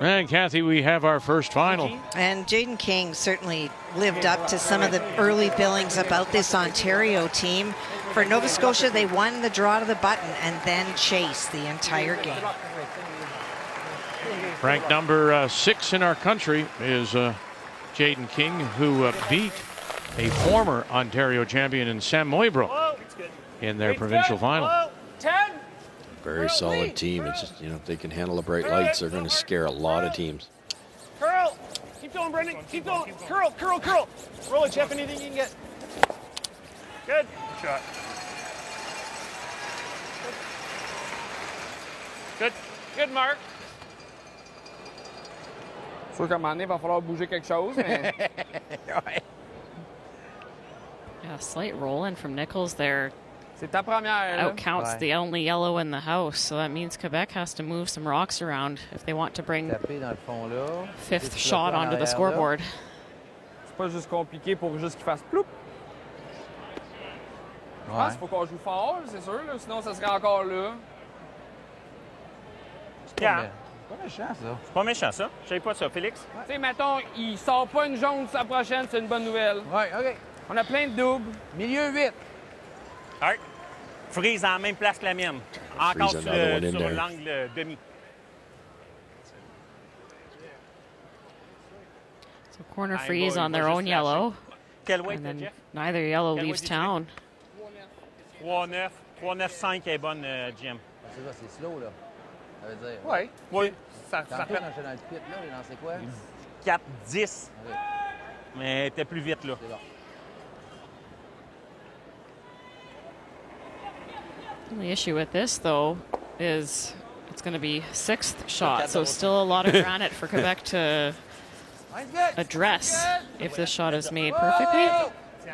And Kathy, we have our first final. And Jaden King certainly lived up to some of the early billings about this Ontario team. For Nova Scotia, they won the draw to the button and then chased the entire game. Ranked number 6 in our country is Jaden King, who beat a former Ontario champion in Sam Moybro in their provincial final. 10. Very solid team. It's just, if they can handle the bright lights, they're going to scare a lot of teams. Curl. Keep going, Brendan. Keep going. Curl. Roll it, Jeff. Anything you can get. Good. Shot. Good, Mark. Sûr qu'à un moment donné, il va falloir bouger quelque chose, mais... Yeah, slight roll in from Nichols there. C'est ta première. Outcounts the only yellow in the house, so that means Quebec has to move some rocks around if they want to bring 5th shot onto the scoreboard. C'est pas juste compliqué pour juste qu'il fasse ploup. Je pense qu'il faut qu'on joue fort, c'est sûr, là, sinon ça serait encore là. Yeah. C'est pas méchant, ça. C'est pas méchant, ça. Je savais pas ça, Félix. Tu sais, mettons, il sort pas une jaune sa prochaine, c'est une bonne nouvelle. Ouais, OK. On a plein de doubles. Milieu 8. Art. Freeze en même place que la mienne. Encore sur l'angle demi. So corner freeze on their own yellow. Quel weight, and then Jeff? neither yellow leaves town. 3-9. 3-9-5 est bonne, Jim. C'est ça, c'est slow, là. Ça veut dire. Oui. Ça Tantôt, fait quand j'étais dans le pit, là, il lançait quoi? 4-10. OK. Mais t'es plus vite, là. C'est bon. The issue with this, though, is it's going to be 6th shot, so still a lot of granite for Quebec to address if this shot is made perfectly.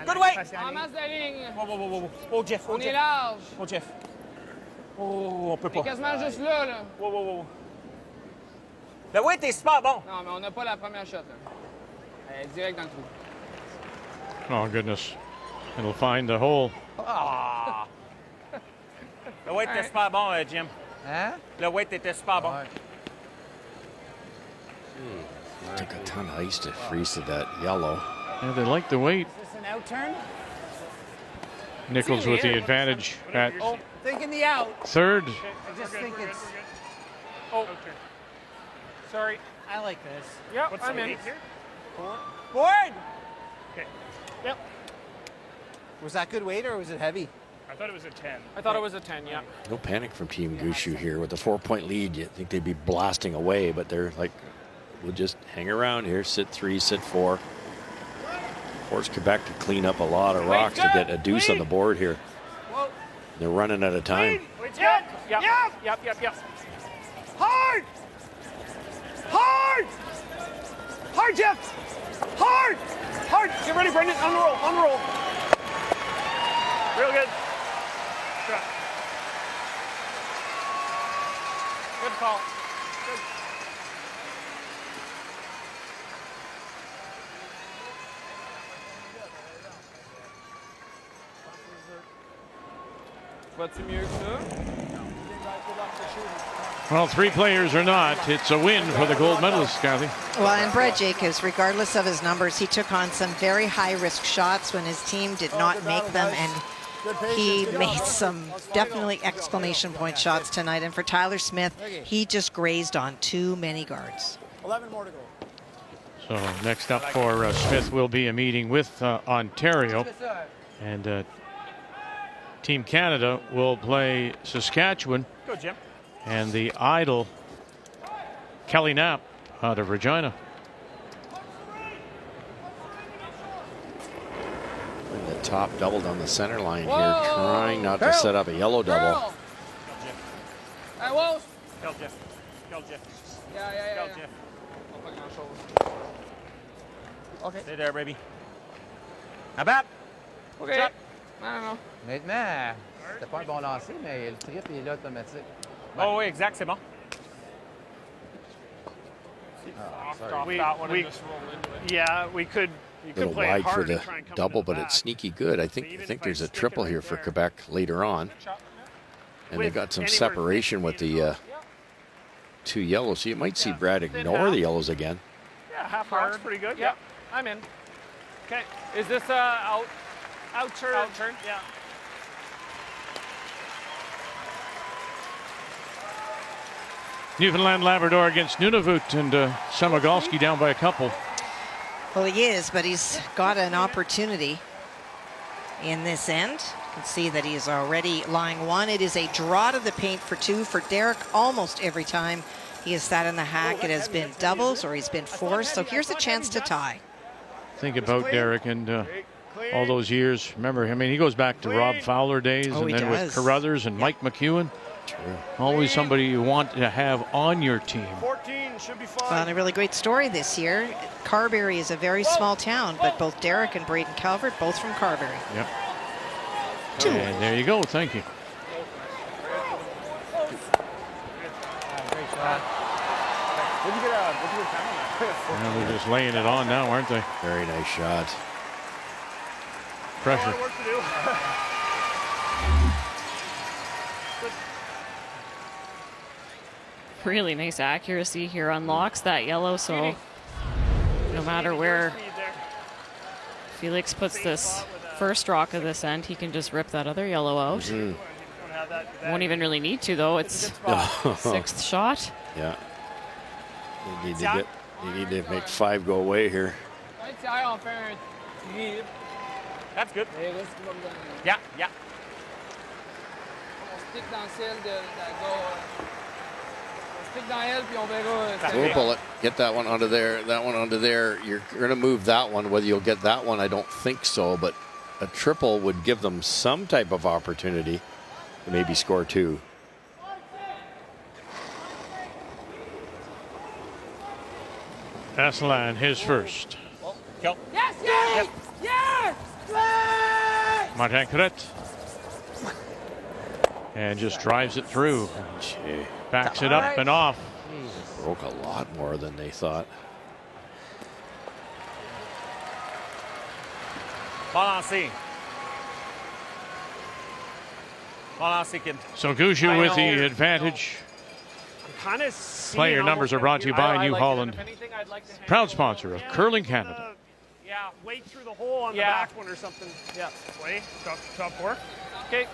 Good weight! En masse de ligne. Wow. Oh, Jeff. On est large. Oh, Jeff. Oh, on peut pas. C'est quasiment juste là, là. Wow. Le weight est super bon. Non, mais on n'a pas la première shot, là. Elle est direct dans le trou. Oh, goodness. It'll find the hole. Ah! Le weight était super bon, Jim. Hein? Le weight était super bon. Took a ton of ice to freeze to that yellow. Yeah, they like the weight. Is this an out turn? Nichols with the advantage at Thinking the out. 3rd. I just think it's... Oh. Sorry. I like this. Yep, I'm in. Board! Okay. Yep. Was that good weight or was it heavy? I thought it was a 10. I thought it was a 10, yeah. No panic from Team Gushue here. With a 4-point lead, you'd think they'd be blasting away, but they're like, we'll just hang around here, sit 3, sit 4. Force Quebec to clean up a lot of rocks to get a deuce on the board here. They're running out of time. Yep. Hard! Hard, Jeff! Hard! Get ready, Brendan. On the roll. Real good. Good call. Good. Vas-tu mieux que ça? Well, 3 players or not, it's a win for the gold medalists, Kathy. Well, and Brett Jacobs, regardless of his numbers, he took on some very high-risk shots when his team did not make them, and he made some definitely exclamation point shots tonight. And for Tyler Smith, he just grazed on too many guards. 11 more to go. So next up for Smith will be a meeting with Ontario, and Team Canada will play Saskatchewan. Go, Jim. And the idol Kelly Knapp out of Regina. And the top double down the center line here, Whoa! trying not to set up a yellow double. Hey, Wolf! Go, Jeff. Go, Jeff. Yeah. Go, Jeff. Oh, pas grand-chose. OK. Stay there, baby. About. OK. Shot. Non. Maintenant, c'était pas un bon lancer, mais le trip est là automatique. Oh, oui, exact, c'est bon. We could. You A could little play it wide for hard the and try and come double, into the but it's back. sneaky good. I think there's a triple here for Quebec later on. And they got some separation with the 2 yellows. So you might see Brad ignore the yellows again. Yeah, half mark's pretty good. Yep, I'm in. Okay. Is this out turn? Out turn. Yeah. Newfoundland Labrador against Nunavut, and Samagalski down by a couple. Well, he is, but he's got an opportunity in this end. You can see that he's already lying 1. It is a draw to the paint for 2 for Derek almost every time he has sat in the hack. It has been doubles or he's been forced. So here's a chance to tie. Think about Derek and all those years. Remember, I mean, he goes back to Rob Fowler days, and then with Carruthers and Mike McEwen. True. Always somebody you want to have on your team. 14 should be fine. Well, and a really great story this year. Carberry is a very small town, but both Derek and Braden Calvert, both from Carberry. Yep. And there you go. Thank you. Great shot. What'd you get time on that? Well, they're just laying it on now, aren't they? Very nice shot. Pressure. Work to do. Really nice accuracy here, unlocks that yellow, so no matter where Felix puts this first rock of this end, he can just rip that other yellow out. Mm-hmm. Won't even really need to, though. It's 6th shot. Yeah. You need to make 5 go away here. That's good. Yeah. We'll pull it. Get that one onto there. That one onto there. You're going to move that one. Whether you'll get that one, I don't think so. But a triple would give them some type of opportunity to maybe score 2. Aslan, his first. Go. Yes! Martin Crête. And just drives it through. Backs it up and off. Broke a lot more than they thought. Balancé. Balancé, kid. So Gushue with the advantage. Kind of Player numbers are brought to you by New Holland, proud sponsor of Curling Canada. Yeah, wait through the hole on the back one or something. Yeah. Wait, top 4. Okay.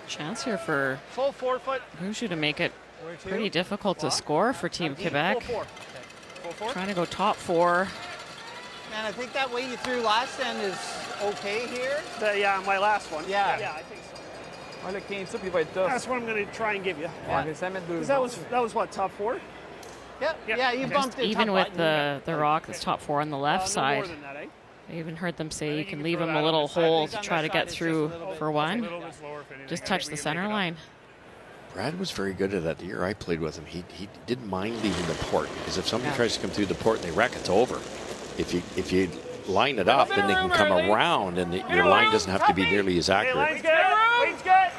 Chance here for Full 4 foot. Gushue to make it pretty difficult to score for Team Quebec. Full 4. Trying to go top 4. Man, I think that way you threw last end is okay here. Yeah, my last one. Yeah. I think so. Ouais, le 15 ça, puis il va être tough. That's what I'm going to try and give you. On va ça mettre 2. That was what, top 4? Yeah, you bumped it. Even with the rock that's top 4 on the left No side. more than that, eh? I even heard them say you can leave him a little hole to try to get through for 1. Just touch the center line. Brad was very good at that. The year I played with him, he didn't mind leaving the port, because if somebody tries to come through the port and they wreck, it's over. If you line it up, then they can come around, and your line doesn't have to be nearly as accurate. Line's good. Line's good.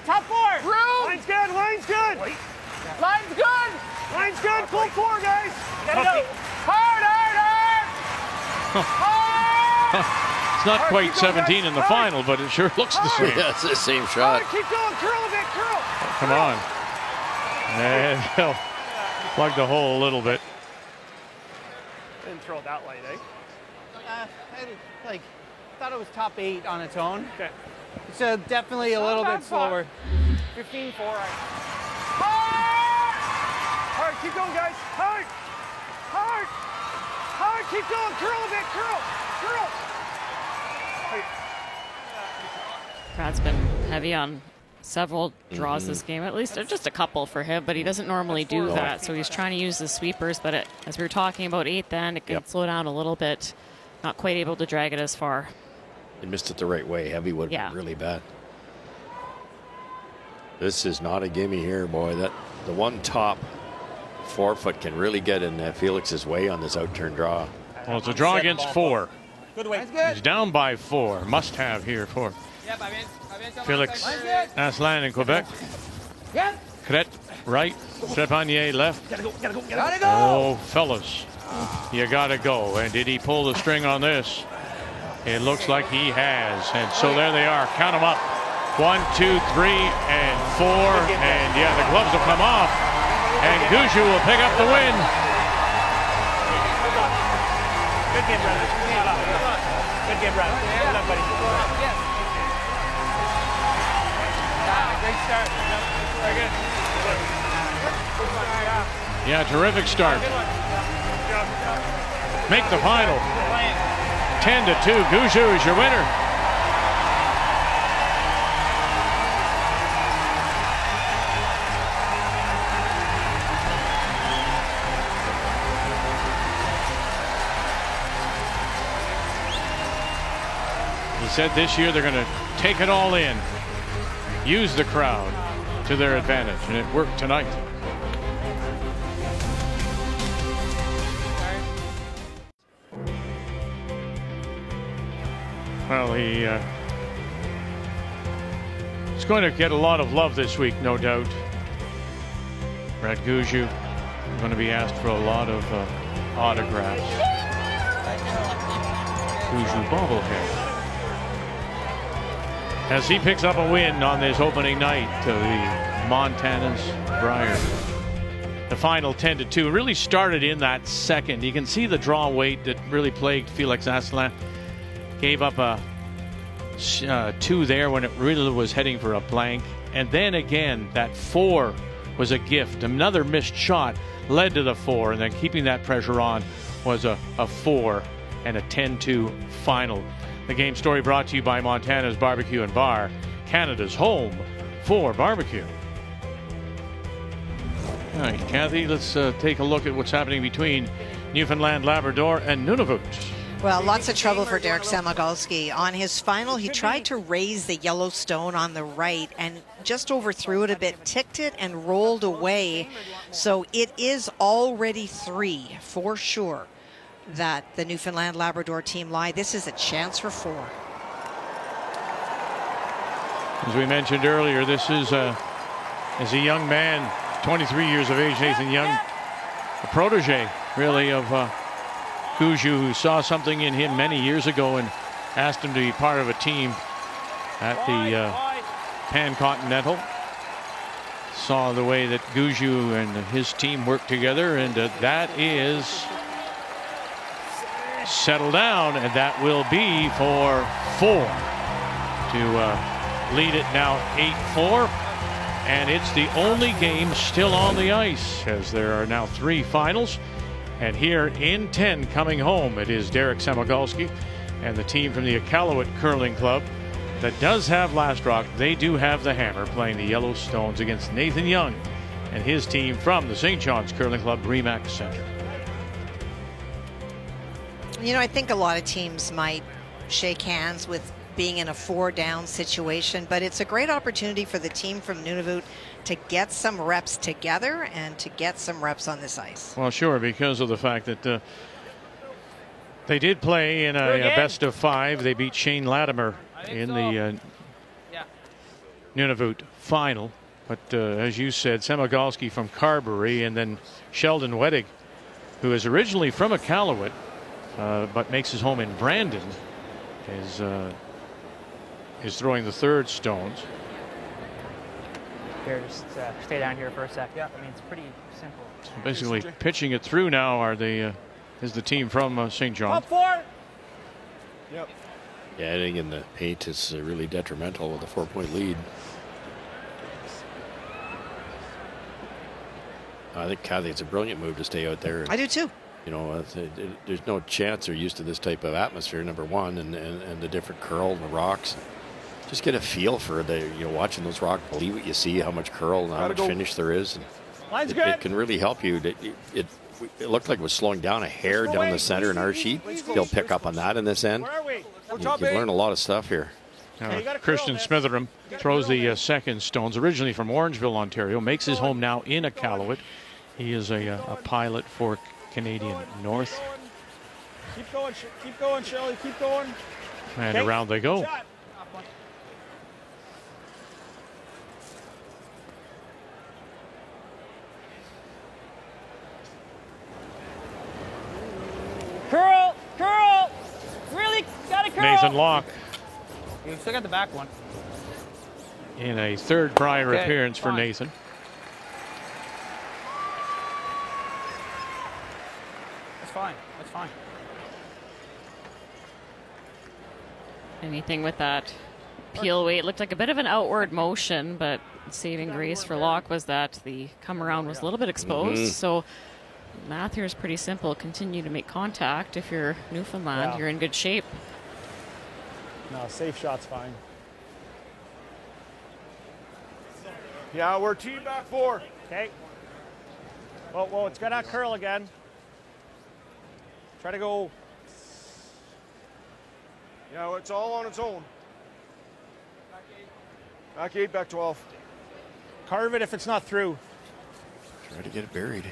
Top 4. Room. Line's good. Line's good. Line's good. Line's good. Full 4, guys. Gotta go. Hard. It's not quite 17 in the final, but it sure looks the same. Yeah, it's the same shot. Keep going. Curl a bit. Curl. Come on. And he'll plug the hole a little bit. Didn't throw it that light, eh? I thought it was top 8 on its own. Okay. It's definitely a little bit slower. 15-4. Hard. Keep going, guys. Hard. Keep going. Curl a bit. Curl. Brad's been heavy on several draws this game, at least just a couple for him, but he doesn't normally do that, so he's trying to use the sweepers, but as we were talking about 8th end, it can slow down a little bit Not quite able to drag it as far. He missed it the right way. Heavy would have been really bad. This is not a gimme here, boy. That the one top forefoot can really get in Felix's way on this out-turn draw. Well, it's a draw against 4. Good weight. He's down by 4. Must have here for Felix Asselin in Quebec. Cret right. Trepanier left. Gotta go. Oh, fellas. You gotta go. And did he pull the string on this? It looks like he has. And so there they are. Count them up. 1, 2, 3, and 4. And yeah, the gloves will come off. And Gushue will pick up the win. Good game, brother. Good game, brother. Well done, buddy. Great start. Very good. Yeah, terrific start. Make the final. 10-2. Gushue is your winner. He said this year they're going to take it all in, use the crowd to their advantage, and it worked tonight. Well, he's going to get a lot of love this week, no doubt. Brad Gushue going to be asked for a lot of autographs. Gushue bobblehead. As he picks up a win on this opening night to the Montana's Brier. The final 10-2 really started in that second. You can see the draw weight that really plagued Felix Asselin. Gave up a 2 there when it really was heading for a blank. And then again, that 4 was a gift. Another missed shot led to the 4, and then keeping that pressure on was a 4 and a 10-2 final. The game story brought to you by Montana's Barbecue and Bar, Canada's home for barbecue. All right, Kathy, let's take a look at what's happening between Newfoundland, Labrador, and Nunavut. Well, lots of trouble for Derek Samagalski. On his final, he tried to raise the yellow stone on the right and just overthrew it a bit, ticked it, and rolled away. So it is already 3 for sure that the Newfoundland Labrador team lie. This is a chance for 4. As we mentioned earlier, this is a young man, 23 years of age, Nathan Young, a protege, really, of Gushue, who saw something in him many years ago and asked him to be part of a team at the Pan-Continental. Saw the way that Gushue and his team worked together, and that is settled down, and that will be for 4 to lead it now 8-4. And it's the only game still on the ice, as there are now 3 finals. And here in 10 coming home, it is Derek Samagalski and the team from the Iqaluit Curling Club that does have Last Rock. They do have the hammer, playing the Yellowstones against Nathan Young and his team from the St. John's Curling Club, Remax Center. You know, I think a lot of teams might shake hands with being in a 4-down situation, but it's a great opportunity for the team from Nunavut to get some reps together and to get some reps on this ice. Well, sure, because of the fact that they did play in a best of 5. They beat Shane Latimer in the Nunavut final. But as you said, Samagalski from Carberry, and then Sheldon Wedig, who is originally from Iqaluit, but makes his home in Brandon, is throwing the 3rd stones. Here, just stay down here for a sec. Yeah, I mean, it's pretty simple. So basically, pitching it through now is the team from St. John. Up 4. Yep. Yeah, adding in the 8 is really detrimental with a 4-point lead. I think, Kathy, it's a brilliant move to stay out there. I do too. You know, there's no chance they're used to this type of atmosphere, number one, and the different curl and the rocks. Just get a feel for watching those rocks, believe what you see, how much curl and how much finish there is. And Line's it good. can really help you. it looked like it was slowing down a hair down the center in our sheet. He'll pick up on that in this end. You can learn a lot of stuff here. Christian Smitheram throws the second stones, originally from Orangeville, Ontario, makes his home now in Iqaluit. He is a pilot for Canadian North. Keep going, Shelley, keep going. And around they go. Curl, curl. Really got to curl. Nathan Locke You still got the back one. in a third Brier appearance for Nathan. That's fine. That's fine. Anything with that peel weight looked like a bit of an outward motion, but saving grace for Locke was that the come around was a little bit exposed. So math here is pretty simple. Continue to make contact. If you're Newfoundland, you're in good shape. No, safe shot's fine. Yeah, we're T back 4. Okay. Whoa, it's gonna curl again. Try to go. Yeah, well, it's all on its own. Back 8, back 12. Carve it if it's not through. Try to get it buried.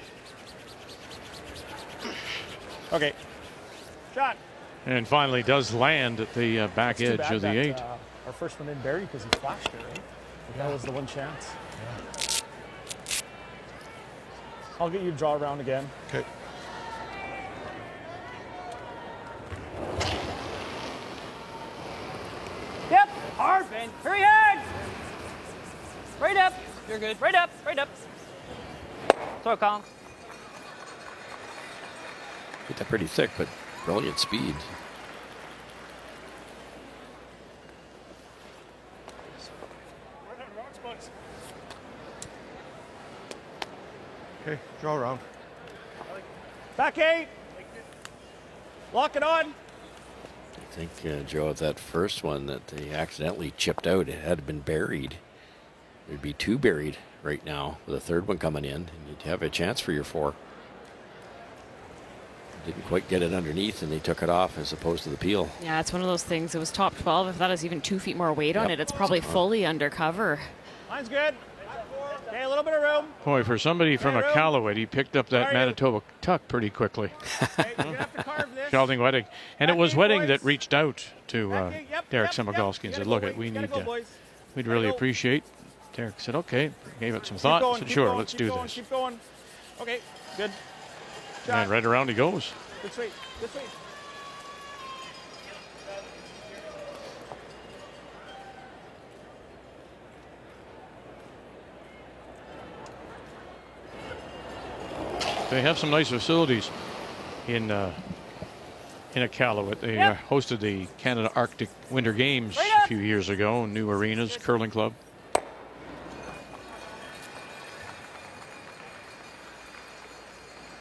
Okay. Shot. And finally does land at the back It's too edge bad of the that, 8. Our first one didn't bury because he flashed it, right? That was the one chance. I'll get you to draw around again. Okay. Yep. Hard, Ben. Hurry hard. Right up. You're good. Right up. Right up. Throw, Colin. Hit that pretty thick, but brilliant speed. Okay, draw around. Back 8. Lock it on. I think, Joe, that first one that they accidentally chipped out, it had been buried. There'd be 2 buried right now with a third one coming in, and you'd have a chance for your 4. Didn't quite get it underneath, and they took it off as opposed to the peel. Yeah, it's one of those things. It was top 12. If that has even 2 feet more weight on it, it's probably fully undercover. Mine's good. Okay, a little bit of room. Boy, for somebody from Iqaluit, he picked up that Manitoba tuck pretty quickly. Okay, you're gonna have to carve this. Sheldon Wedding. And it was Wedding boys. that reached out to Derek yep. Samagalski and said, look, Gotta go, we gotta need go, boys. we'd really appreciate. Derek said, okay, gave it some thought, Going, said, keep sure, going, let's keep do going, this. Keep going. Okay, good. And right around he goes. Good sweep. Good sweep. They have some nice facilities in Iqaluit. They hosted the Canada Arctic Winter Games a few years ago. New arenas, curling club.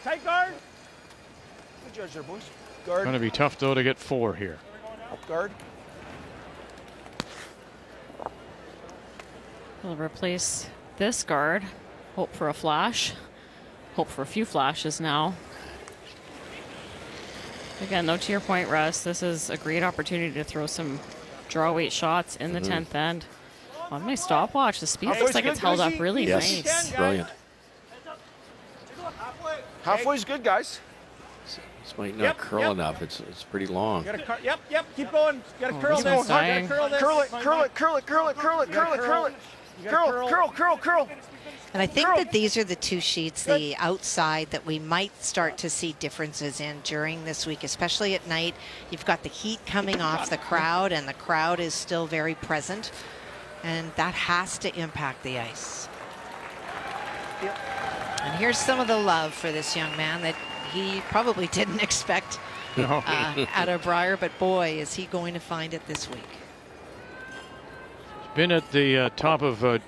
Tight guard. Good judge there, boys. Guard. Going to be tough though to get 4 here. Up guard. We'll replace this guard. Hope for a flash. Hope for a few flashes now. Again, though, to your point, Russ, this is a great opportunity to throw some draw weight shots in the 10th end. On my stopwatch, the speed looks like it's held up really nice. Brilliant. Halfway's good, guys. This might not curl enough. It's pretty long. Yep. Keep going. You gotta curl this this. one's dying. Curl this. Curl it. Curl. And I think that these are the 2 sheets, the outside, that we might start to see differences in during this week, especially at night. You've got the heat coming off the crowd, and the crowd is still very present, and that has to impact the ice. And here's some of the love for this young man that he probably didn't expect out of Brier, but boy, is he going to find it this week. Been at the top of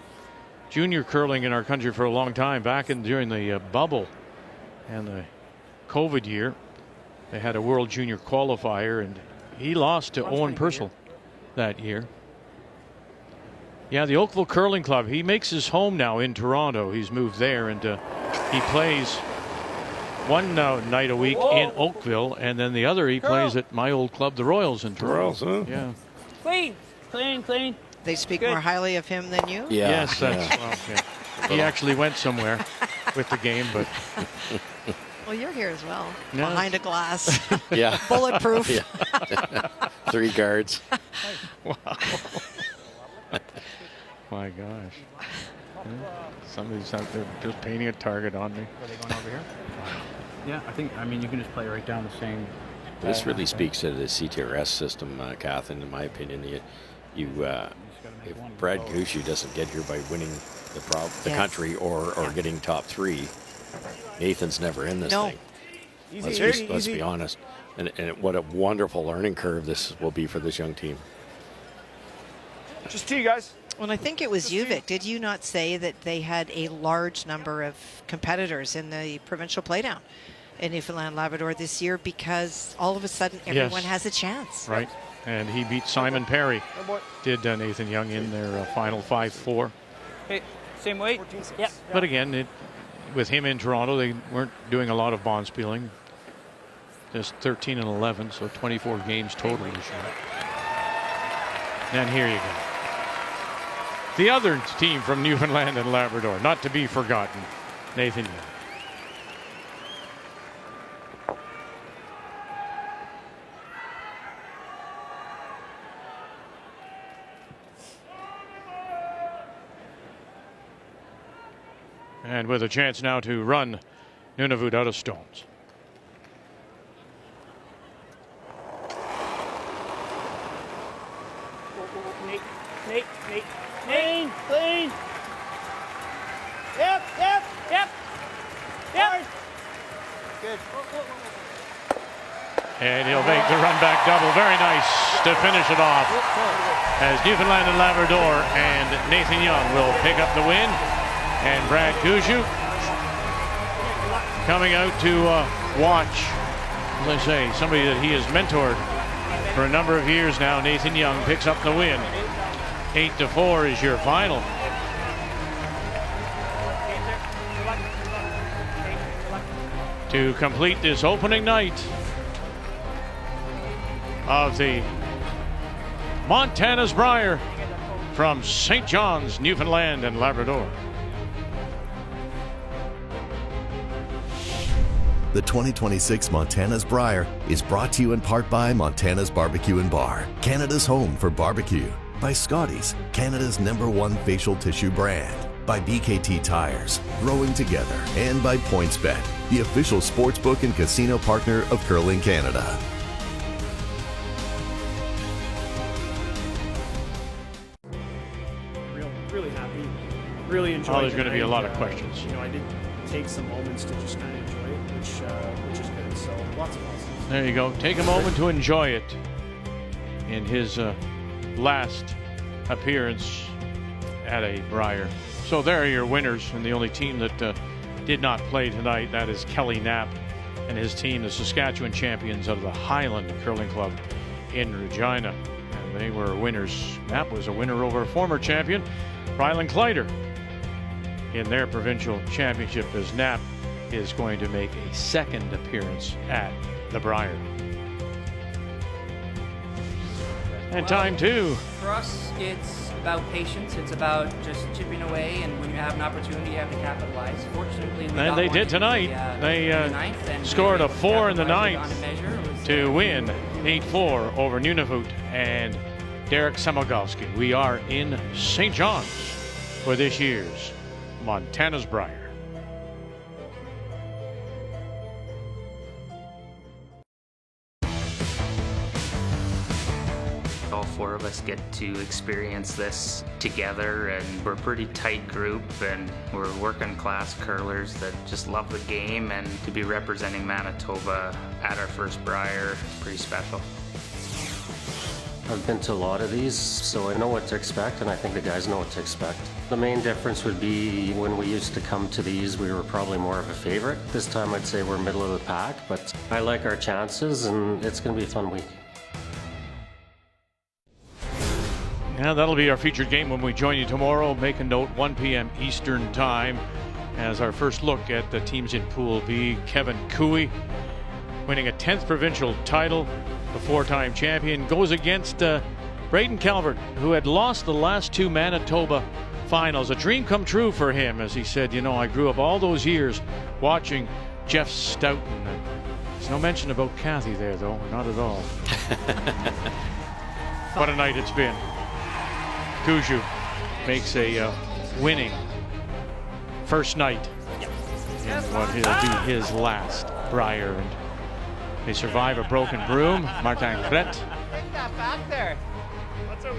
junior curling in our country for a long time. Back during the bubble and the COVID year, they had a World Junior qualifier, and he lost to Owen Purcell that year. Yeah, the Oakville Curling Club. He makes his home now in Toronto. He's moved there, and he plays one night a week in Oakville, and then the other he plays at my old club, the Royals in Toronto. Royals, huh? Yeah. Clean, clean, clean. They speak more highly of him than you? Yeah. Yes, that's well, yeah. He actually went somewhere with the game, but Well, you're here as well. No. Behind a glass. Yeah. Bulletproof. Yeah. 3 guards. wow. My gosh. Yeah. Somebody's out there just painting a target on me. Are they going over here? Yeah, I mean, you can just play right down the same. This really speaks to the CTRS system, Catherine, in my opinion. If Brad Gushue doesn't get here by winning the country or getting top 3, Nathan's never in this thing. Let's be honest. And what a wonderful learning curve this will be for this young team. Just 2, guys. Well, I think it was you, Vic. Did you not say that they had a large number of competitors in the provincial playdown in Newfoundland Labrador this year because all of a sudden everyone has a chance? Right. And he beat Simon Perry. Did Nathan Young in their final 5-4. Hey, same weight. Yeah. But again, with him in Toronto, they weren't doing a lot of bond spieling. Just 13 and 11, so 24 games total this year. And here you go. The other team from Newfoundland and Labrador, not to be forgotten, Nathan Young. And with a chance now to run Nunavut out of stones. Nate. Clean. Yep. Good. And he'll make the run back double. Very nice to finish it off. As Newfoundland and Labrador and Nathan Young will pick up the win. And Brad Gushue coming out to watch, as I say, somebody that he has mentored for a number of years now. Nathan Young picks up the win. 8-4 is your final. To complete this opening night of the Montana's Brier from St. John's, Newfoundland and Labrador. The 2026 Montana's Brier is brought to you in part by Montana's Barbecue and Bar, Canada's home for barbecue, by Scotty's, Canada's #1 facial tissue brand, by BKT Tires, growing together, and by PointsBet, the official sportsbook and casino partner of Curling Canada. Really happy, really enjoyed. Oh, there's going to be a lot of questions. You know, I did take some moments to just kind of enjoy it, which is good. So lots of positives. There you go. Take a moment to enjoy it in his last appearance at a Brier. So there are your winners, and the only team that did not play tonight, that is Kelly Knapp and his team, the Saskatchewan champions of the Highland Curling Club in Regina. And they were winners. Knapp was a winner over a former champion, Rylan Kleider, in their provincial championship, as Knapp is going to make a second appearance at the Brier. And time two. For us, it's about patience. It's about just chipping away, and when you have an opportunity, you have to capitalize. Fortunately, we And they did tonight. They scored a 4 in the ninth to win 8-4 over Nunavut and Derek Semogowski. We are in St. John's for this year's Montana's Brier. All 4 of us get to experience this together, and we're a pretty tight group, and we're working class curlers that just love the game, and to be representing Manitoba at our first Brier is pretty special. I've been to a lot of these, so I know what to expect, and I think the guys know what to expect. The main difference would be when we used to come to these, we were probably more of a favorite. This time I'd say we're middle of the pack, but I like our chances, and it's going to be a fun week. Yeah, that'll be our featured game when we join you tomorrow. Make a note, 1 p.m. Eastern Time. as our first look at the teams in Pool B. Kevin Koe, winning a 10th provincial title, the 4-time champion, goes against Braden Calvert, who had lost the last 2 Manitoba finals. A dream come true for him, as he said, you know, I grew up all those years watching Jeff Stoughton. There's no mention about Kathy there, though, not at all. What a night it's been. Gushue makes a winning first night in what will be his last. Brier, and they survive a broken broom. Martin Gret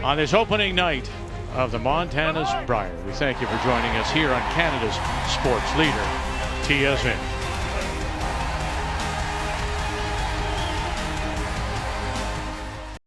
on this opening night of the Montana's Brier. We thank you for joining us here on Canada's sports leader, TSN.